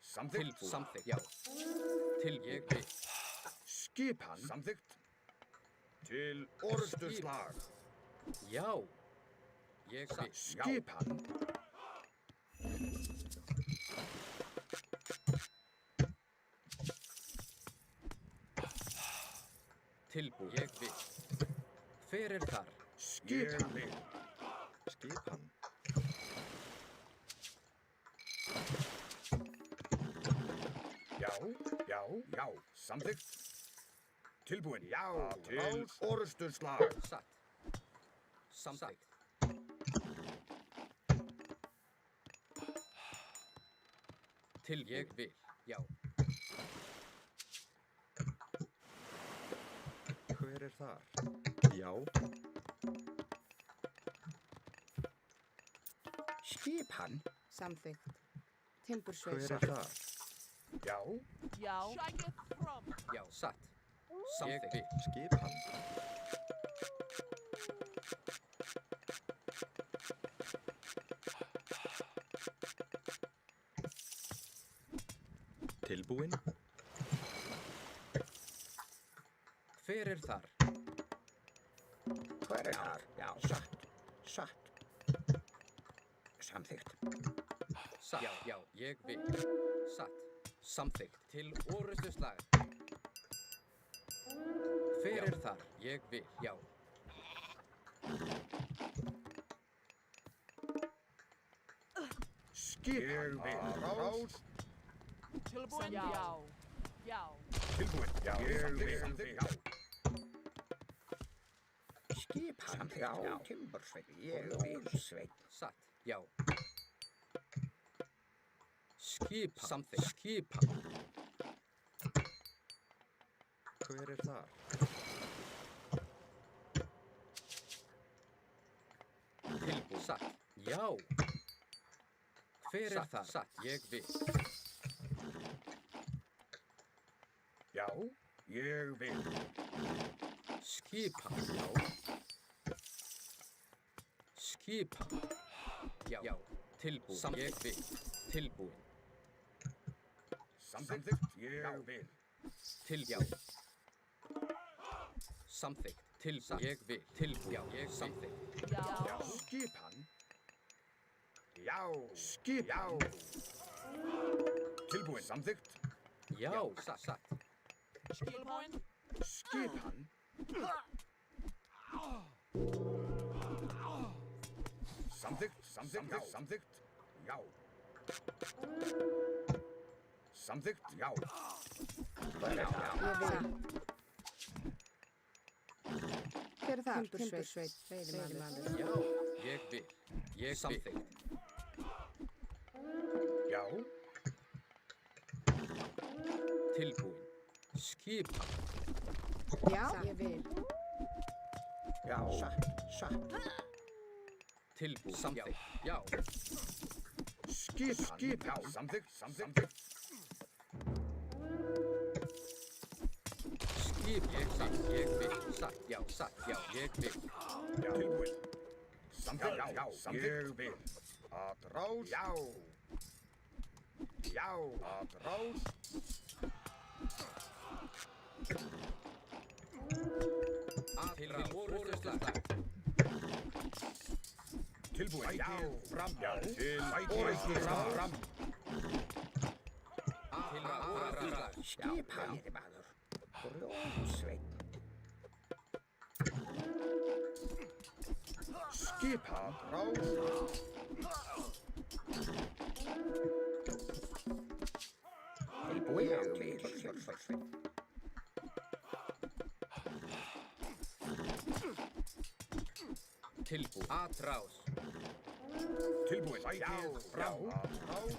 samþykkt. Tilbúið. Samþykkt. Já. Ég vil. Skipan. Samþykkt. Til orustuslag. Já. Ég vil. Skipan. Tilbúið. Ég vil. Hver þar? Ég vil. Skipan. Já, samþykkt. Tilbúin, já, til orustuslag. Satt. Samþykkt. Til ég vil. Já. Hver þar? Já. Skipan. Samþykkt. Hver Timbursveið. þar? Já, já. Sækið fram. Já. Satt. Samþykkt. Ég vil. Skipan. Tilbúin. Hver þar? Hver þar? Já, satt. Samþykkt. Satt. Já. Ég vil. Satt. Samþykkt. Til orustuslag. Hver þar? Ég vil. Já. skipan. Rás. Tilbúin? Já. Já. Tilbúin. Já, ég vil. Já. Skipan. Já, timbursveit. Ég vil sveit. Satt. Já. Skipan. Samþykkt. Skipan. Hver þar? Tilbúið. Satt. Já. Hver þar? Satt. Ég vil. Já, ég vil. Skipan. Já. Skipan. Já. Tilbúið. Ég vil. Tilbúið. Samþykkt. Ég vil. Til. Já. Samþykkt. Tilbúið. Ég vil. Tilbúið. Já. Ég samþykkt. Já. Já, skipan. Já, skipan. Tilbúin. Samþykkt. Já, satt. Tilbúin. Skipan. Samþykkt. Já. Samþykkt. Já. Hver er það? Hver er það? Timbursveit, veiðimaður. Já, ég vil. Ég samþykkt. Já. Tilbúin. Skipan. Já, ég vil. Já, satt. Tilbúin. Samþykkt. Já. Skipan. Já. Samþykkt. Skip. Ég vil. Satt. Já, ég vil. Já. Tilbúin. Samþykkt. Já. Ég vil. Atrás. Já. Atrás. Til orrustuslag. Tilbúin. Já. Fram. Já. Til orrustuslag. Fram. Til orrustuslag. Skipan. Veiðimaður. Grjótsveit. Skipan. Tilbúin. Ég vil. Tilbúin. Atrás. Tilbúin. Já. Fram. Atrás.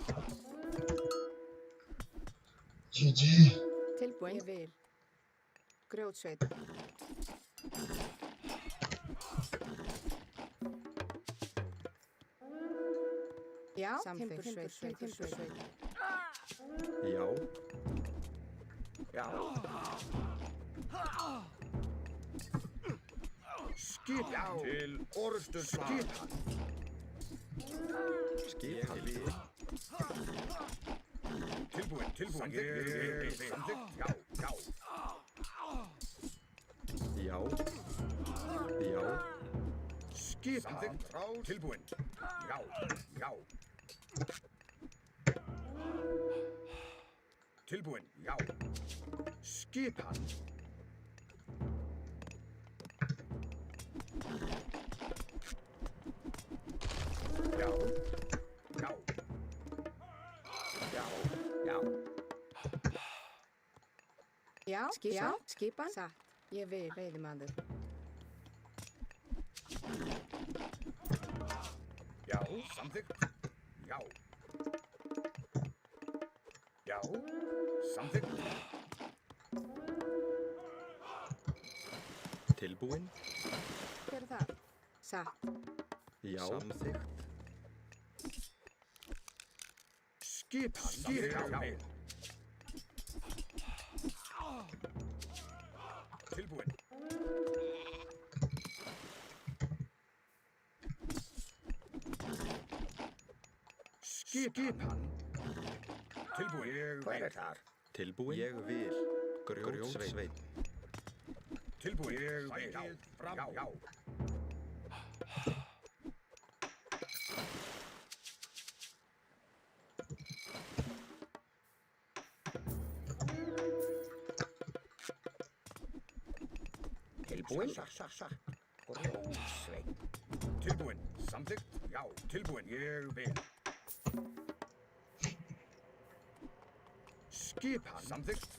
GG. Tilbúin. Ég vil. Grjótsveit. Já, timbursveit. Já. Já. Skipan. Til orrustuslag. Skipan. Tilbúin. Samþykkt. Já. Já. Skipan. Tilbúin. Já. Tilbúin. Já. Skipan. Já, skipan. Satt. Ég vil, veiðimaður. Já. Samþykkt. Já. Samþykkt. Tilbúin. Hver er það? Satt. Já. Samþykkt. Skipan. Já. Tilbúin. Skipan. Tilbúin. Hver er þar? Tilbúin. Ég vil. Grjótsveit. Tilbúin. Ég vil. Fram. Já. Tilbúin. Satt. Grjótsveit. Tilbúin. Samþykkt. Já. Tilbúin. Ég vil. Skipan. Samþykkt.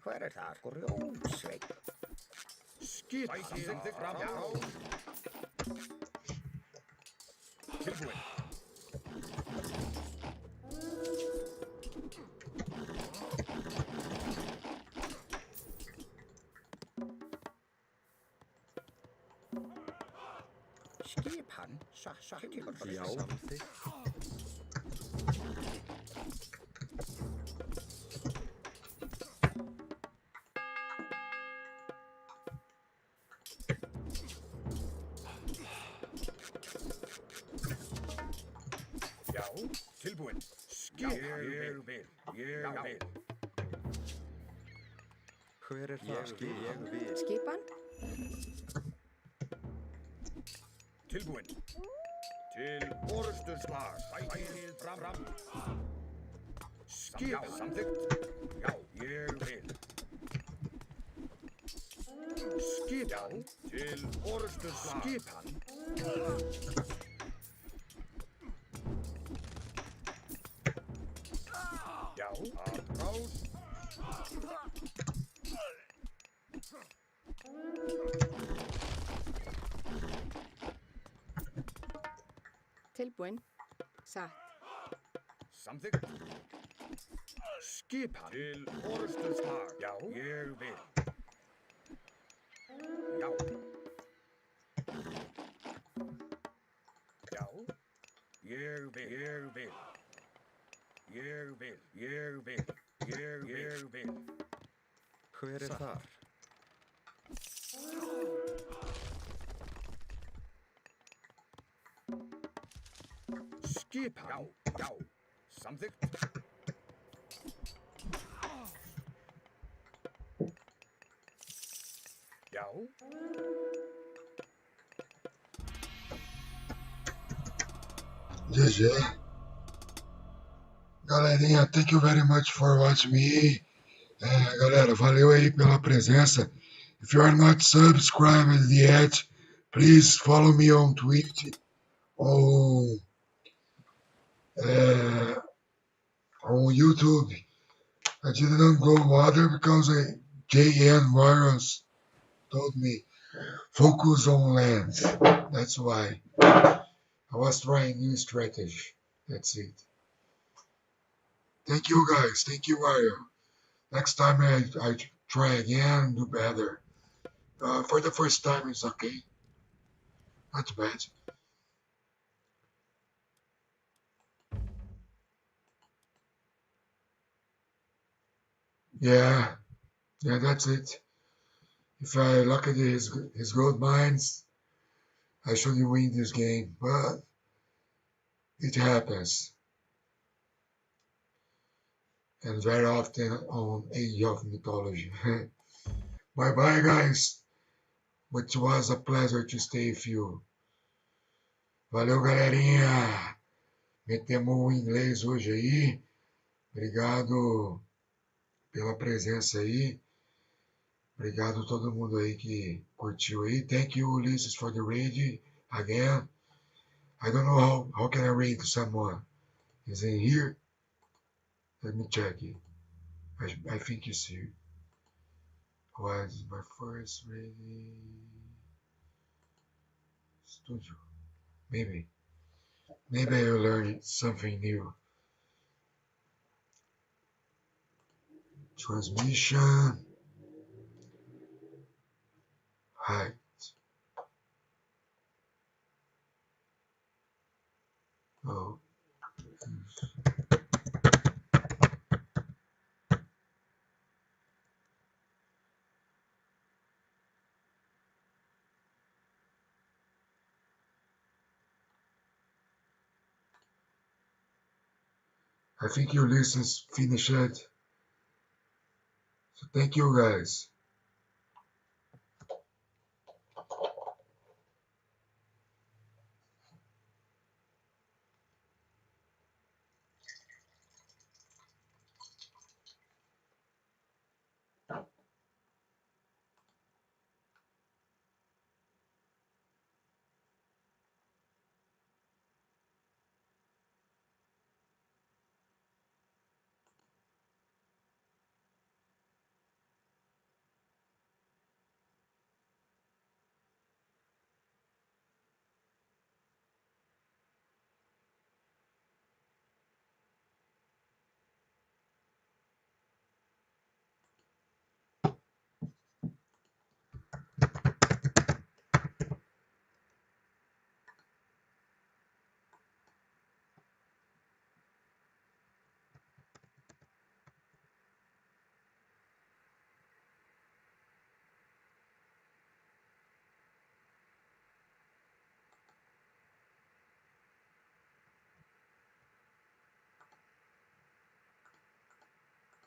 Hver er þar? Grjótsveit. Skipan. Samþykkt. Fram. Já. Tilbúin. Skipan. Satt. Já. Samþykkt. Já. Tilbúin. Skipan. Ég vil. Hver er það? Ég vil. Skipan. tilbúinn. Til orustuslag. Sækið fram. Skipan. Samþykkt. Já, ég vil. Skipan. Til orustuslag. Skipan. Já, að rás. Tilbúin. Satt. Samþykkt. Skipan. Til orustuslag. Já, ég vil. Já. Já. Ég vil. Hver þar? Skipan. Já. Samþykkt. Já. GG. Galerinha, thank you very much for watching me. Galera, valeu aí pela presença. If you are not subscribed yet, please follow me on Twitch or on YouTube. I didn't go other because JN Warriors told me focus on land. That's why. I was trying new strategy. That's it. Thank you guys. Thank you, Wario. Next time I try again and do better. For the first time, it's okay. Not bad. Yeah, that's it. If I look at his gold mines, I should win this game, but it happens. And very often on Age of Mythology. Bye-bye, guys. It was a pleasure to stay with you. Valeu, galerinha. Metemos o inglês hoje aí. Obrigado pela presença aí. Obrigado a todo mundo aí que curtiu aí. Thank you, Ulysses, for the raid again. I don't know how can I raid someone. Is in here? Let me check it. I think it's here. Was my first raid studio. Maybe I will learn something new. Transmission. Height. Oh. I think Ulysses finished it. So thank you guys.